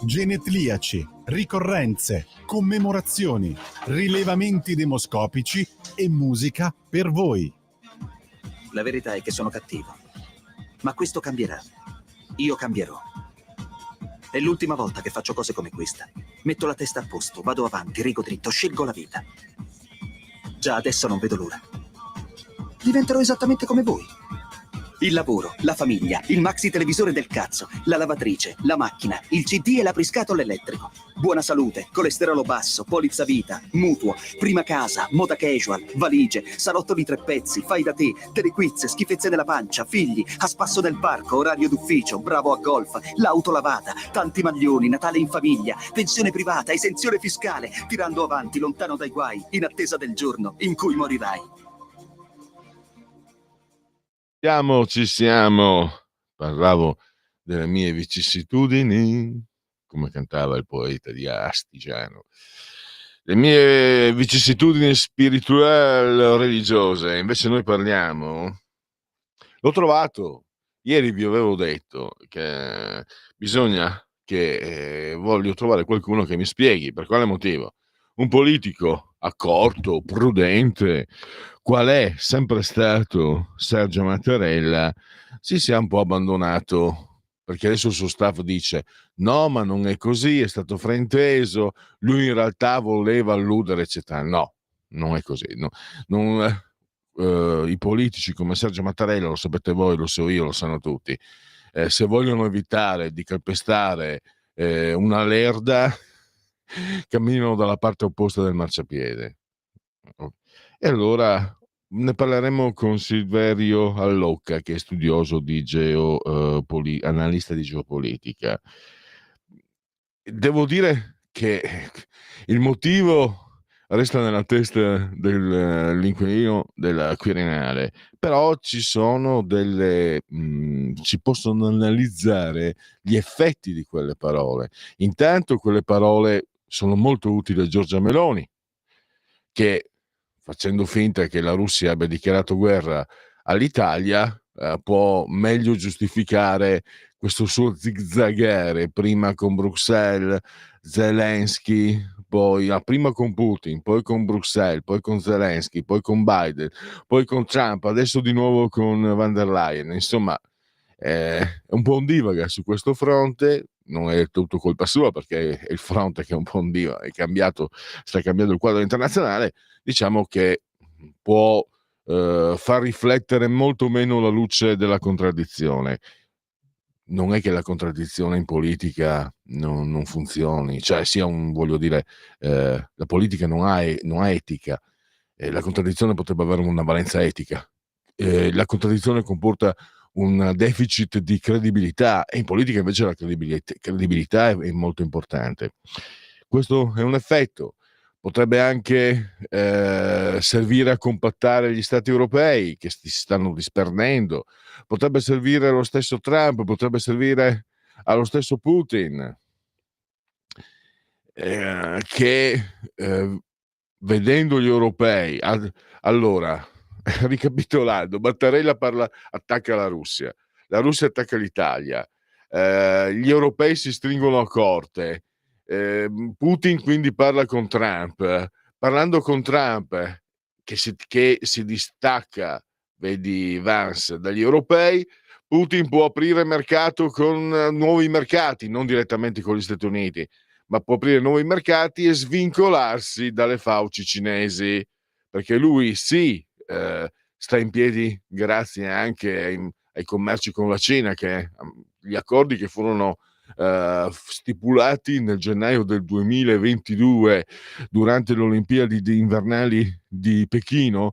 genetliaci, ricorrenze, commemorazioni, rilevamenti demoscopici e musica per voi. La verità è che sono cattivo, ma questo cambierà. Io cambierò. È l'ultima volta che faccio cose come questa. Metto la testa a posto, vado avanti, rigo dritto, scelgo la vita. Già adesso non vedo l'ora. Diventerò esattamente come voi. Il lavoro, la famiglia, il maxi televisore del cazzo, la lavatrice, la macchina, il CD e l'apriscatole elettrico. Buona salute, colesterolo basso, polizza vita, mutuo, prima casa, moda casual, valigie, salotto di 3 pezzi, fai da te, telequiz, schifezze nella pancia, figli, a spasso del parco, orario d'ufficio, bravo a golf, l'auto lavata, tanti maglioni, Natale in famiglia, pensione privata, esenzione fiscale, tirando avanti, lontano dai guai, in attesa del giorno in cui morirai. Ci siamo. Parlavo delle mie vicissitudini, come cantava il poeta di Astigiano. Le mie vicissitudini spirituali o religiose. Invece noi parliamo. L'ho trovato. Ieri vi avevo detto che bisogna che voglio trovare qualcuno che mi spieghi per quale motivo un politico accorto, prudente, qual è sempre stato Sergio Mattarella, si sia un po' abbandonato, perché adesso il suo staff dice no, ma non è così, è stato frainteso, lui in realtà voleva alludere, eccetera. No, non è così. No, i politici come Sergio Mattarella, lo sapete voi, lo so io, lo sanno tutti, se vogliono evitare di calpestare una lerda, camminano dalla parte opposta del marciapiede. E allora ne parleremo con Silverio Allocca, che è studioso di analista di geopolitica. Devo dire che il motivo resta nella testa dell'inquilino della Quirinale, però ci sono si possono analizzare gli effetti di quelle parole. Intanto quelle parole sono molto utili a Giorgia Meloni, che facendo finta che la Russia abbia dichiarato guerra all'Italia può meglio giustificare questo suo zigzagare, prima con Bruxelles, Zelensky, poi prima con Putin, poi con Bruxelles, poi con Zelensky, poi con Biden, poi con Trump, adesso di nuovo con van der Leyen. Insomma, è un po' un divaga su questo fronte. Non è tutto colpa sua, perché è il fronte che è un po' un divaga, sta cambiando il quadro internazionale. Diciamo che può far riflettere molto meno la luce della contraddizione. Non è che la contraddizione in politica non funzioni, cioè voglio dire, la politica non ha etica, la contraddizione potrebbe avere una valenza etica, la contraddizione comporta un deficit di credibilità, e in politica invece la credibilità è molto importante. Questo è un effetto. Potrebbe anche servire a compattare gli stati europei che si stanno disperdendo, potrebbe servire allo stesso Trump, potrebbe servire allo stesso Putin, che vedendo gli europei, allora, ricapitolando, Mattarella attacca la Russia attacca l'Italia, gli europei si stringono a corte, Putin quindi parla con Trump, parlando con Trump che si distacca, vedi Vance, dagli europei, Putin può aprire mercato con nuovi mercati, non direttamente con gli Stati Uniti, ma può aprire nuovi mercati e svincolarsi dalle fauci cinesi, perché lui sta in piedi grazie anche ai commerci con la Cina, che gli accordi che furono stipulati nel gennaio del 2022 durante le Olimpiadi invernali di Pechino,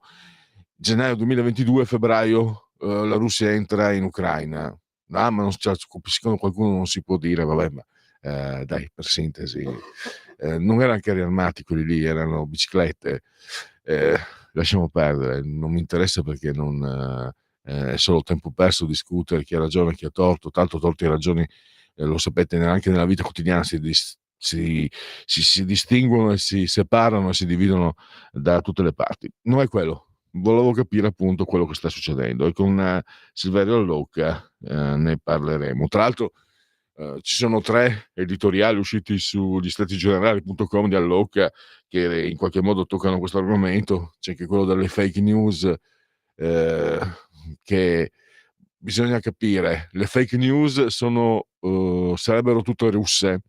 gennaio 2022, febbraio la Russia entra in Ucraina. Ma secondo qualcuno non si può dire, vabbè, ma dai, per sintesi, non erano carri armati quelli lì, erano biciclette. Lasciamo perdere, non mi interessa, perché è solo tempo perso discutere chi ha ragione e chi ha torto. Tanto torti e ragioni, lo sapete, neanche nella vita quotidiana si distinguono e si separano e si dividono da tutte le parti. Non è quello. Volevo capire appunto quello che sta succedendo, e con Silverio Allocca ne parleremo. Tra l'altro ci sono 3 editoriali usciti sugli statigenerali.com di all'Oca che in qualche modo toccano questo argomento. C'è anche quello delle fake news, che bisogna capire. Le fake news sarebbero tutte russe,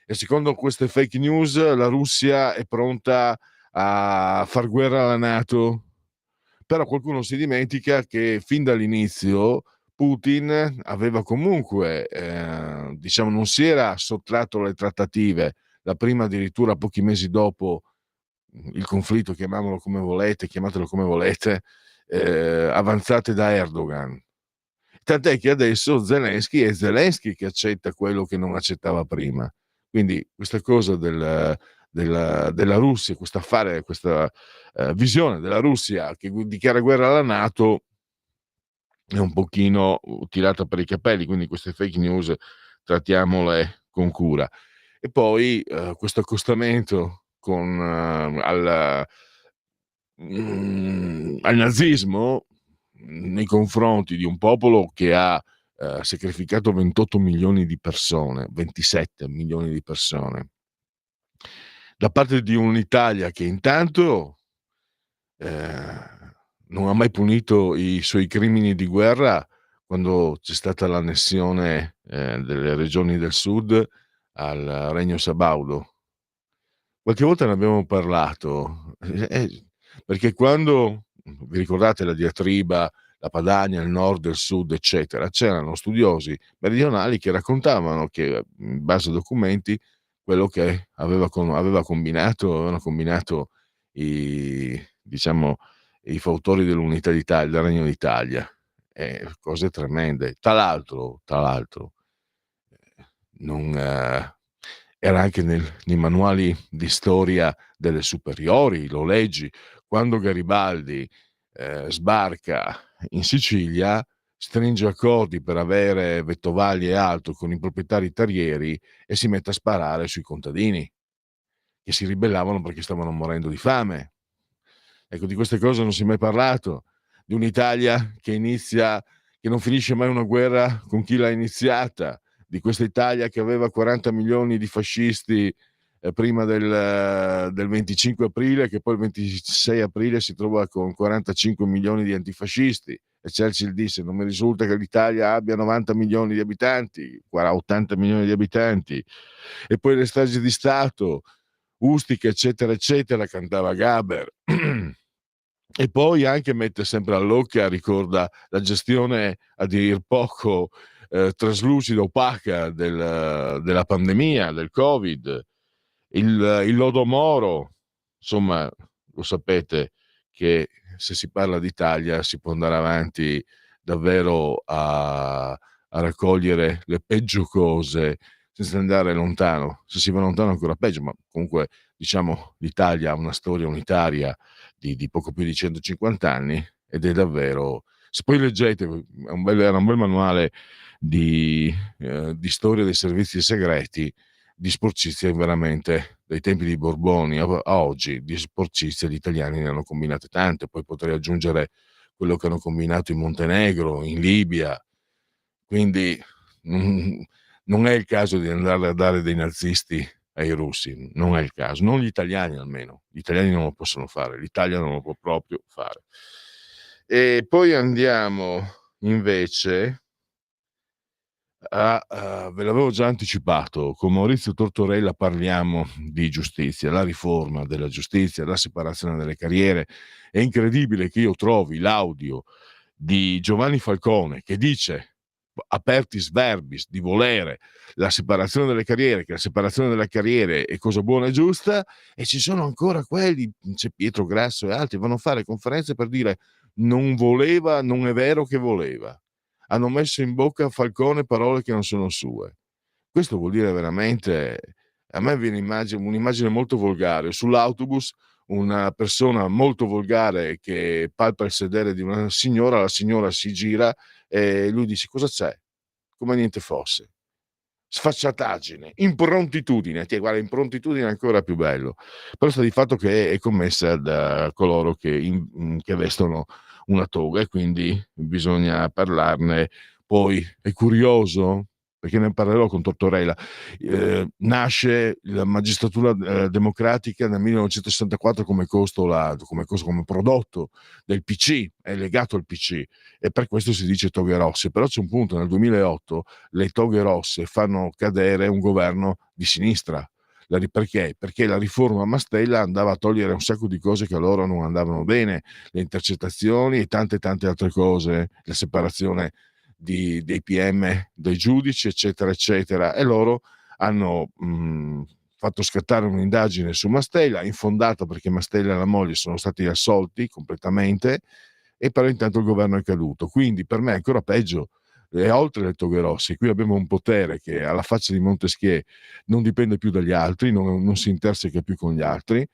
e secondo queste fake news la Russia è pronta a far guerra alla NATO. Però qualcuno si dimentica che fin dall'inizio Putin aveva comunque, diciamo, non si era sottratto alle trattative, la prima addirittura pochi mesi dopo il conflitto, chiamatelo come volete, avanzate da Erdogan. Tant'è che adesso Zelensky è Zelensky che accetta quello che non accettava prima. Quindi questa cosa della Russia, questo affare, questa visione della Russia che dichiara guerra alla NATO è un pochino tirata per i capelli, quindi queste fake news trattiamole con cura. E poi questo accostamento al nazismo nei confronti di un popolo che ha sacrificato 28 milioni di persone, 27 milioni di persone, da parte di un'Italia che intanto non ha mai punito i suoi crimini di guerra quando c'è stata l'annessione delle regioni del sud al Regno Sabaudo. Qualche volta ne abbiamo parlato, perché quando, vi ricordate la diatriba, la Padania, il nord, il sud, eccetera, c'erano studiosi meridionali che raccontavano che, in base a documenti, quello che avevano combinato diciamo, i fautori dell'unità d'Italia, del Regno d'Italia, cose tremende. Tra l'altro, non era anche nei manuali di storia delle superiori, lo leggi, quando Garibaldi sbarca in Sicilia, stringe accordi per avere vettovaglie e altro con i proprietari terrieri e si mette a sparare sui contadini che si ribellavano perché stavano morendo di fame. Ecco, di queste cose non si è mai parlato, di un'Italia che non finisce mai una guerra con chi l'ha iniziata, di questa Italia che aveva 40 milioni di fascisti prima del 25 aprile, che poi il 26 aprile si trova con 45 milioni di antifascisti, e Churchill disse: non mi risulta che l'Italia abbia 90 milioni di abitanti, 80 milioni di abitanti, e poi le stragi di Stato, Ustica, eccetera, eccetera, cantava Gaber. E poi anche mette sempre all'occhio, ricorda la gestione a dir poco traslucida, opaca della pandemia, del Covid, il lodo Moro. Insomma, lo sapete che se si parla d'Italia si può andare avanti davvero a raccogliere le peggio cose senza andare lontano. Se si va lontano ancora peggio, ma comunque diciamo l'Italia ha una storia unitaria di poco più di 150 anni, ed è davvero, se poi leggete, era un bel manuale di storia dei servizi segreti, di sporcizia veramente, dai tempi dei Borboni a oggi, di sporcizia gli italiani ne hanno combinate tante. Poi potrei aggiungere quello che hanno combinato in Montenegro, in Libia. Quindi non è il caso di andare a dare dei nazisti ai russi, non è il caso, non gli italiani almeno, gli italiani non lo possono fare, l'Italia non lo può proprio fare. E poi andiamo invece ve l'avevo già anticipato, con Maurizio Tortorella parliamo di giustizia, la riforma della giustizia, la separazione delle carriere. È incredibile che io trovi l'audio di Giovanni Falcone che dice, apertis verbis, di volere la separazione delle carriere, che la separazione delle carriere è cosa buona e giusta, e ci sono ancora quelli, c'è Pietro Grasso e altri, vanno a fare conferenze per dire non voleva, non è vero che voleva. Hanno messo in bocca a Falcone parole che non sono sue. Questo vuol dire veramente, a me viene un'immagine molto volgare, sull'autobus una persona molto volgare che palpa il sedere di una signora, la signora si gira e lui dice: cosa c'è? Come niente fosse. Sfacciataggine, improntitudine, guarda, improntitudine è ancora più bello, però sta di fatto che è commessa da coloro che vestono una toga, e quindi bisogna parlarne. Poi è curioso perché ne parlerò con Tortorella. Nasce la magistratura democratica nel 1964 come come prodotto del PC, è legato al PC, e per questo si dice toghe rosse. Però c'è un punto: nel 2008 le toghe rosse fanno cadere un governo di sinistra. Perché? Perché la riforma Mastella andava a togliere un sacco di cose che a loro non andavano bene, le intercettazioni e tante altre cose, la separazione dei PM, dei giudici, eccetera, eccetera. E loro hanno fatto scattare un'indagine su Mastella, infondata, perché Mastella e la moglie sono stati assolti completamente, e però intanto il governo è caduto. Quindi per me è ancora peggio. E oltre le toghe rosse, qui abbiamo un potere che, alla faccia di Montesquieu, non dipende più dagli altri, non si interseca più con gli altri,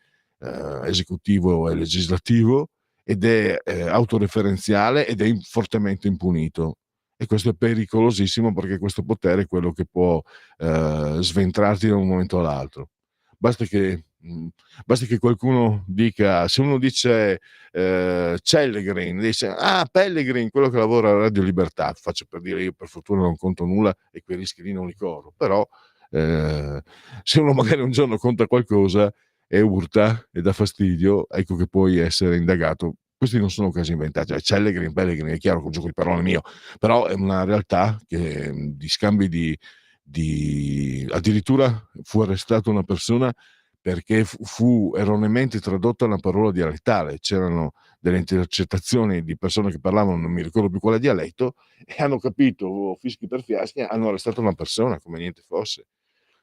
esecutivo e legislativo, ed è autoreferenziale ed è fortemente impunito. E questo è pericolosissimo, perché questo potere è quello che può sventrarti da un momento all'altro. Basta che qualcuno dica, se uno dice Cellegrin, dice Pellegrin, quello che lavora a Radio Libertà, faccio per dire, io per fortuna non conto nulla e quei rischi lì non li corro, però se uno magari un giorno conta qualcosa e urta e dà fastidio, ecco che puoi essere indagato. Questi non sono casi inventati, Cellegrin, Pellegrin, è chiaro che è un gioco di parole mio, però è una realtà che di scambi addirittura fu arrestata una persona perché fu erroneamente tradotta una parola dialettale. C'erano delle intercettazioni di persone che parlavano, non mi ricordo più quale dialetto, e hanno capito, fischi per fiaschi, hanno arrestato una persona come niente fosse.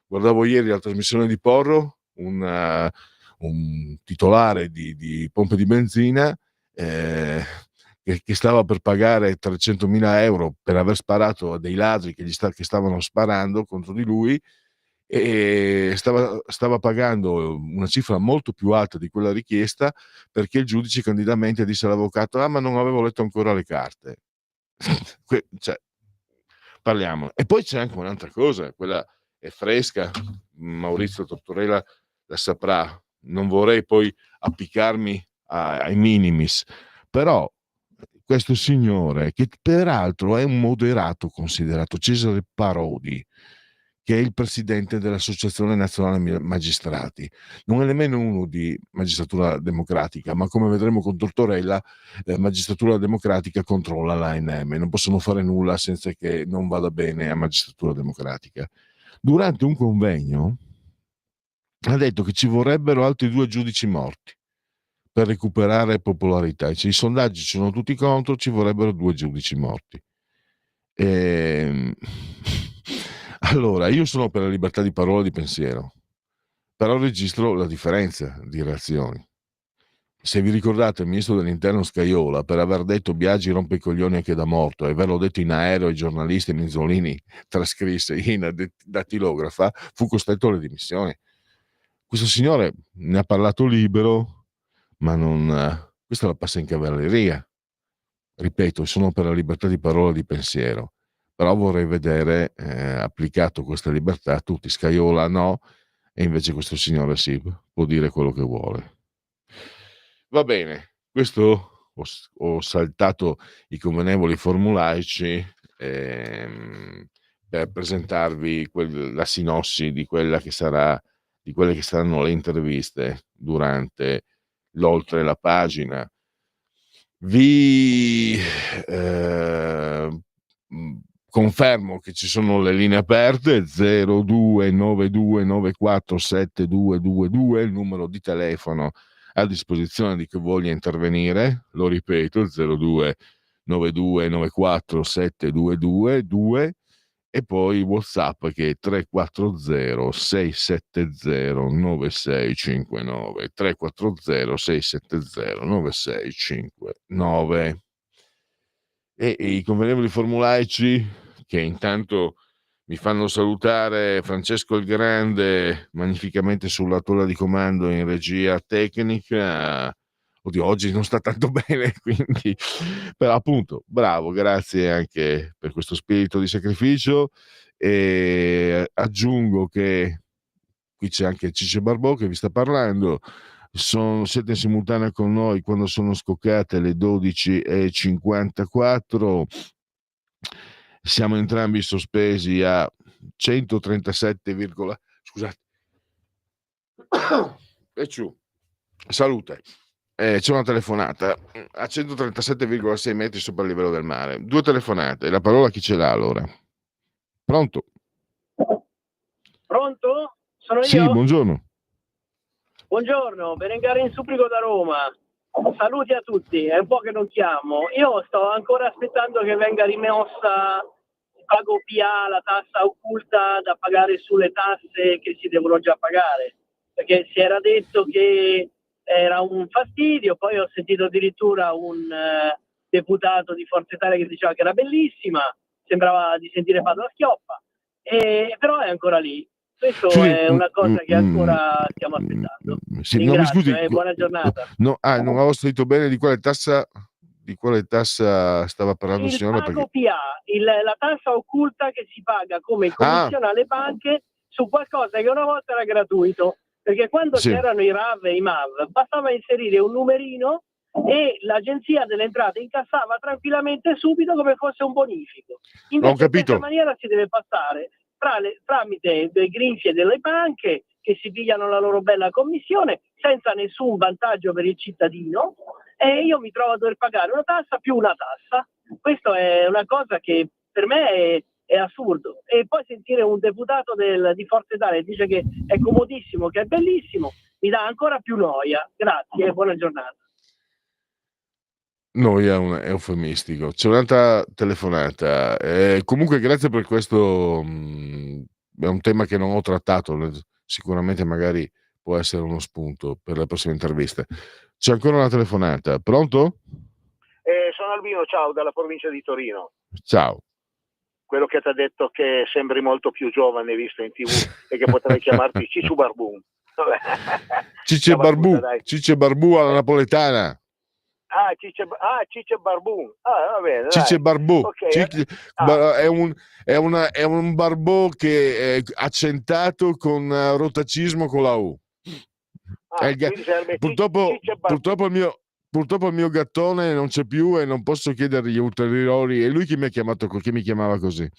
Guardavo ieri la trasmissione di Porro, un titolare di pompe di benzina, che stava per pagare 300.000 euro per aver sparato a dei ladri che stavano sparando contro di lui, e stava pagando una cifra molto più alta di quella richiesta, perché il giudice candidamente disse all'avvocato: ma non avevo letto ancora le carte. Cioè, parliamo. E poi c'è anche un'altra cosa, quella è fresca, Maurizio Tortorella la saprà, non vorrei poi appiccarmi ai minimis, però questo signore, che peraltro è un moderato considerato, Cesare Parodi, che è il presidente dell'Associazione Nazionale Magistrati, non è nemmeno uno di Magistratura Democratica, ma come vedremo con Tortorella, Magistratura Democratica controlla l'ANM, non possono fare nulla senza che non vada bene a Magistratura Democratica. Durante un convegno ha detto che ci vorrebbero altri 2 giudici morti per recuperare popolarità. I sondaggi sono tutti contro, ci vorrebbero 2 giudici morti. Allora, io sono per la libertà di parola e di pensiero, però registro la differenza di reazioni. Se vi ricordate, il ministro dell'interno Scajola, per aver detto Biagi rompe i coglioni anche da morto, e averlo detto in aereo ai giornalisti, Minzolini trascrisse in dattilografa, fu costretto alle dimissioni. Questo signore ne ha parlato libero, ma questa la passa in cavalleria. Ripeto, sono per la libertà di parola e di pensiero, però vorrei vedere applicato questa libertà a tutti. Scajola no, e invece questo signore sì, può dire quello che vuole. Va bene, questo ho saltato i convenevoli formulaici per presentarvi la sinossi di quelle che saranno le interviste durante l'oltre la pagina. Vi confermo che ci sono le linee aperte: 0292947222, il numero di telefono a disposizione di chi voglia intervenire. Lo ripeto, 0292947222, e poi WhatsApp che è 340 670 9659, 340 670 9659. E i convenevoli formulaici, che intanto mi fanno salutare Francesco il Grande, magnificamente sulla tolla di comando in regia tecnica. Oddio, oggi non sta tanto bene, quindi, però appunto, bravo, grazie anche per questo spirito di sacrificio. E aggiungo che qui c'è anche Ciccio Barbò che vi sta parlando. Siete in simultanea con noi quando sono scoccate le 12:54. Siamo entrambi sospesi a 137, scusate, e ciù, salute. C'è una telefonata a 137,6 metri sopra il livello del mare. 2 telefonate. La parola chi ce l'ha allora? Pronto? Pronto? Sono Sì, io? buongiorno. Buongiorno, Berengaro in Supplico da Roma. Saluti a tutti, è un po' che non chiamo. Io sto ancora aspettando che venga rimossa pago PA, la tassa occulta da pagare sulle tasse che si devono già pagare, perché si era detto che era un fastidio, poi ho sentito addirittura un deputato di Forza Italia che diceva che era bellissima, sembrava di sentire Padova Schioppa, però è ancora lì. Questo Sì, è una cosa che ancora stiamo aspettando. sì, no, mi scusi, Ringrazio, buona giornata. no, non avevo sentito bene di quale tassa stava parlando, Il signora, pago perché... PA, la tassa occulta che si paga come commissione alle banche su qualcosa che una volta era gratuito, perché quando sì. c'erano i RAV e i MAV bastava inserire un numerino e l'agenzia delle entrate incassava tranquillamente subito come fosse un bonifico. Invece in questa maniera si deve passare tramite le grinfie delle banche che si pigliano la loro bella commissione senza nessun vantaggio per il cittadino, e io mi trovo a dover pagare una tassa più una tassa. Questo è una cosa che per me è assurdo. E poi sentire un deputato di Forza Italia che dice che è comodissimo, che è bellissimo, mi dà ancora più noia. Grazie e buona giornata. Noia è eufemistico. C'è un'altra telefonata. Comunque grazie per questo. È un tema che non ho trattato. Sicuramente magari può essere uno spunto per la prossima intervista. C'è ancora una telefonata. Pronto? Sono Albino, ciao, dalla provincia di Torino. Ciao. Quello che ti ha detto che sembri molto più giovane visto in TV e che potrei chiamarti Ciccio Barbun. Cicce Barbù alla napoletana. Ciccio Barbun. Va bene. Cicce Barbù. Okay. È un barbò che è accentato con rotacismo con la U. Purtroppo il mio gattone non c'è più e non posso chiedergli ulteriori. E lui chi mi ha chiamato, chi mi chiamava così?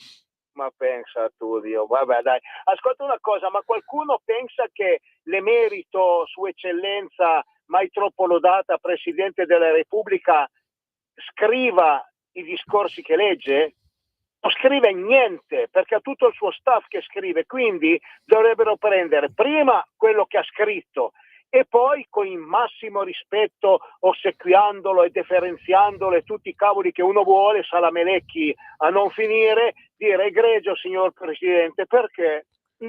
Ma pensa tu, Dio. Vabbè, dai. Ascolta una cosa, ma qualcuno pensa che l'emerito, Sua Eccellenza, mai troppo lodata Presidente della Repubblica, scriva i discorsi che legge? Non scrive niente, perché ha tutto il suo staff che scrive, quindi dovrebbero prendere prima quello che ha scritto e poi con il massimo rispetto, ossequiandolo e deferenziandolo e tutti i cavoli che uno vuole, salamelecchi a non finire, dire: egregio signor Presidente, perché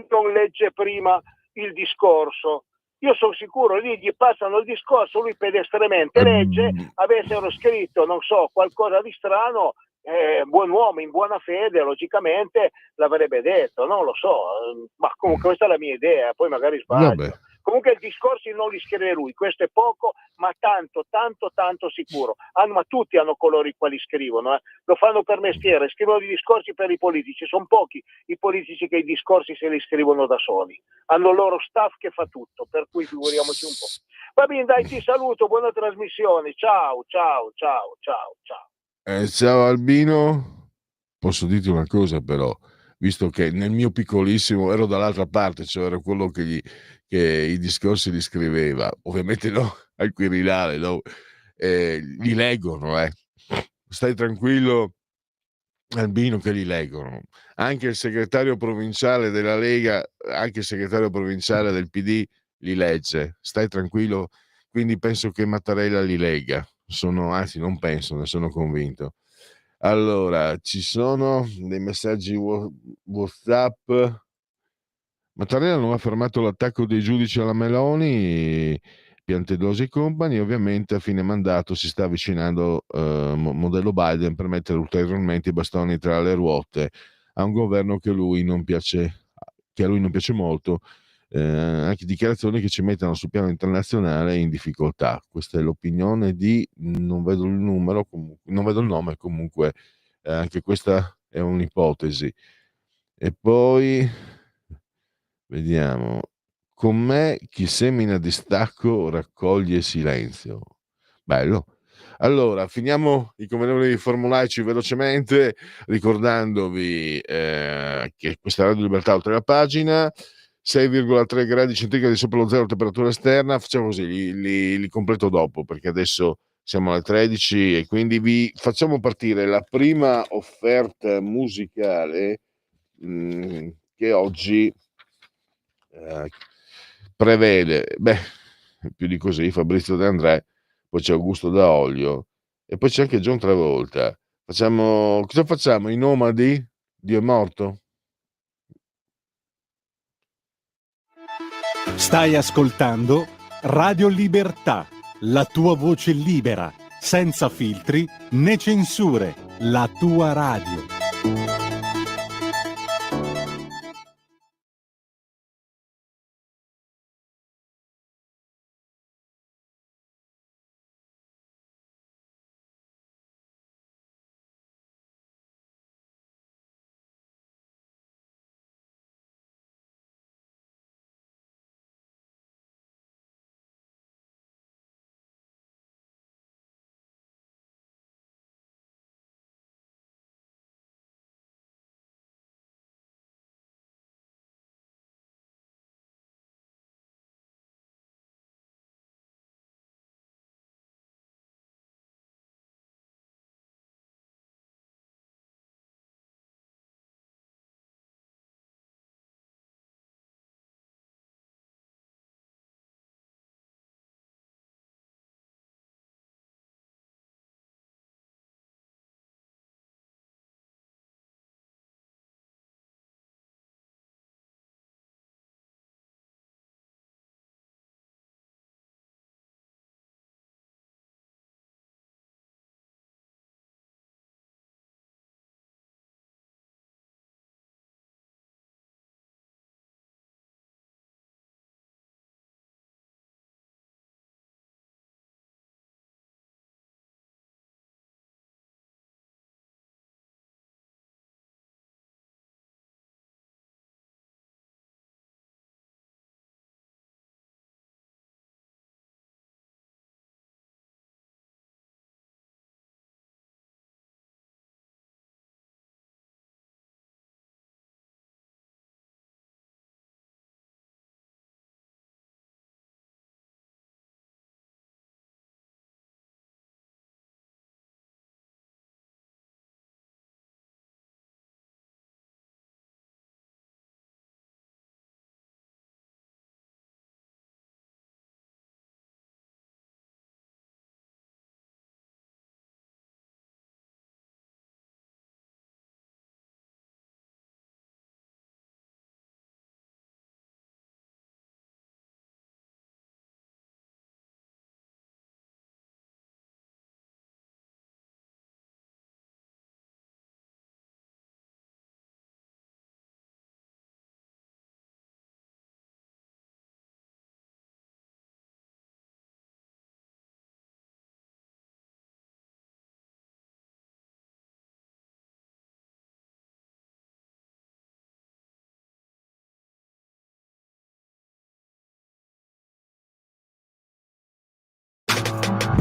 non legge prima il discorso? Io sono sicuro, lì gli passano il discorso, lui pedestremente legge, avessero scritto, non so, qualcosa di strano, buon uomo, in buona fede, logicamente l'avrebbe detto, non lo so, ma comunque questa è la mia idea, poi magari sbaglio. Vabbè. Comunque i discorsi non li scrive lui, questo è poco, ma tanto sicuro. Ma tutti hanno coloro i quali scrivono, lo fanno per mestiere, scrivono i discorsi per i politici, sono pochi i politici che i discorsi se li scrivono da soli, hanno il loro staff che fa tutto, per cui figuriamoci un po'. Va bene, dai, ti saluto, buona trasmissione, ciao. Ciao Albino, posso dirti una cosa però, visto che nel mio piccolissimo ero dall'altra parte, cioè ero quello che i discorsi li scriveva, ovviamente no al Quirinale, no? Li leggono, stai tranquillo Albino che li leggono, anche il segretario provinciale della Lega, anche il segretario provinciale del PD li legge, stai tranquillo, quindi penso che Mattarella li legga, anzi non penso, ne sono convinto. Allora, ci sono dei messaggi WhatsApp. Mattarella non ha fermato l'attacco dei giudici alla Meloni, Piantedosi e compagni. Ovviamente a fine mandato si sta avvicinando modello Biden per mettere ulteriormente i bastoni tra le ruote a un governo che a lui non piace molto, anche dichiarazioni che ci mettono sul piano internazionale in difficoltà. Questa è l'opinione di, non vedo il nome, comunque anche questa è un'ipotesi. E poi vediamo, con me chi semina distacco raccoglie silenzio. Bello. Allora, finiamo i convenevoli formulaici velocemente, ricordandovi che questa Radio Libertà, oltre la pagina, 6,3 gradi centigradi sopra lo zero temperatura esterna. Facciamo così, li completo dopo, perché adesso siamo alle 13 e quindi vi facciamo partire la prima offerta musicale che oggi prevede, più di così, Fabrizio De André, poi c'è Augusto Da Olio e poi c'è anche John Travolta. Cosa facciamo? I Nomadi? Dio è morto? Stai ascoltando Radio Libertà, la tua voce libera, senza filtri né censure, la tua radio.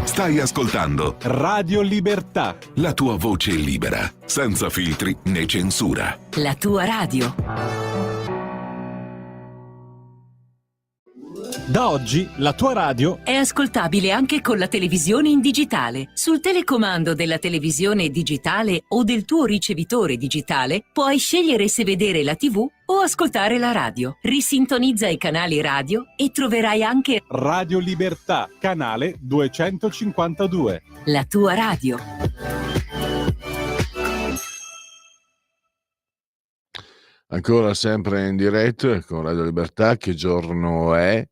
Stai ascoltando Radio Libertà, la tua voce libera, senza filtri né censura. La tua radio. da oggi la tua radio È ascoltabile anche con la televisione in digitale. Sul telecomando della televisione digitale o del tuo ricevitore digitale puoi scegliere se vedere la TV o ascoltare la radio. Risintonizza i canali radio e troverai anche Radio Libertà, canale 252. la tua radio. Ancora sempre in diretta con Radio Libertà. Che giorno è?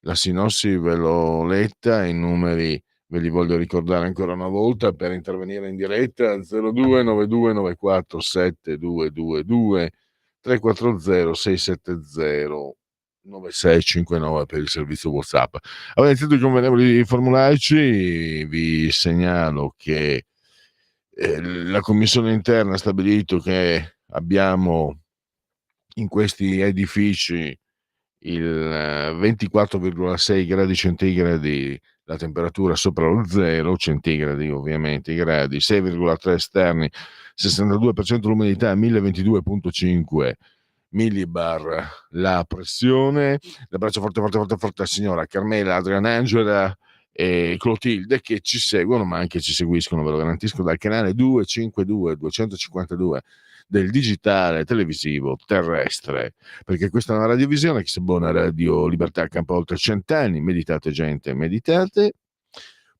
La sinossi ve l'ho letta, i numeri ve li voglio ricordare ancora una volta per intervenire in diretta: 0292947222, 340 670 9659 per il servizio WhatsApp. Avete iniziato i convenevoli formulaici, vi segnalo che la commissione interna ha stabilito che abbiamo in questi edifici il 24,6 gradi centigradi la temperatura sopra lo 0 centigradi, ovviamente i gradi, 6,3 esterni, 62% l'umidità, 1022,5 millibar la pressione. L'abbraccio forte forte forte forte a signora Carmela, Adrianangela e Clotilde che ci seguono, ma anche ci seguiscono, ve lo garantisco, dal canale 252 del digitale televisivo terrestre, perché questa è una radiovisione che si abbona a Radio Libertà campa oltre 100 anni. Meditate gente, meditate.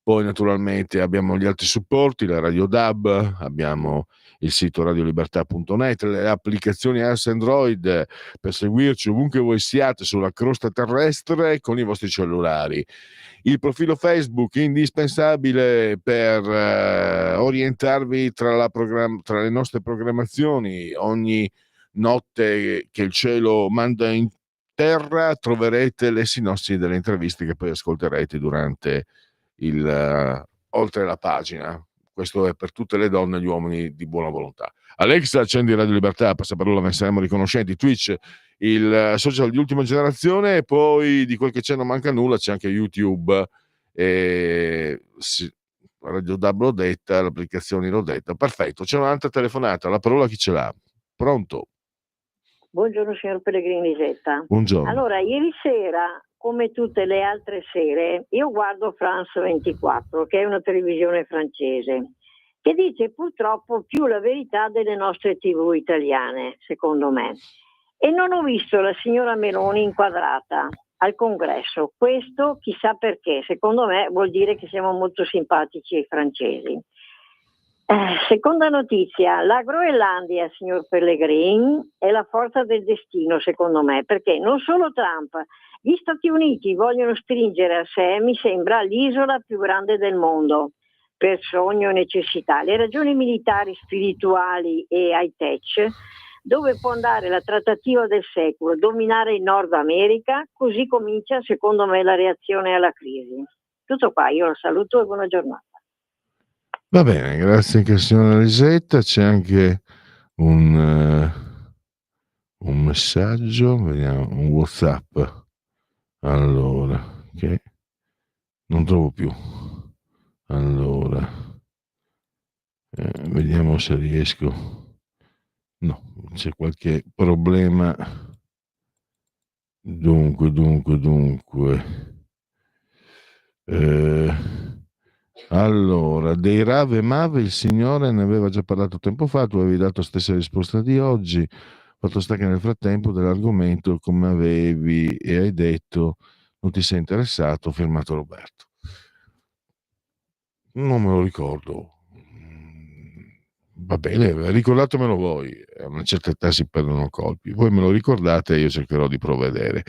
Poi naturalmente abbiamo gli altri supporti, la Radio DAB, abbiamo il sito radiolibertà.net, le applicazioni iOS Android per seguirci ovunque voi siate sulla crosta terrestre con i vostri cellulari. Il profilo Facebook indispensabile per orientarvi tra le nostre programmazioni. Ogni notte che il cielo manda in terra troverete le sinossi delle interviste che poi ascolterete durante oltre la pagina. Questo è per tutte le donne e gli uomini di buona volontà. Alexa, accendi Radio Libertà, passaparola, ne saremo riconoscenti. Twitch, il social di ultima generazione, e poi di quel che c'è non manca nulla, c'è anche YouTube, Radio DAB l'ho detta, le applicazioni l'ho detta. Perfetto, c'è un'altra telefonata, la parola chi ce l'ha? Pronto? Buongiorno signor Pellegrini Zetta. Buongiorno. Allora, ieri sera, come tutte le altre sere, io guardo France 24, che è una televisione francese, che dice purtroppo più la verità delle nostre TV italiane, secondo me. E non ho visto la signora Meloni inquadrata al congresso. Questo chissà perché, secondo me vuol dire che siamo molto simpatici ai francesi. Seconda notizia, la Groenlandia, signor Pellegrini, è la forza del destino, secondo me, perché non solo Trump, gli Stati Uniti vogliono stringere a sé, mi sembra, l'isola più grande del mondo, per sogno e necessità. Le ragioni militari, spirituali e high-tech, dove può andare la trattativa del secolo, dominare il Nord America, così comincia, secondo me, la reazione alla crisi. Tutto qua, io la saluto e buona giornata. Va bene, grazie anche signora Lisetta. C'è anche un messaggio, vediamo, un WhatsApp. Allora, che non trovo più. Allora, vediamo se riesco. No, c'è qualche problema. Dunque. Allora, dei Rave Mave il signore ne aveva già parlato tempo fa, tu avevi dato stessa risposta di oggi, fatto sta che nel frattempo dell'argomento, come avevi e hai detto, non ti sei interessato, firmato Roberto. Non me lo ricordo. Va bene, ricordatemelo voi, a una certa età si perdono colpi, voi me lo ricordate e io cercherò di provvedere.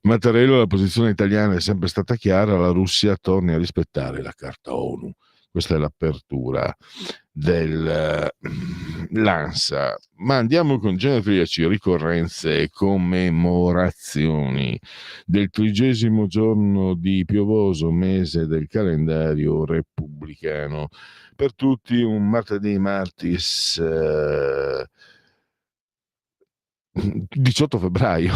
Mattarello, la posizione italiana è sempre stata chiara, la Russia torni a rispettare la Carta ONU. Questa è l'apertura dell'ANSA. Ma andiamo con genetriaci, ricorrenze e commemorazioni del 30° giorno di piovoso mese del calendario repubblicano. Per tutti un martedì martis 18 febbraio,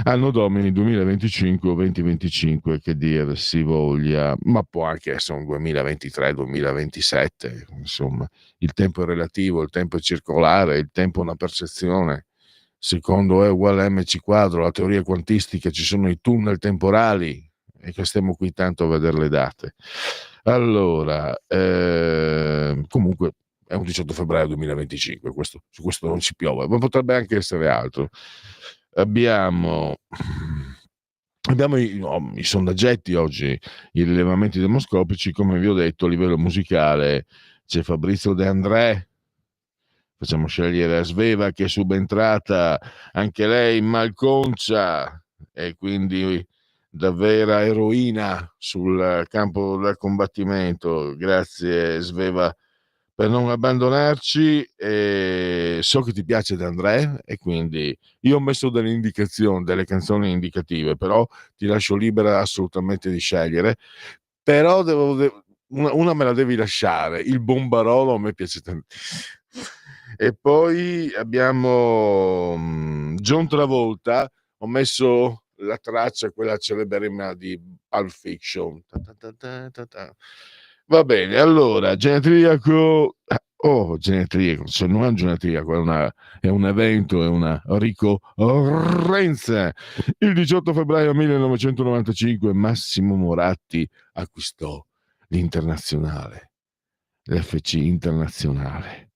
anno domini 2025 o 2025, che dir si voglia, ma può anche essere un 2023-2027, insomma, il tempo è relativo, il tempo è circolare, il tempo è una percezione, secondo E uguale mc quadro, la teoria quantistica, ci sono i tunnel temporali, e che stiamo qui tanto a vedere le date. Allora, comunque è un 18 febbraio 2025, su questo non ci piove, ma potrebbe anche essere altro. Abbiamo i sondaggetti oggi, i rilevamenti demoscopici, come vi ho detto, a livello musicale c'è Fabrizio De André, facciamo scegliere a Sveva che è subentrata anche lei malconcia e quindi davvero eroina sul campo del combattimento. Grazie Sveva per non abbandonarci. So che ti piace De André e quindi io ho messo delle indicazioni, delle canzoni indicative, però ti lascio libera assolutamente di scegliere, però una me la devi lasciare, il Bombarolo a me piace tantissimo. E poi abbiamo John Travolta, ho messo la traccia, quella celeberrima di Pulp Fiction. Va bene, allora, genetriaco. Genetriaco, cioè non è un genetriaco, è un evento, è una ricorrenza. Il 18 febbraio 1995 Massimo Moratti acquistò l'Internazionale, l'FC Internazionale.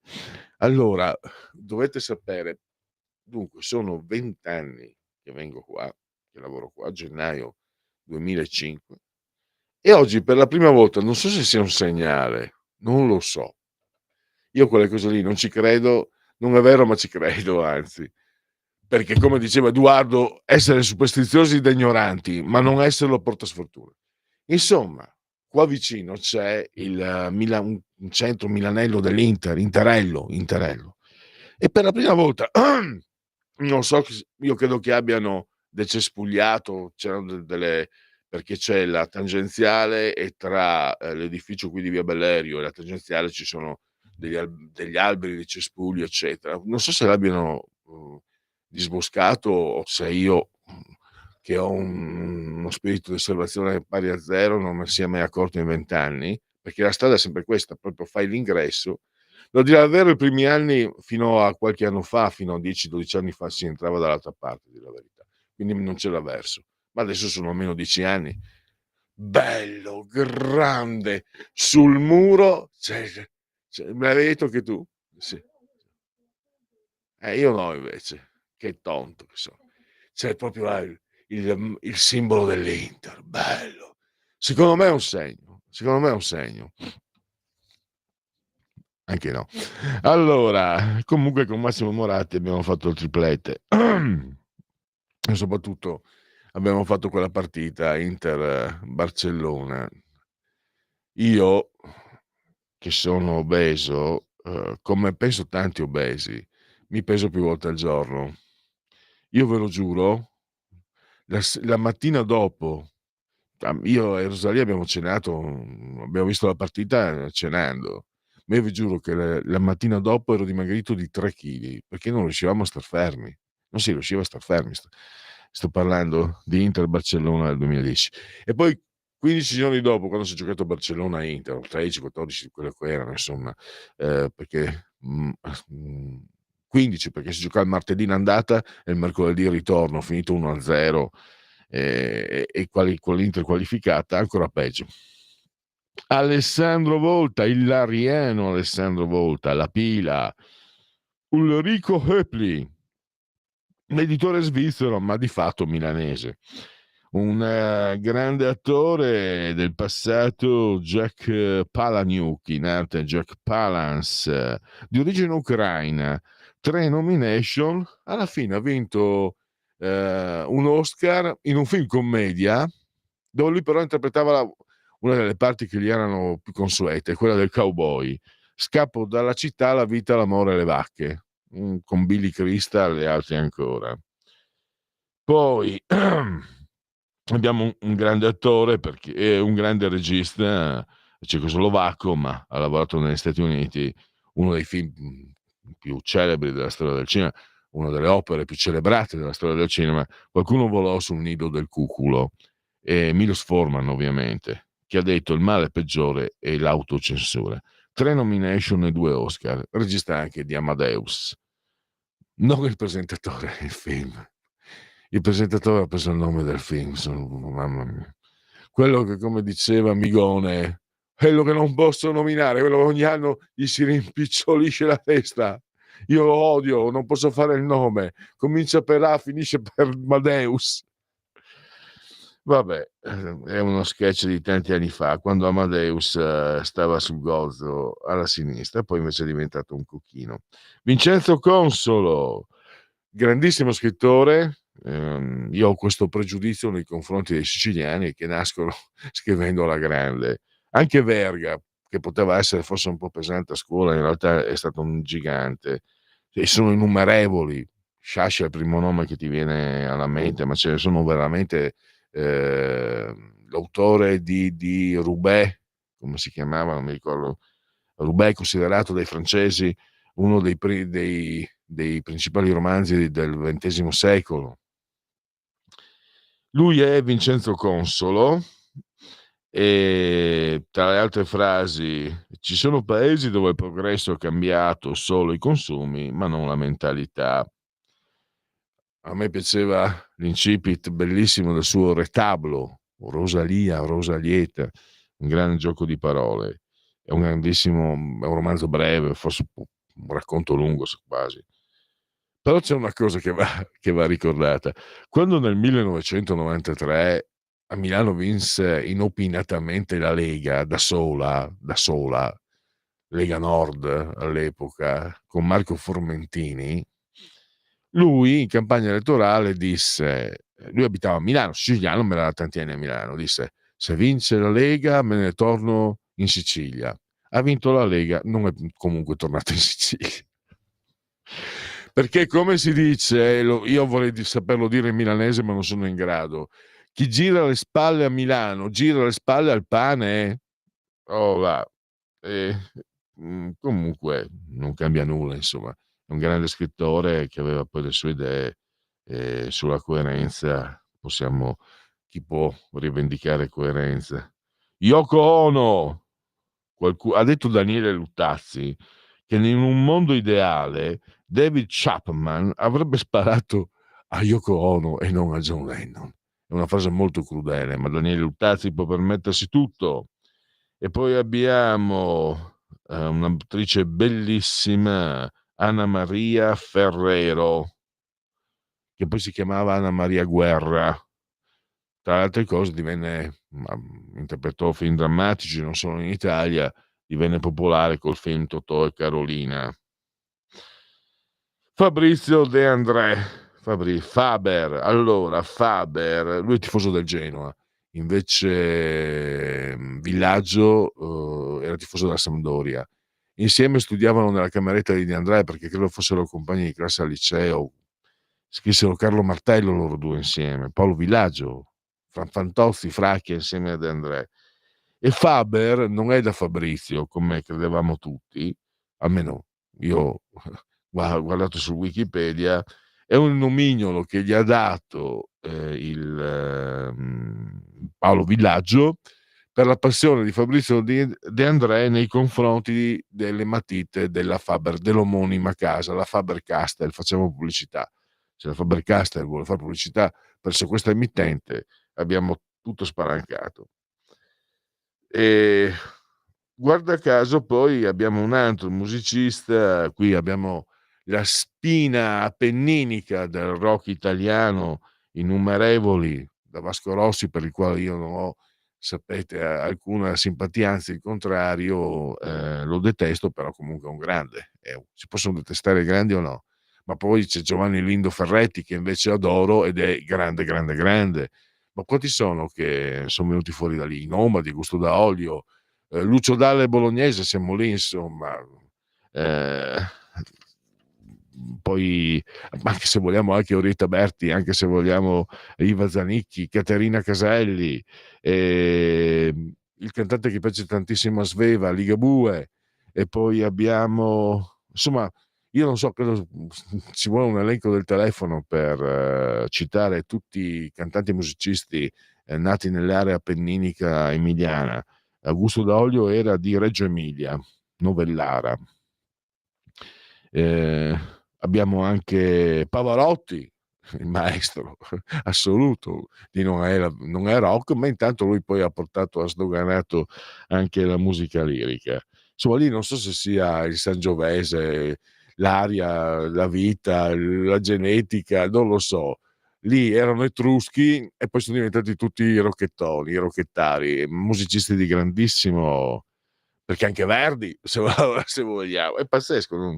Allora, dovete sapere, dunque, sono 20 anni che vengo qua, che lavoro qua, a gennaio 2005, e oggi per la prima volta, non so se sia un segnale, non lo so, io quelle cose lì non ci credo, non è vero, ma ci credo, anzi, perché come diceva Edoardo, essere superstiziosi ed ignoranti, ma non esserlo porta sfortuna. Insomma, qua vicino c'è un centro milanello dell'Inter, Interello, e per la prima volta, non so, io credo che abbiano decespugliato, c'erano perché c'è la tangenziale e tra l'edificio qui di Via Bellerio e la tangenziale ci sono degli alberi di cespugli, eccetera. Non so se l'abbiano disboscato o se io, che ho uno spirito di osservazione pari a zero, non me ne sia mai accorto in 20 anni, perché la strada è sempre questa, proprio fai l'ingresso. Devo dire davvero, i primi anni, fino a qualche anno fa, fino a 10-12 anni fa, si entrava dall'altra parte, di la verità, quindi non c'era verso. Ma adesso sono almeno 10 anni. Bello, grande, sul muro, me l'avevi detto che tu? Sì. Io no, invece, che tonto che sono. C'è proprio là il simbolo dell'Inter, bello. Secondo me è un segno. Anche no. Allora, comunque con Massimo Moratti abbiamo fatto il triplete e soprattutto abbiamo fatto quella partita Inter-Barcellona. Io, che sono obeso, come penso tanti obesi, mi peso più volte al giorno. Io ve lo giuro, la mattina dopo, io e Rosalia abbiamo cenato, abbiamo visto la partita cenando, ma io vi giuro che la mattina dopo ero dimagrito di 3 kg, perché non riuscivamo a star fermi. Non si riusciva a star fermi. Sto parlando di Inter-Barcellona del 2010. E poi 15 giorni dopo, quando si è giocato Barcellona-Inter, 13-14, quello che erano, insomma, perché 15, perché si gioca il martedì in andata e il mercoledì il ritorno, finito 1-0, e con l'Inter qualificata, ancora peggio. Alessandro Volta, il lariano Alessandro Volta, la pila, Ulrico Höpli, editore svizzero ma di fatto milanese, un grande attore del passato, Jack Palahniuk, in arte Jack Palance, di origine ucraina, 3 nomination, alla fine ha vinto un Oscar in un film commedia, dove lui però interpretava una delle parti che gli erano più consuete, quella del cowboy. Scappo dalla città, la vita, l'amore e le vacche, con Billy Crystal e altri ancora. Poi abbiamo un grande attore, perché è un grande regista cecoslovacco, ma ha lavorato negli Stati Uniti, uno dei film più celebri della storia del cinema, una delle opere più celebrate della storia del cinema, Qualcuno volò sul nido del cuculo, e Milos Forman, ovviamente, che ha detto il male peggiore è l'autocensura. 3 nomination e 2 Oscar, regista anche di Amadeus, non il presentatore del film. Il presentatore ha preso il nome del film, mamma mia. Quello che, come diceva Migone, quello che non posso nominare, quello che ogni anno gli si rimpicciolisce la testa. Io lo odio, non posso fare il nome. Comincia per A, finisce per Amadeus. Vabbè, è uno sketch di tanti anni fa, quando Amadeus stava sul gozzo alla sinistra, poi invece è diventato un cucchino. Vincenzo Consolo, grandissimo scrittore. Io ho questo pregiudizio nei confronti dei siciliani che nascono scrivendo alla grande. Anche Verga, che poteva essere forse un po' pesante a scuola, in realtà è stato un gigante, e sono innumerevoli. Sciascia è il primo nome che ti viene alla mente, ma ce ne sono veramente. L'autore di Roubaix, come si chiamava, non mi ricordo. Roubaix è considerato dai francesi uno dei principali romanzi del XX secolo. Lui è Vincenzo Consolo e tra le altre frasi: ci sono paesi dove il progresso ha cambiato solo i consumi, ma non la mentalità. A me piaceva l'incipit bellissimo del suo Retablo, Rosalia, Rosalieta, un gran gioco di parole. È un grandissimo, è un romanzo breve, forse un racconto lungo quasi. Però c'è una cosa che va ricordata. Quando nel 1993 a Milano vinse inopinatamente la Lega da sola, Lega Nord all'epoca, con Marco Formentini, lui in campagna elettorale disse, lui abitava a Milano, siciliano, me l'ha tanti anni a Milano, disse: se vince la Lega me ne torno in Sicilia. Ha vinto la Lega, non è comunque tornato in Sicilia. Perché come si dice, io vorrei saperlo dire in milanese ma non sono in grado, chi gira le spalle a Milano gira le spalle al pane. Oh, va. Comunque non cambia nulla, insomma. È un grande scrittore che aveva poi le sue idee, sulla coerenza chi può rivendicare coerenza? Yoko Ono, ha detto Daniele Luttazzi che in un mondo ideale David Chapman avrebbe sparato a Yoko Ono e non a John Lennon. È una frase molto crudele, ma Daniele Luttazzi può permettersi tutto. E poi abbiamo un'attrice bellissima, Anna Maria Ferrero, che poi si chiamava Anna Maria Guerra. Tra le altre cose interpretò film drammatici non solo in Italia, divenne popolare col film Totò e Carolina. Fabrizio De André, Faber, allora Faber, lui è tifoso del Genoa, invece Villaggio era tifoso della Sampdoria. Insieme studiavano nella cameretta di De André perché credo fossero compagni di classe al liceo, scrissero Carlo Martello loro due insieme, Paolo Villaggio, Fantozzi, Fracchia insieme a De André. E Faber non è da Fabrizio come credevamo tutti, almeno io guardato su Wikipedia, è un nomignolo che gli ha dato Paolo Villaggio per la passione di Fabrizio De André nei confronti delle matite della Faber, dell'omonima casa, la Faber-Castell. Facciamo pubblicità. Se la Faber-Castell vuole fare pubblicità verso questa emittente, abbiamo tutto spalancato. E guarda caso poi abbiamo un altro musicista, qui abbiamo la spina appenninica del rock italiano, innumerevoli, da Vasco Rossi, per il quale io non ho, sapete, alcuna simpatia, anzi il contrario, lo detesto, però comunque è un grande. Si possono detestare i grandi o no? Ma poi c'è Giovanni Lindo Ferretti che invece adoro ed è grande, grande, grande. Ma quanti sono che sono venuti fuori da lì? I Nomadi, Gusto da Olio, Lucio Dalle Bolognese, siamo lì, insomma. Poi, anche se vogliamo, anche Orietta Berti, anche se vogliamo Iva Zanicchi, Caterina Caselli, il cantante che piace tantissimo a Sveva, Ligabue, e poi abbiamo, insomma, io non so, credo ci vuole un elenco del telefono per citare tutti i cantanti e musicisti nati nell'area appenninica emiliana. Augusto D'Olio era di Reggio Emilia, Novellara. Abbiamo anche Pavarotti, il maestro assoluto di non è rock, ma intanto lui poi ha sdoganato anche la musica lirica. Insomma, lì non so se sia il Sangiovese, l'aria, la vita, la genetica, non lo so. Lì erano etruschi e poi sono diventati tutti rocchettoni, rocchettari, musicisti di grandissimo, perché anche Verdi, se vogliamo, è pazzesco.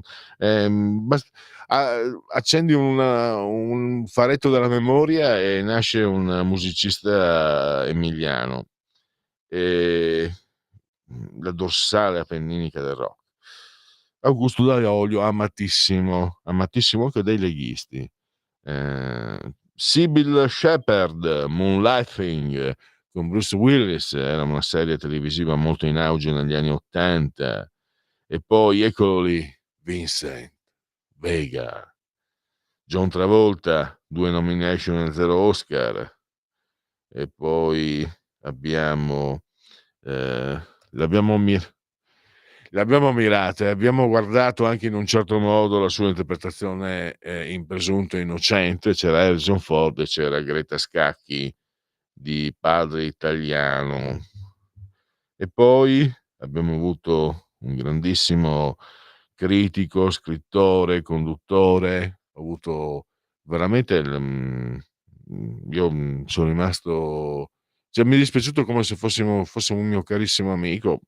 Accendi un faretto della memoria e nasce un musicista emiliano, la dorsale appenninica del rock. Augusto D'Olio, amatissimo anche dai leghisti. Sybil Shepherd, Moonlighting con Bruce Willis, era una serie televisiva molto in auge negli anni '80. E poi eccolo lì, Vincent Vega, John Travolta, 2 nomination e 0 Oscar, e poi abbiamo, l'abbiamo l'abbiamo ammirata e abbiamo guardato anche in un certo modo la sua interpretazione, in Presunto Innocente. C'era Harrison Ford e c'era Greta Scacchi di Padre Italiano. E poi abbiamo avuto un grandissimo critico, scrittore, conduttore. Ho avuto veramente io, sono rimasto, cioè mi è dispiaciuto come se fosse un mio carissimo amico.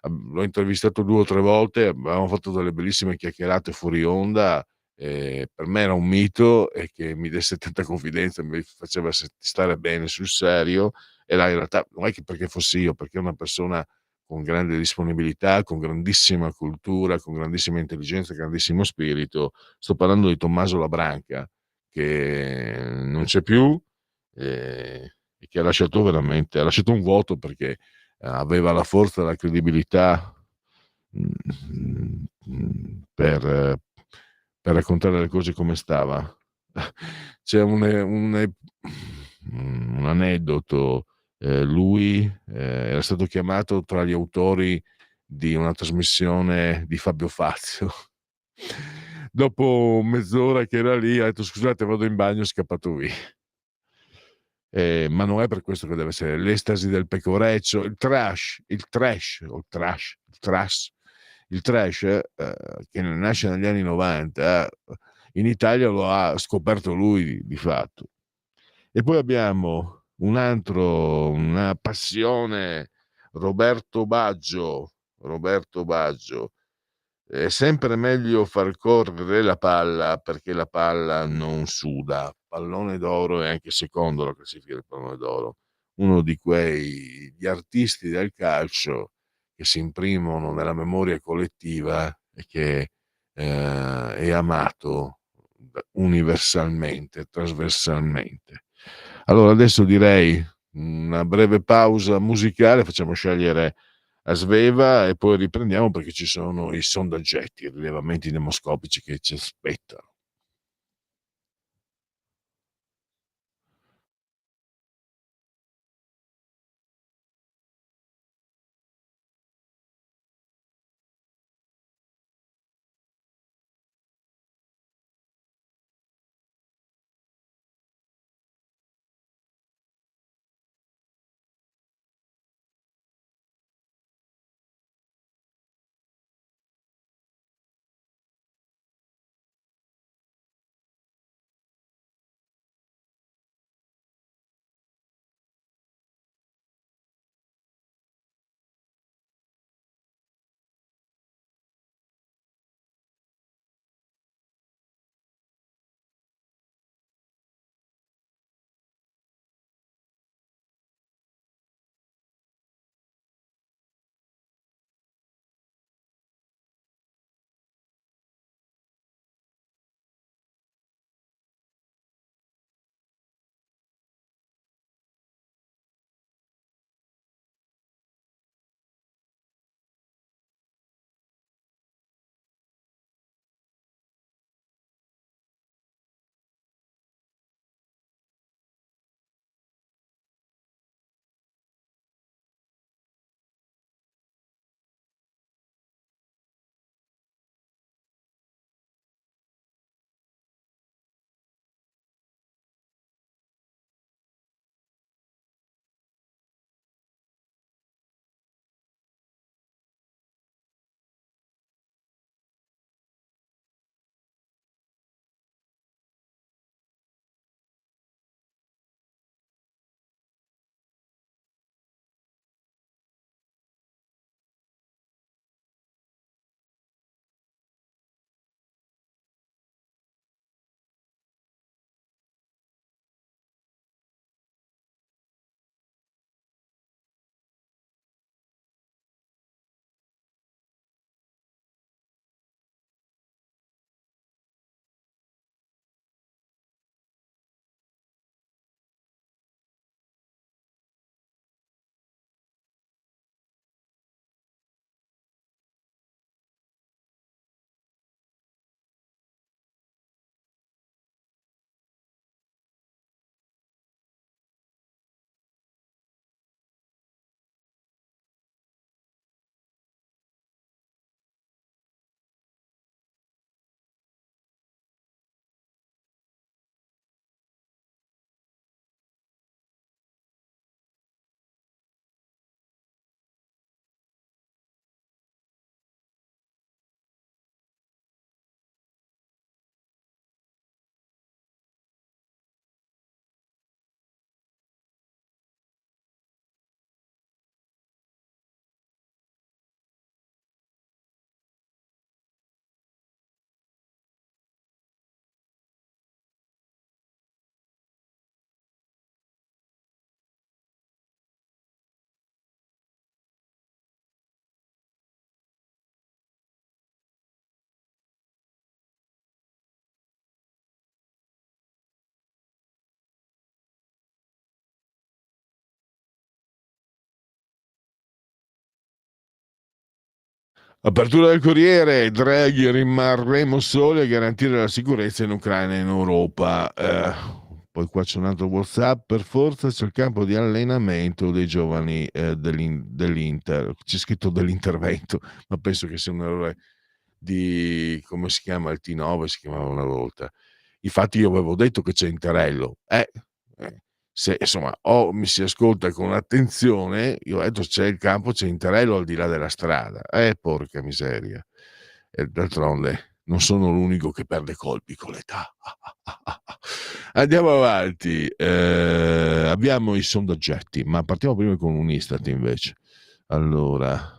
L'ho intervistato 2 o 3 volte, avevamo fatto delle bellissime chiacchierate fuori onda. Per me era un mito, e che mi desse tanta confidenza, mi faceva stare bene sul serio. Era in realtà non è che perché fossi io, perché è una persona con grande disponibilità, con grandissima cultura, con grandissima intelligenza, grandissimo spirito. Sto parlando di Tommaso Labranca, che non c'è più, e che ha lasciato un vuoto, perché aveva la forza e la credibilità, per raccontare le cose come stava. C'è un aneddoto. Lui era stato chiamato tra gli autori di una trasmissione di Fabio Fazio. Dopo mezz'ora che era lì ha detto: "Scusate, vado in bagno", è scappato via. Ma non è per questo che deve essere l'estasi del pecoreccio, il trash, che nasce negli anni '90, in Italia lo ha scoperto lui di fatto. E poi abbiamo una passione, Roberto Baggio. È sempre meglio far correre la palla, perché la palla non suda. Pallone d'oro e anche secondo la classifica del pallone d'oro. Uno di quegli artisti del calcio che si imprimono nella memoria collettiva e che è amato universalmente, trasversalmente. Allora adesso direi una breve pausa musicale, facciamo scegliere a Sveva e poi riprendiamo, perché ci sono i sondaggetti, i rilevamenti demoscopici che ci aspettano. Apertura del Corriere, Draghi, rimarremo soli a garantire la sicurezza in Ucraina e in Europa. Poi qua c'è un altro WhatsApp, per forza c'è il campo di allenamento dei giovani dell'Inter. C'è scritto dell'intervento, ma penso che sia un errore di, come si chiama, il T9 si chiamava una volta. Infatti io avevo detto che c'è Interello. Se insomma mi si ascolta con attenzione, io ho detto c'è il campo, c'è Interello al di là della strada. Porca miseria. E d'altronde non sono l'unico che perde colpi con l'età. Andiamo avanti. Abbiamo i sondaggetti, ma partiamo prima con un Istat invece. Allora,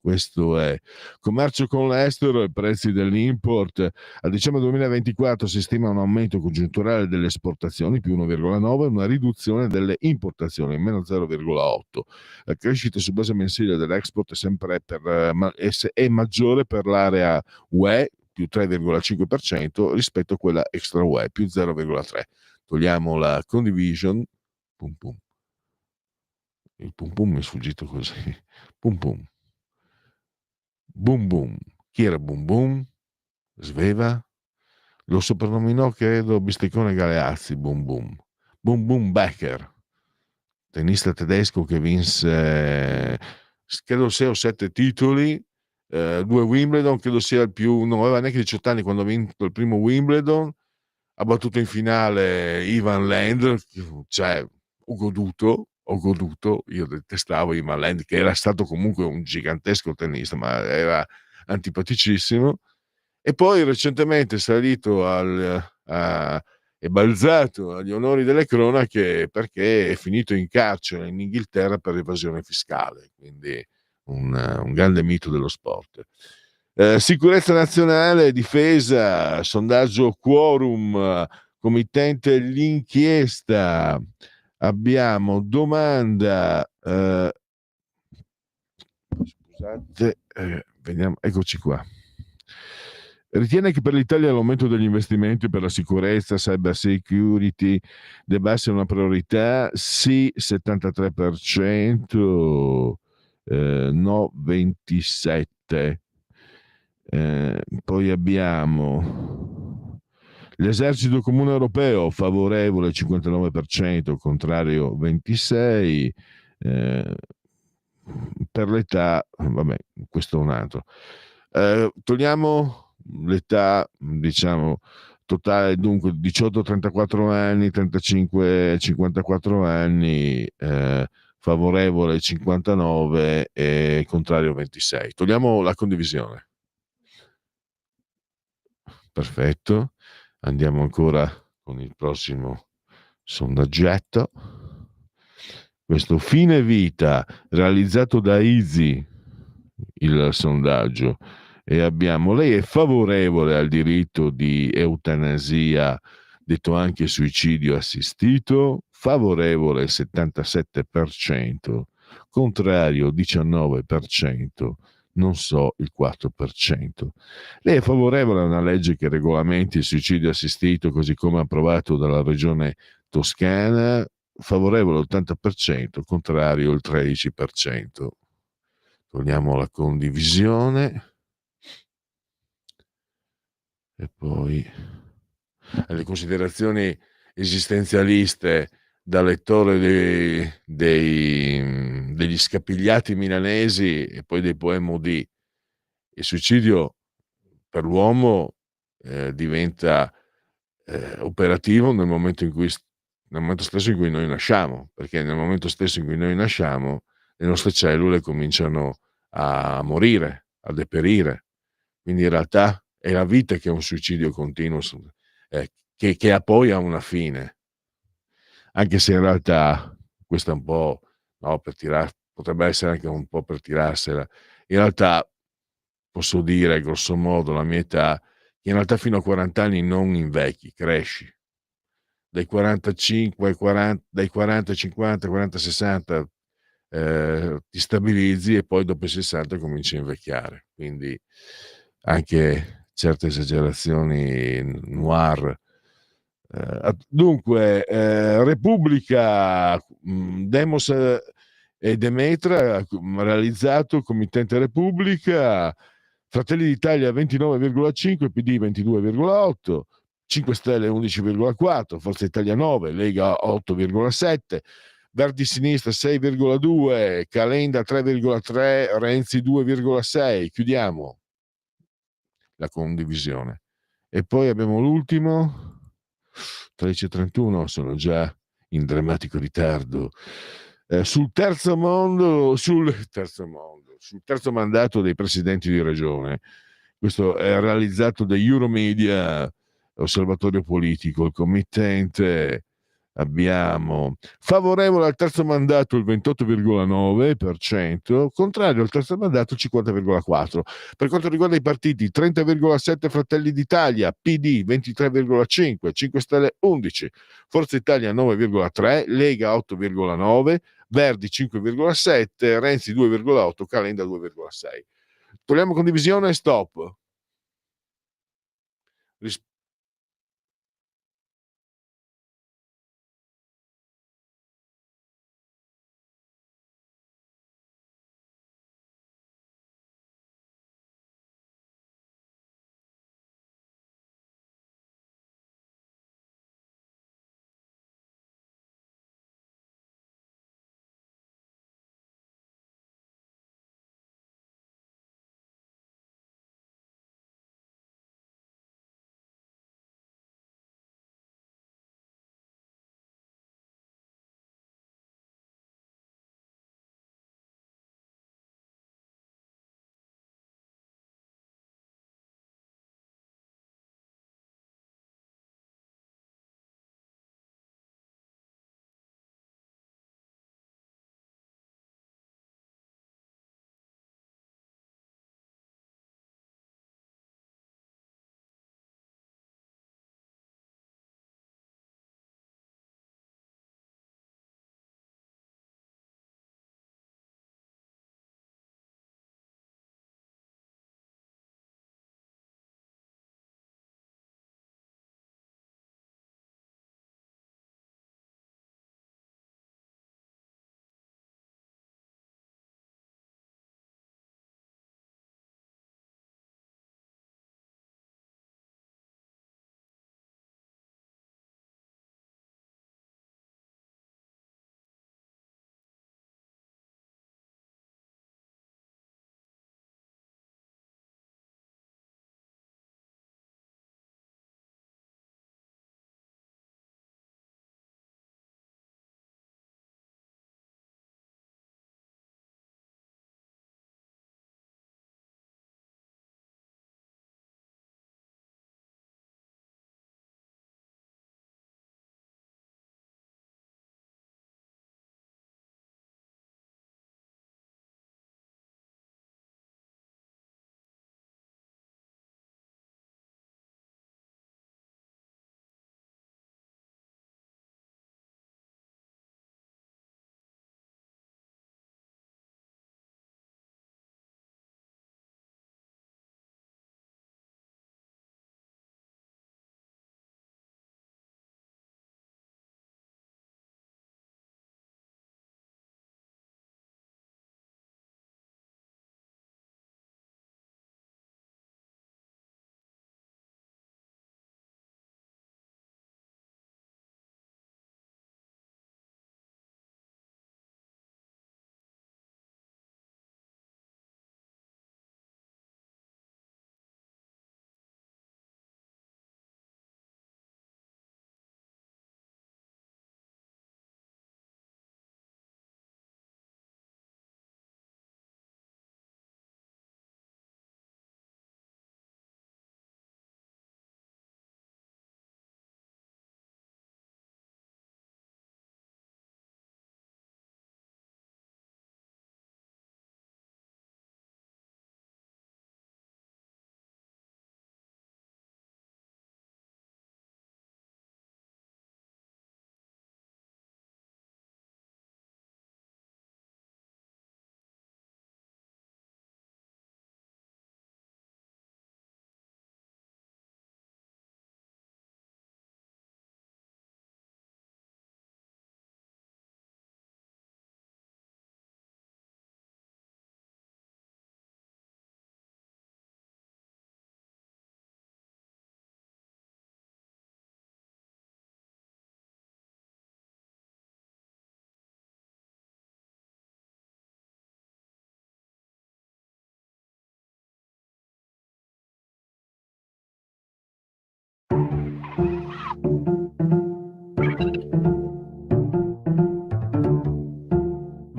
questo è commercio con l'estero e prezzi dell'import. A dicembre 2024 si stima un aumento congiunturale delle esportazioni più 1,9 e una riduzione delle importazioni meno 0,8. La crescita su base mensile dell'export è sempre è maggiore per l'area UE più 3,5% rispetto a quella extra UE più 0,3. Togliamo la condivision. Pum pum. Il pum pum mi è sfuggito così. Pum pum. Boom boom. Chi era Boom boom? Sveva? Lo soprannominò, credo, Bisteccone Galeazzi, Boom boom. Boom boom Becker, tennista tedesco che vinse, credo 6 o 7 titoli, 2 Wimbledon, credo sia il più, non aveva neanche 18 anni quando ha vinto il primo Wimbledon, ha battuto in finale Ivan Lendl, cioè ho goduto, io detestavo Ivan Lendl, che era stato comunque un gigantesco tennista, ma era antipaticissimo, e poi recentemente è salito è balzato agli onori delle cronache perché è finito in carcere in Inghilterra per evasione fiscale, quindi un grande mito dello sport. Sicurezza nazionale, difesa, sondaggio Quorum, committente l'inchiesta. Abbiamo domanda, scusate, vediamo, eccoci qua. Ritiene che per l'Italia l'aumento degli investimenti per la sicurezza, cyber security debba essere una priorità? Sì, 73%, no 27%. Poi abbiamo l'esercito comune europeo, favorevole 59%, contrario 26%. Per l'età, vabbè, questo è un altro. Togliamo l'età, diciamo, totale, dunque 18-34 anni, 35-54 anni, favorevole 59 e contrario 26. Togliamo la condivisione. Perfetto. Andiamo ancora con il prossimo sondaggetto. Questo fine vita realizzato da Easy, il sondaggio, e abbiamo: lei è favorevole al diritto di eutanasia, detto anche suicidio assistito? Favorevole 77%, contrario 19%, non so il 4%. Lei è favorevole a una legge che regolamenti il suicidio assistito così come approvato dalla regione Toscana? Favorevole l'80%, contrario il 13%. Togliamo la condivisione. E poi le considerazioni esistenzialiste da lettore degli Scapigliati milanesi e poi dei Poemo di: il suicidio per l'uomo diventa operativo nel momento stesso in cui noi nasciamo, perché nel momento stesso in cui noi nasciamo le nostre cellule cominciano a morire, a deperire, quindi in realtà è la vita che è un suicidio continuo, che poi ha una fine, anche se in realtà questo è un po', no, potrebbe essere anche un po' per tirarsela. In realtà posso dire grosso modo la mia età, che in realtà fino a 40 anni non invecchi, cresci. Dai 45 ai 40, dai 40 ai 50, 40 60 ti stabilizzi, e poi dopo i 60 cominci a invecchiare, quindi anche certe esagerazioni noir. Dunque, Repubblica, Demos e Demetra realizzato Committente Repubblica, Fratelli d'Italia 29,5, PD 22,8, 5 Stelle 11,4, Forza Italia 9, Lega 8,7, Verdi Sinistra 6,2, Calenda 3,3, Renzi 2,6. Chiudiamo la condivisione. E poi abbiamo l'ultimo, 13:31, sono già in drammatico ritardo. Sul terzo mandato dei presidenti di regione. Questo è realizzato da Euromedia, osservatorio politico. Il committente, abbiamo favorevole al terzo mandato il 28,9%, contrario al terzo mandato il 50,4%. Per quanto riguarda i partiti, 30,7 Fratelli d'Italia, PD 23,5, 5 Stelle 11, Forza Italia 9,3, Lega 8,9, Verdi 5,7, Renzi 2,8, Calenda 2,6. Togliamo condivisione e stop.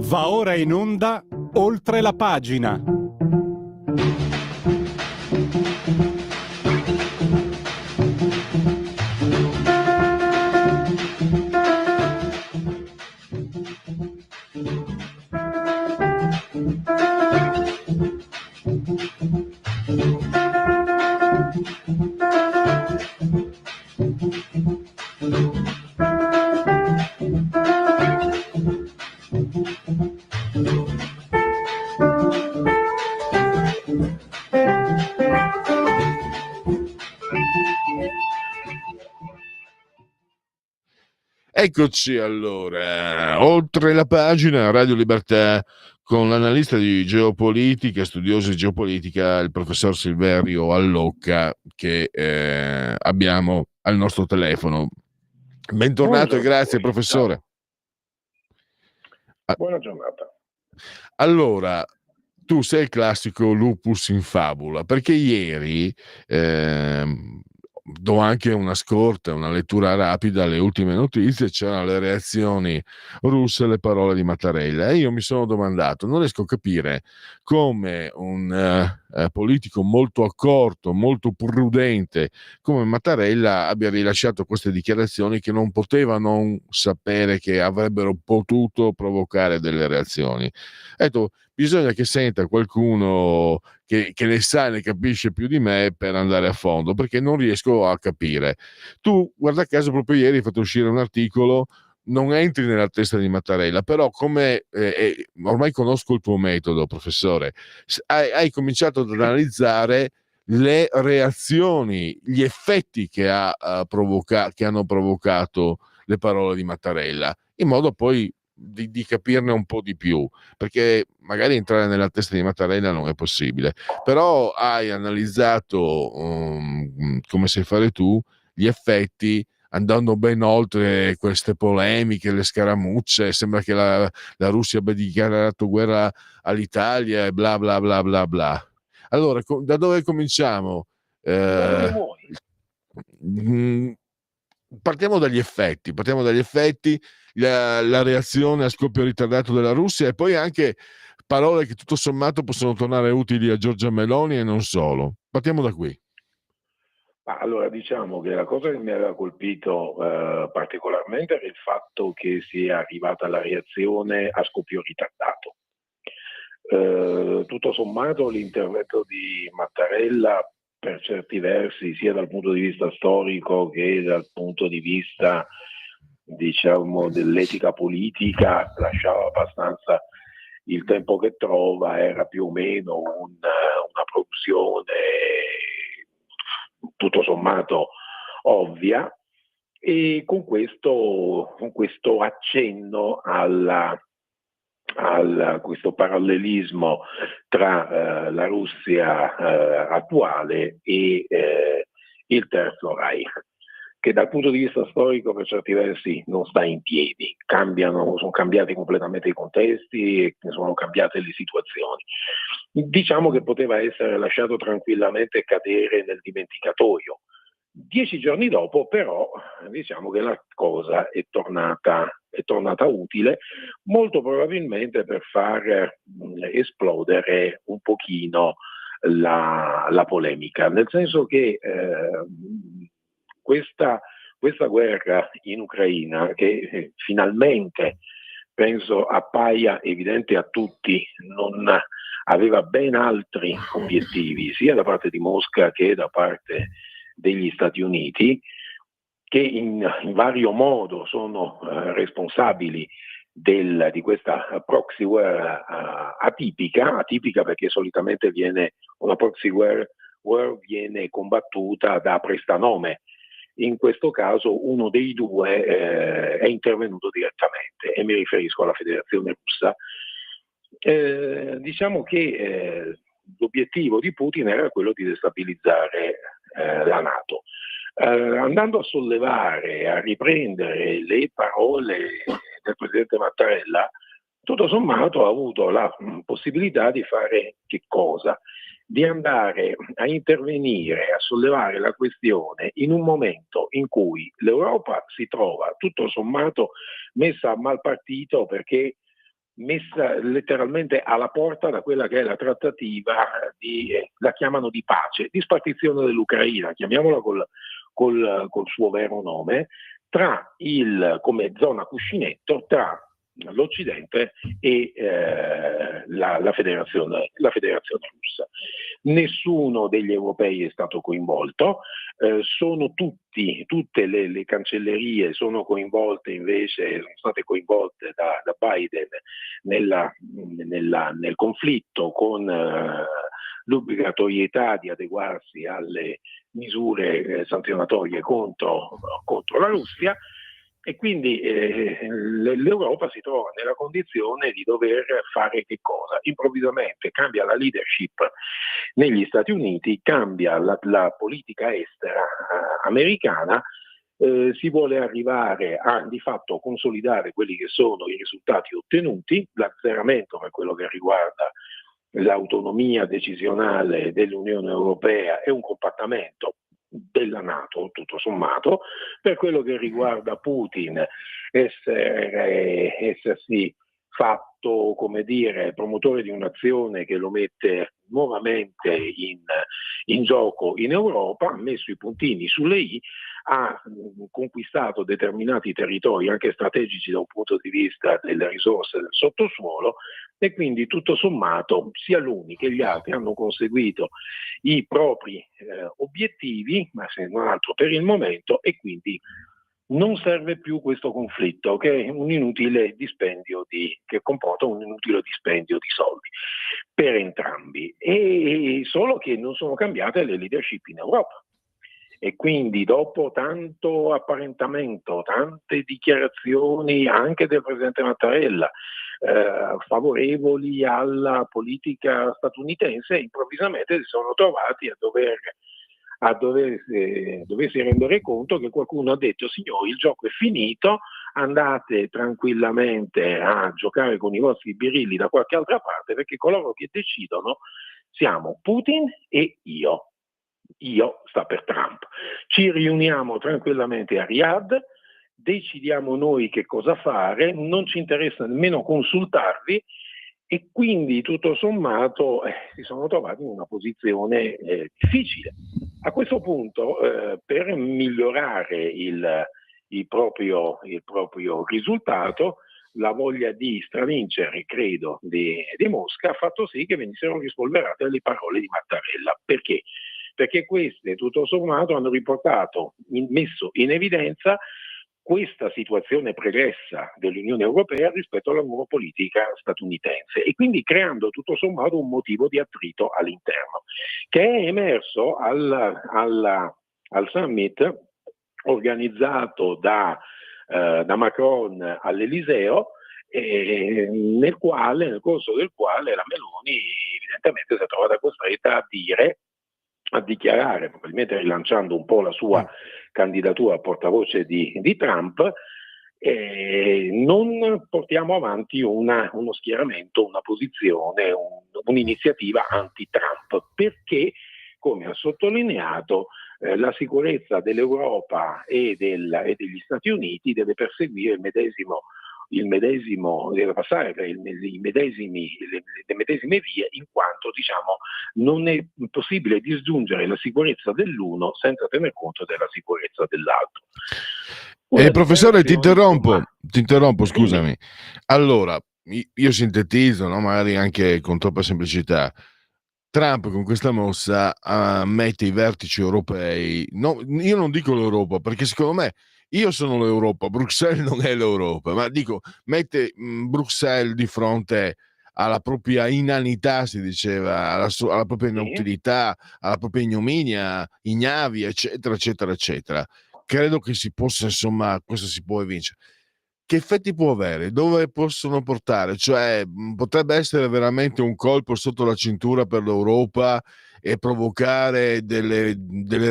Va ora in onda Oltre la pagina. Eccoci allora, oltre la pagina, Radio Libertà, con l'analista di geopolitica, studioso di geopolitica, il professor Silverio Allocca, che abbiamo al nostro telefono. Bentornato e grazie, professore. Buona giornata. Allora, tu sei il classico lupus in fabula, perché ieri do anche una scorta, una lettura rapida alle ultime notizie, c'erano le reazioni russe alle parole di Mattarella e io mi sono domandato, non riesco a capire come un politico molto accorto, molto prudente come Mattarella abbia rilasciato queste dichiarazioni che non poteva non sapere che avrebbero potuto provocare delle reazioni. Ecco, bisogna che senta qualcuno che ne sa e ne capisce più di me per andare a fondo, perché non riesco a capire. Tu, guarda caso, proprio ieri hai fatto uscire un articolo, non entri nella testa di Mattarella, però come ormai conosco il tuo metodo, professore, hai cominciato ad analizzare le reazioni, gli effetti che hanno provocato le parole di Mattarella, in modo poi di capirne un po' di più, perché magari entrare nella testa di Mattarella non è possibile, però hai analizzato come sai fare tu gli effetti, andando ben oltre queste polemiche, le scaramucce. Sembra che la Russia abbia dichiarato guerra all'Italia e bla bla bla bla bla. Allora, da dove cominciamo? Partiamo dagli effetti, la reazione a scoppio ritardato della Russia, e poi anche parole che tutto sommato possono tornare utili a Giorgia Meloni e non solo. Partiamo da qui. Allora, diciamo che la cosa che mi aveva colpito particolarmente era il fatto che sia arrivata la reazione a scoppio ritardato. Tutto sommato l'intervento di Mattarella, per certi versi, sia dal punto di vista storico che dal punto di vista, diciamo, dell'etica politica, lasciava abbastanza il tempo che trova, era più o meno una produzione tutto sommato ovvia, e con questo accenno questo parallelismo tra la Russia attuale e il Terzo Reich, che dal punto di vista storico per certi versi non sta in piedi, sono cambiati completamente i contesti e sono cambiate le situazioni. Diciamo che poteva essere lasciato tranquillamente cadere nel dimenticatoio. 10 giorni dopo, però, diciamo che la cosa è tornata utile, molto probabilmente per far esplodere un pochino la polemica, nel senso che questa guerra in Ucraina, che finalmente penso appaia evidente a tutti, non aveva ben altri obiettivi, sia da parte di Mosca che da parte degli Stati Uniti, che in vario modo sono responsabili di questa proxy war atipica perché solitamente una proxy war viene combattuta da prestanome. In questo caso uno dei due è intervenuto direttamente, e mi riferisco alla Federazione Russa. Diciamo che l'obiettivo di Putin era quello di destabilizzare la NATO. Andando a sollevare, a riprendere le parole del presidente Mattarella, tutto sommato ha avuto la possibilità di fare che cosa? Di andare a intervenire, a sollevare la questione in un momento in cui l'Europa si trova tutto sommato messa a mal partito, perché messa letteralmente alla porta da quella che è la trattativa la chiamano di pace, di spartizione dell'Ucraina, chiamiamola col suo vero nome, come zona cuscinetto tra l'Occidente e la federazione russa. Nessuno degli europei è stato coinvolto, tutte le cancellerie sono state coinvolte da Biden nel conflitto, con l'obbligatorietà di adeguarsi alle misure sanzionatorie contro la Russia. E quindi l'Europa si trova nella condizione di dover fare che cosa? Improvvisamente cambia la leadership negli Stati Uniti, cambia la politica estera americana, si vuole arrivare a di fatto consolidare quelli che sono i risultati ottenuti, l'azzeramento per quello che riguarda l'autonomia decisionale dell'Unione Europea e un compattamento della NATO, tutto sommato. Per quello che riguarda Putin, essersi fatto, come dire, promotore di un'azione che lo mette nuovamente in gioco in Europa, ha messo i puntini sulle i, ha conquistato determinati territori anche strategici da un punto di vista delle risorse del sottosuolo, e quindi tutto sommato sia l'uni che gli altri hanno conseguito i propri obiettivi, ma se non altro per il momento, e quindi non serve più questo conflitto, che è un inutile dispendio che comporta un inutile dispendio di soldi per entrambi, e solo che non sono cambiate le leadership in Europa. E quindi dopo tanto apparentamento, tante dichiarazioni anche del presidente Mattarella favorevoli alla politica statunitense, improvvisamente si sono trovati a doversi rendere conto che qualcuno ha detto: signori, il gioco è finito, andate tranquillamente a giocare con i vostri birilli da qualche altra parte, perché coloro che decidono siamo Putin e io sta per Trump. Ci riuniamo tranquillamente a Riyadh, decidiamo noi che cosa fare, non ci interessa nemmeno consultarvi, e quindi tutto sommato si sono trovati in una posizione difficile. A questo punto, per migliorare il proprio risultato, la voglia di stravincere, credo, di Mosca ha fatto sì che venissero rispolverate le parole di Mattarella. Perché? Perché queste, tutto sommato, hanno messo in evidenza questa situazione pregressa dell'Unione Europea rispetto alla nuova politica statunitense, e quindi creando tutto sommato un motivo di attrito all'interno, che è emerso al summit organizzato da Macron all'Eliseo, nel corso del quale la Meloni evidentemente si è trovata costretta a dichiarare, probabilmente rilanciando un po' la sua candidatura a portavoce di Trump, non portiamo avanti uno schieramento, una posizione, un'iniziativa anti-Trump, perché, come ha sottolineato, la sicurezza dell'Europa e degli Stati Uniti deve perseguire deve passare per le medesime vie, in quanto, diciamo, non è possibile disgiungere la sicurezza dell'uno senza tener conto della sicurezza dell'altro. Professore, ti interrompo, scusami. Allora, io sintetizzo, no? Magari anche con troppa semplicità. Trump con questa mossa mette i vertici europei, no, io non dico l'Europa, perché secondo me io sono l'Europa, Bruxelles non è l'Europa, ma dico, mette Bruxelles di fronte alla propria inanità, si diceva, alla propria inutilità, alla propria ignominia, ignavi, eccetera, eccetera, eccetera. Credo che si possa, insomma, questo si può vincere. Che effetti può avere? Dove possono portare? Cioè, potrebbe essere veramente un colpo sotto la cintura per l'Europa e provocare delle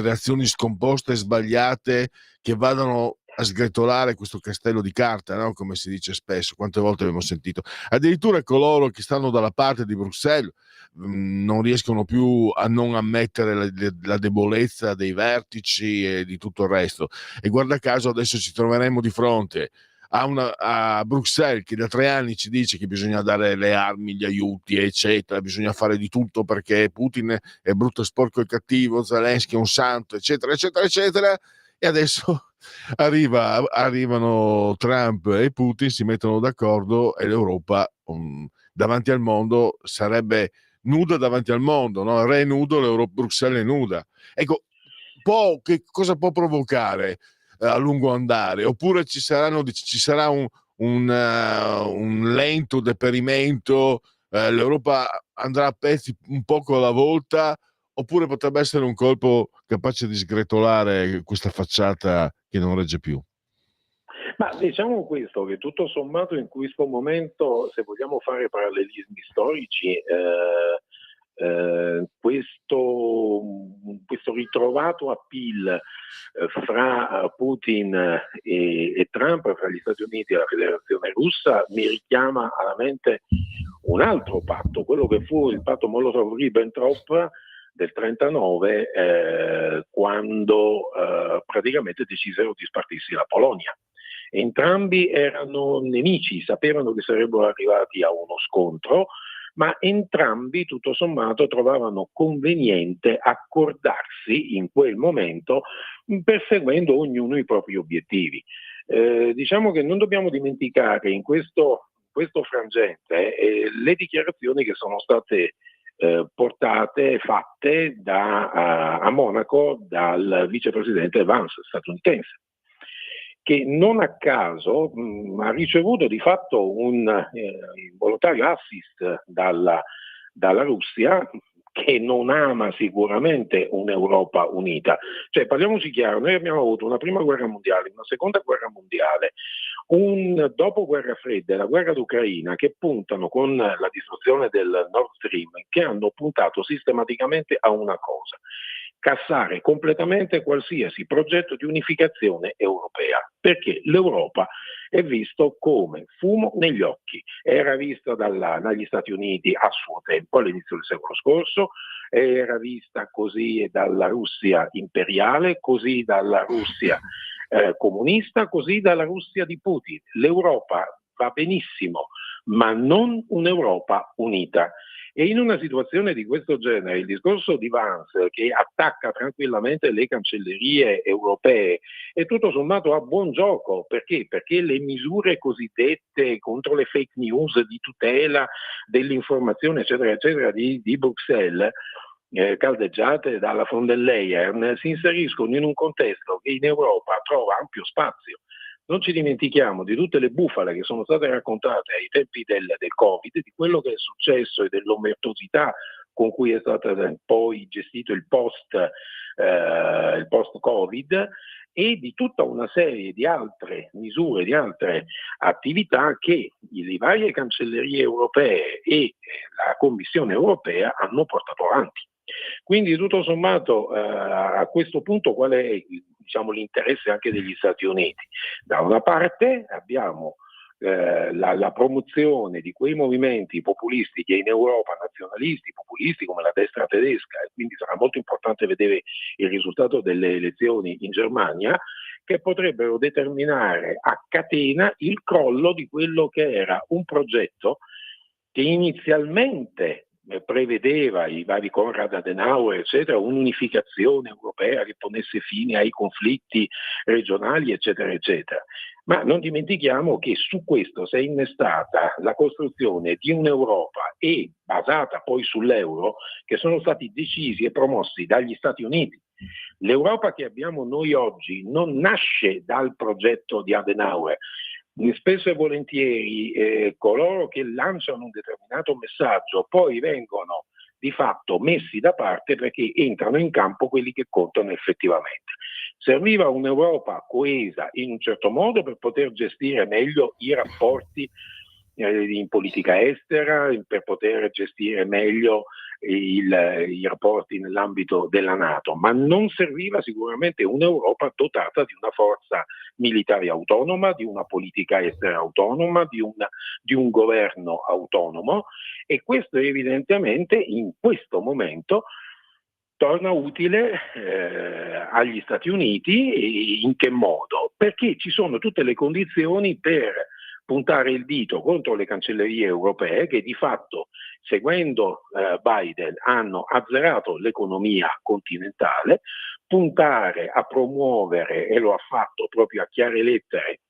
reazioni scomposte e sbagliate che vadano a sgretolare questo castello di carta, no? Come si dice spesso, quante volte abbiamo sentito. Addirittura coloro che stanno dalla parte di Bruxelles non riescono più a non ammettere la debolezza dei vertici e di tutto il resto. E guarda caso adesso ci troveremo di fronte a Bruxelles, che da 3 anni ci dice che bisogna dare le armi, gli aiuti, eccetera, bisogna fare di tutto perché Putin è brutto, sporco e cattivo, Zelensky è un santo, eccetera, eccetera, eccetera, e adesso arrivano Trump e Putin, si mettono d'accordo e l'Europa davanti al mondo sarebbe nuda davanti al mondo, no? Il re è nudo, Bruxelles è nuda. Ecco, che cosa può provocare a lungo andare? Oppure ci sarà un lento deperimento, l'Europa andrà a pezzi un poco alla volta, oppure potrebbe essere un colpo capace di sgretolare questa facciata che non regge più? Ma diciamo questo, che tutto sommato in questo momento, se vogliamo fare parallelismi storici, questo ritrovato appeal fra Putin e Trump, fra gli Stati Uniti e la Federazione Russa, mi richiama alla mente un altro patto, quello che fu il patto Molotov-Ribbentrop del 1939, quando praticamente decisero di spartirsi la Polonia. Entrambi erano nemici, sapevano che sarebbero arrivati a uno scontro, ma entrambi tutto sommato trovavano conveniente accordarsi in quel momento, perseguendo ognuno i propri obiettivi. Diciamo che non dobbiamo dimenticare in questo frangente le dichiarazioni che sono state fatte a Monaco dal vicepresidente Vance statunitense, che non a caso ha ricevuto di fatto un involontario assist dalla Russia, che non ama sicuramente un'Europa unita. Cioè, parliamoci chiaro, noi abbiamo avuto una prima guerra mondiale, una seconda guerra mondiale, un dopoguerra fredda e la guerra d'Ucraina, che puntano con la distruzione del Nord Stream, che hanno puntato sistematicamente a una cosa: cassare completamente qualsiasi progetto di unificazione europea, perché l'Europa è visto come fumo negli occhi. Era vista dagli Stati Uniti a suo tempo, all'inizio del secolo scorso, era vista così dalla Russia imperiale, così dalla Russia comunista, così dalla Russia di Putin. L'Europa va benissimo, ma non un'Europa unita. E in una situazione di questo genere, il discorso di Vance, che attacca tranquillamente le cancellerie europee, è tutto sommato a buon gioco. Perché? Perché le misure cosiddette contro le fake news, di tutela dell'informazione, eccetera, eccetera, di Bruxelles, caldeggiate dalla von der Leyen, si inseriscono in un contesto che in Europa trova ampio spazio. Non ci dimentichiamo di tutte le bufale che sono state raccontate ai tempi del Covid, di quello che è successo e dell'omertosità con cui è stato poi gestito il post-Covid, e di tutta una serie di altre misure, di altre attività che le varie cancellerie europee e la Commissione europea hanno portato avanti. Quindi tutto sommato a questo punto qual è l'interesse anche degli Stati Uniti? Da una parte abbiamo la promozione di quei movimenti populisti che in Europa, nazionalisti, populisti come la destra tedesca, e quindi sarà molto importante vedere il risultato delle elezioni in Germania, che potrebbero determinare a catena il crollo di quello che era un progetto che inizialmente prevedeva, i vari Konrad Adenauer, eccetera, un'unificazione europea che ponesse fine ai conflitti regionali, eccetera, eccetera. Ma non dimentichiamo che su questo si è innestata la costruzione di un'Europa e basata poi sull'euro, che sono stati decisi e promossi dagli Stati Uniti. L'Europa che abbiamo noi oggi non nasce dal progetto di Adenauer. Spesso e volentieri coloro che lanciano un determinato messaggio poi vengono di fatto messi da parte, perché entrano in campo quelli che contano effettivamente. Serviva un'Europa coesa in un certo modo per poter gestire meglio i rapporti in politica estera, per poter gestire meglio i rapporti nell'ambito della NATO, ma non serviva sicuramente un'Europa dotata di una forza militare autonoma, di una politica estera autonoma, di un governo autonomo, e questo evidentemente in questo momento torna utile agli Stati Uniti. E in che modo? Perché ci sono tutte le condizioni per puntare il dito contro le cancellerie europee che di fatto, seguendo Biden, hanno azzerato l'economia continentale, puntare a promuovere, e lo ha fatto proprio a chiare lettere,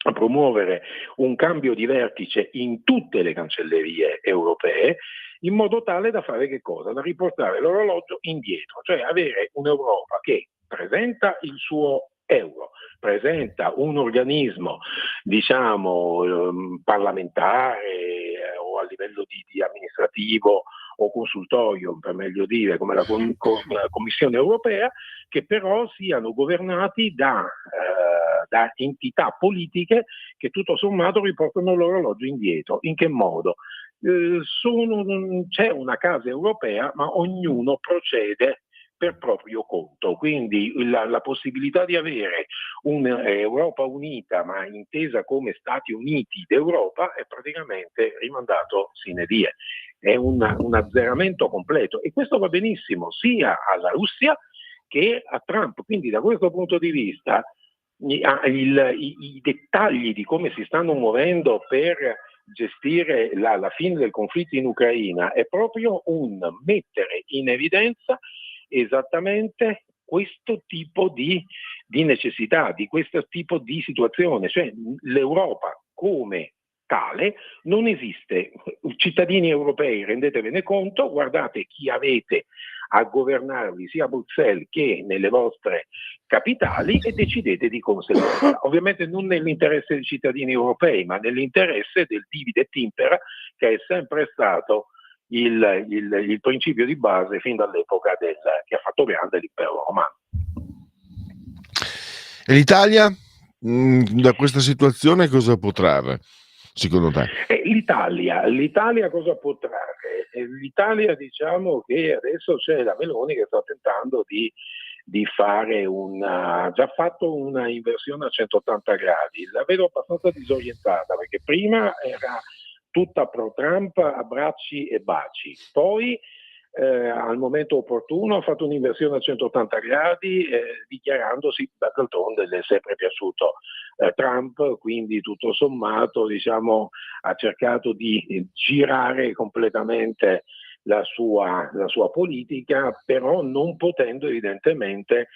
a promuovere un cambio di vertice in tutte le cancellerie europee, in modo tale da fare che cosa? Da riportare l'orologio indietro, cioè avere un'Europa che presenta il suo euro, presenta un organismo, diciamo, parlamentare o a livello di amministrativo o consultorio, per meglio dire, come la Commissione europea, che però siano governati da entità politiche che tutto sommato riportano l'orologio indietro. In che modo? C'è una casa europea, ma ognuno procede per proprio conto, quindi la possibilità di avere un'Europa unita ma intesa come Stati Uniti d'Europa è praticamente rimandato sine die, è un azzeramento completo, e questo va benissimo sia alla Russia che a Trump. Quindi da questo punto di vista i dettagli di come si stanno muovendo per gestire la fine del conflitto in Ucraina è proprio un mettere in evidenza esattamente questo tipo di necessità, di questo tipo di situazione, cioè l'Europa come tale non esiste. Cittadini europei, rendetevene conto, guardate chi avete a governarvi sia a Bruxelles che nelle vostre capitali e decidete di conseguenza. Ovviamente non nell'interesse dei cittadini europei, ma nell'interesse del divide et impera, che è sempre stato il principio di base fin dall'epoca che ha fatto grande l'impero romano. E l'Italia da questa situazione cosa può trarre, secondo te? L'Italia cosa può trarre? L'Italia, diciamo che adesso c'è la Meloni che sta tentando di fare già fatto una inversione a 180 gradi. La vedo abbastanza disorientata, perché prima era tutta pro Trump, abbracci e baci, poi al momento opportuno ha fatto un'inversione a 180 gradi dichiarandosi, d'altronde le è sempre piaciuto Trump, quindi tutto sommato, diciamo, ha cercato di girare completamente la sua politica, però non potendo evidentemente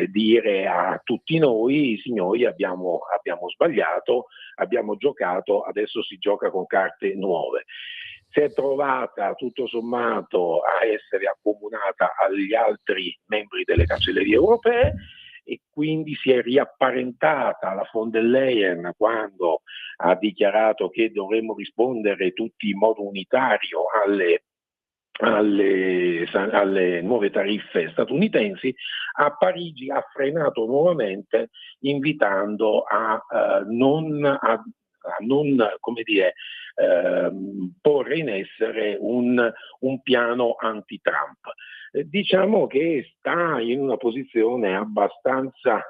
dire a tutti noi: signori, abbiamo sbagliato, abbiamo giocato, adesso si gioca con carte nuove. Si è trovata tutto sommato a essere accomunata agli altri membri delle cancellerie europee, e quindi si è riapparentata alla von der Leyen quando ha dichiarato che dovremmo rispondere tutti in modo unitario alle nuove tariffe statunitensi. A Parigi ha frenato nuovamente, invitando a non come dire, porre in essere un piano anti-Trump. Diciamo che sta in una posizione abbastanza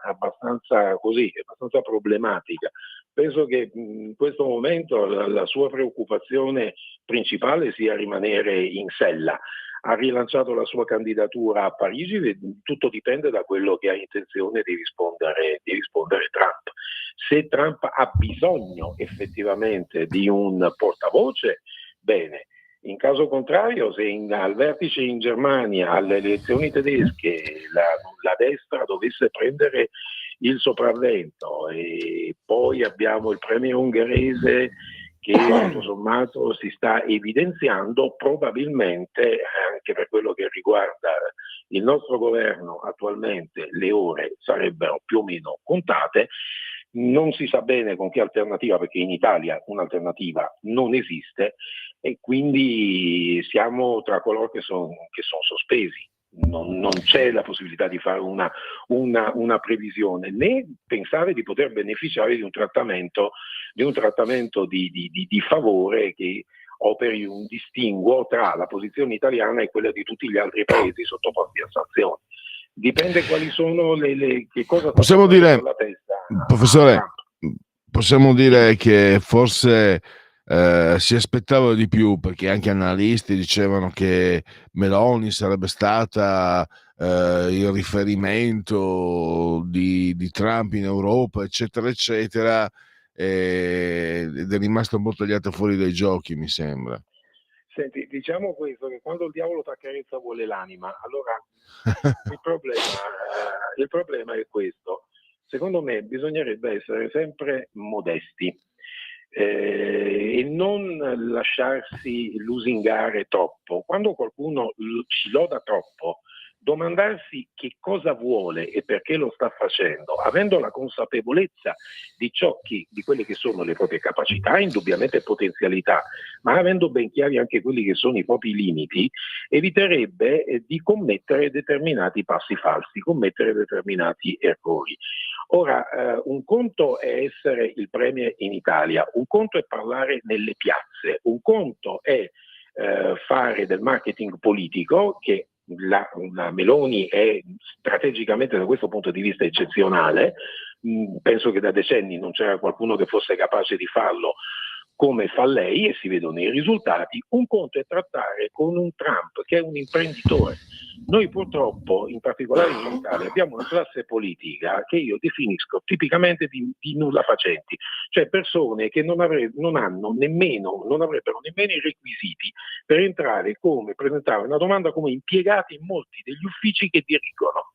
problematica. Penso che in questo momento la sua preoccupazione principale sia rimanere in sella. Ha rilanciato la sua candidatura a Parigi, tutto dipende da quello che ha intenzione di rispondere Trump. Se Trump ha bisogno effettivamente di un portavoce, bene. In caso contrario, se al vertice in Germania, alle elezioni tedesche, la destra dovesse prendere il sopravvento, e poi abbiamo il premier ungherese che tutto sommato si sta evidenziando, probabilmente anche per quello che riguarda il nostro governo attualmente le ore sarebbero più o meno contate. Non si sa bene con che alternativa, perché in Italia un'alternativa non esiste, e quindi siamo tra coloro che sono sospesi. Non c'è la possibilità di fare una previsione, né pensare di poter beneficiare di un trattamento di favore che operi un distinguo tra la posizione italiana e quella di tutti gli altri paesi sottoposti a sanzioni. Dipende quali sono che cosa possiamo dire, la testa. professore, possiamo dire che forse si aspettava di più, perché anche analisti dicevano che Meloni sarebbe stata il riferimento di Trump in Europa, eccetera, eccetera, ed è rimasta un po' tagliata fuori dai giochi, mi sembra. Senti, diciamo questo, che quando il diavolo t'accarezza vuole l'anima, allora il problema è questo. Secondo me bisognerebbe essere sempre modesti e non lasciarsi lusingare troppo. Quando qualcuno ci loda troppo, domandarsi che cosa vuole e perché lo sta facendo, avendo la consapevolezza di quelle che sono le proprie capacità, indubbiamente potenzialità, ma avendo ben chiari anche quelli che sono i propri limiti, eviterebbe di commettere determinati passi falsi, commettere determinati errori. Ora, un conto è essere il premier in Italia, un conto è parlare nelle piazze, un conto è fare del marketing politico, che la Meloni è strategicamente da questo punto di vista eccezionale. Penso che da decenni non c'era qualcuno che fosse capace di farlo come fa lei, e si vedono i risultati. Un conto è trattare con un Trump che è un imprenditore. Noi purtroppo, in particolare in Italia, abbiamo una classe politica che io definisco tipicamente di nulla facenti, cioè persone che non avrebbero nemmeno i requisiti per entrare come presentare una domanda come impiegati in molti degli uffici che dirigono.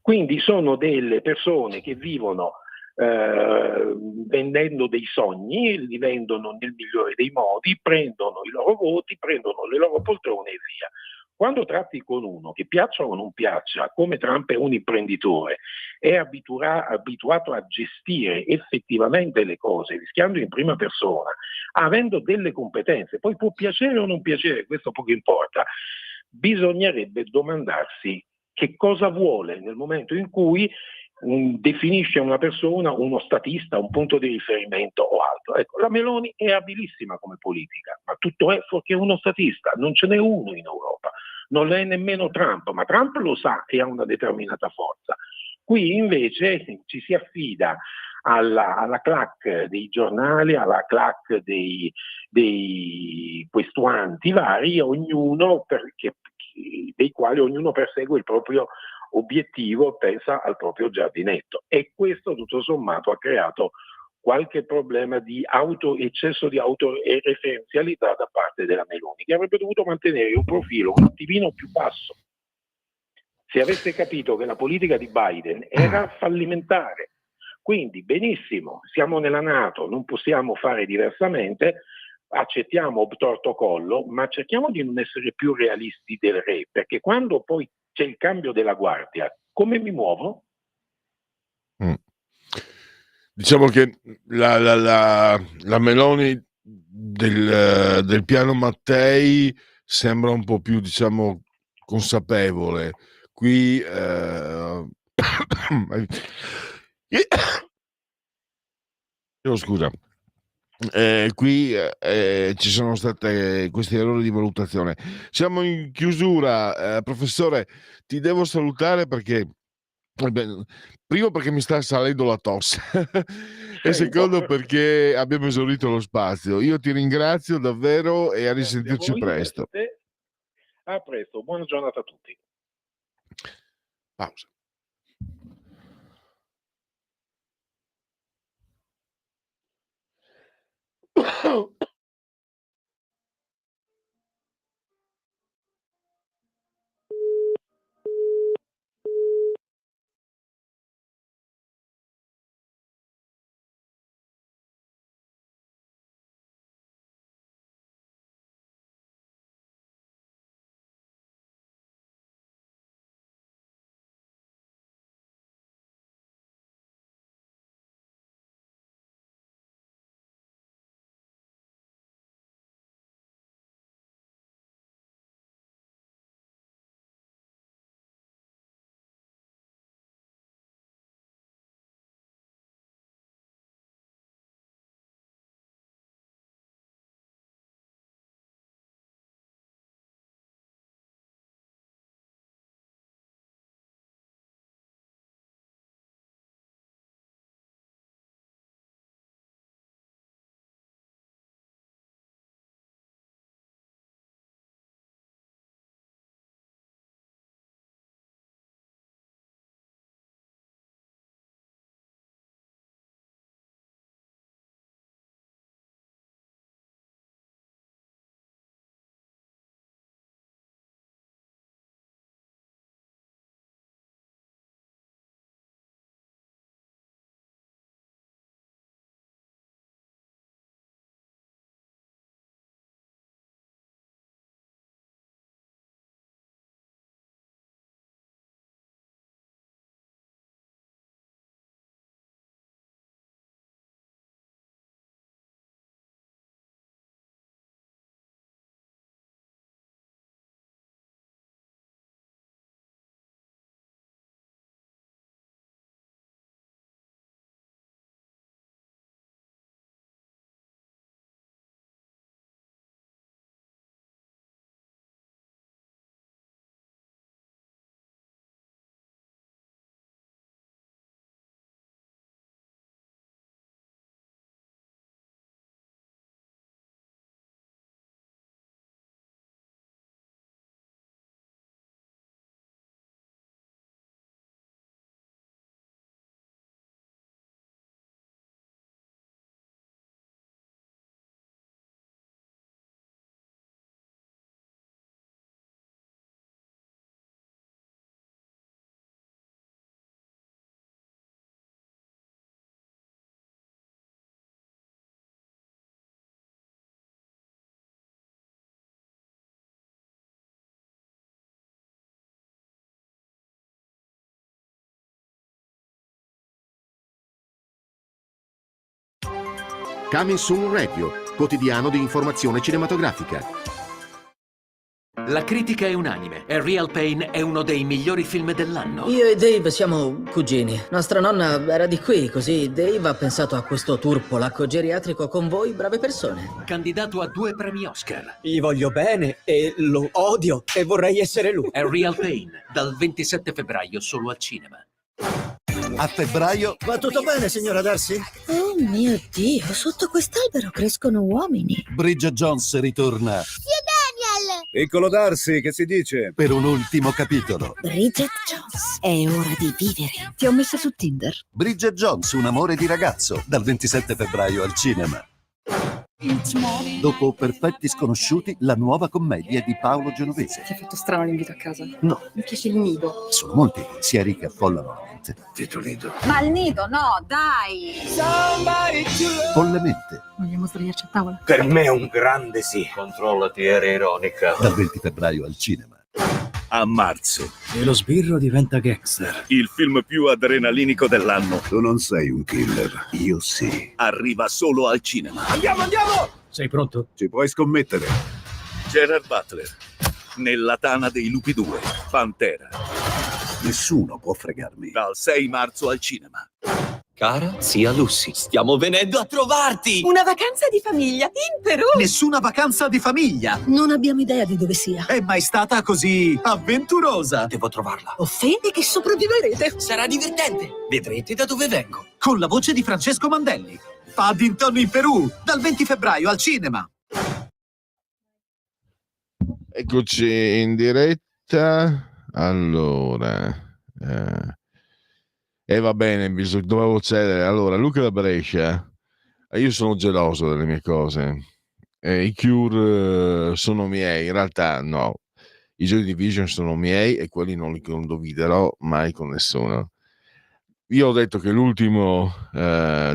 Quindi sono delle persone che vivono vendendo dei sogni, li vendono nel migliore dei modi, prendono i loro voti, prendono le loro poltrone e via. Quando tratti con uno, che piaccia o non piaccia, come Trump è un imprenditore, è abituato a gestire effettivamente le cose, rischiando in prima persona, avendo delle competenze, poi può piacere o non piacere, questo poco importa, bisognerebbe domandarsi che cosa vuole nel momento in cui definisce una persona uno statista, un punto di riferimento o altro. Ecco, la Meloni è abilissima come politica, ma tutto è fuorché uno statista, non ce n'è uno in Europa, non lo è nemmeno Trump, ma Trump lo sa e ha una determinata forza. Qui invece ci si affida alla clac dei giornali, alla clac dei questuanti vari, ognuno dei quali ognuno persegue il proprio obiettivo, pensa al proprio giardinetto, e questo tutto sommato ha creato qualche problema di eccesso di autoreferenzialità da parte della Meloni, che avrebbe dovuto mantenere un profilo un attimino più basso. Se avesse capito che la politica di Biden era fallimentare, quindi benissimo, siamo nella NATO, non possiamo fare diversamente, accettiamo obtorto collo, ma cerchiamo di non essere più realisti del re, perché quando poi c'è il cambio della guardia, come mi muovo? Diciamo che la Meloni del piano Mattei sembra un po' più, diciamo, consapevole. Qui scusa. Qui ci sono stati questi errori di valutazione. Siamo in chiusura, professore. Ti devo salutare perché, primo, perché mi sta salendo la tosse, e secondo, perché abbiamo esaurito lo spazio. Io ti ringrazio davvero e a risentirci presto. A presto, buona giornata a tutti. Pausa. Coming Soon Radio, quotidiano di informazione cinematografica. La critica è unanime. A Real Pain è uno dei migliori film dell'anno. Io e Dave siamo cugini. Nostra nonna era di qui, così Dave ha pensato a questo tour polacco geriatrico con voi, brave persone. Candidato a 2 premi Oscar. Gli voglio bene e lo odio e vorrei essere lui. A Real Pain, dal 27 febbraio solo al cinema. A febbraio... Va tutto bene, signora Darcy? Oh mio Dio, sotto quest'albero crescono uomini. Bridget Jones ritorna. Piccolo Darcy, che si dice? Per un ultimo capitolo. Bridget Jones, è ora di vivere. Ti ho messa su Tinder. Bridget Jones, un amore di ragazzo, dal 27 febbraio al cinema. Dopo Perfetti Sconosciuti, la nuova commedia di Paolo Genovese. Ti ha fatto strano l'invito a casa? No. Mi piace il nido. Sono molti pensieri che affollano la mente. Dietro nido. Ma il nido, no, dai! Follemente. Vogliamo sdraiarci a tavola? Per me è un grande sì. Controllati, era ironica. Dal 20 febbraio al cinema. A marzo. E lo sbirro diventa gangster. Il film più adrenalinico dell'anno. Tu non sei un killer, io sì. Arriva solo al cinema. Andiamo! Sei pronto? Ci puoi scommettere. Gerard Butler. Nella tana dei lupi 2. Pantera. Nessuno può fregarmi. Dal 6 marzo al cinema. Cara zia Lucy, stiamo venendo a trovarti! Una vacanza di famiglia in Perù! Nessuna vacanza di famiglia! Non abbiamo idea di dove sia. È mai stata così avventurosa! Devo trovarla. Offende che sopravviverete. Sarà divertente. Vedrete da dove vengo. Con la voce di Francesco Mandelli. Paddington in Perù, dal 20 febbraio al cinema. Eccoci in diretta. Allora... va bene, dovevo cedere. Allora, Luca da Brescia, io sono geloso delle mie cose. I Cure sono miei, in realtà no. I Joy Division sono miei e quelli non li condividerò mai con nessuno. Io ho detto che l'ultimo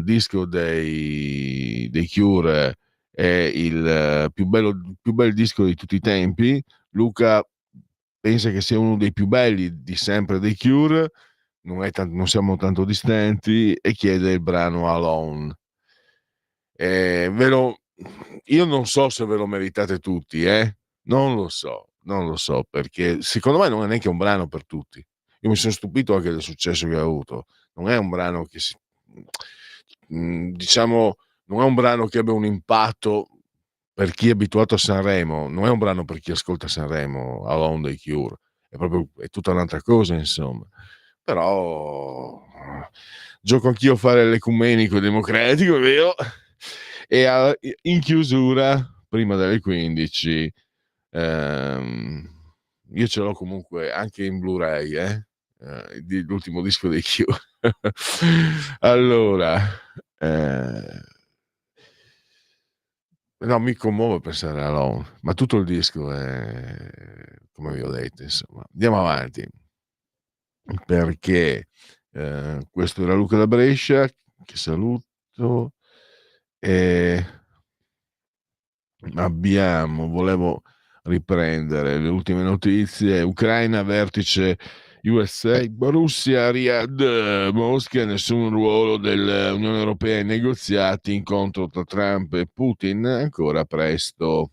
disco dei Cure è il più bel disco di tutti i tempi. Luca pensa che sia uno dei più belli di sempre dei Cure. Non siamo tanto distanti e chiede il brano Alone. Io non so se ve lo meritate tutti, non lo so, perché secondo me non è neanche un brano per tutti. Io mi sono stupito anche del successo che ha avuto. Non è un brano che diciamo, non è un brano che abbia un impatto per chi è abituato a Sanremo, non è un brano per chi ascolta Sanremo, Alone dei Cure, è tutta un'altra cosa, insomma. Però gioco anch'io a fare l'ecumenico democratico, è vero? E in chiusura, prima delle 15, io ce l'ho comunque anche in Blu-ray, l'ultimo disco dei Cure. Allora, no, mi commuove pensare a Alone, ma tutto il disco è, come vi ho detto, insomma. Andiamo avanti. Perché questo era Luca da Brescia, che saluto, e volevo riprendere le ultime notizie. Ucraina, vertice USA, Russia, Riyadh, Mosca, nessun ruolo dell'Unione Europea ai negoziati, incontro tra Trump e Putin, ancora presto.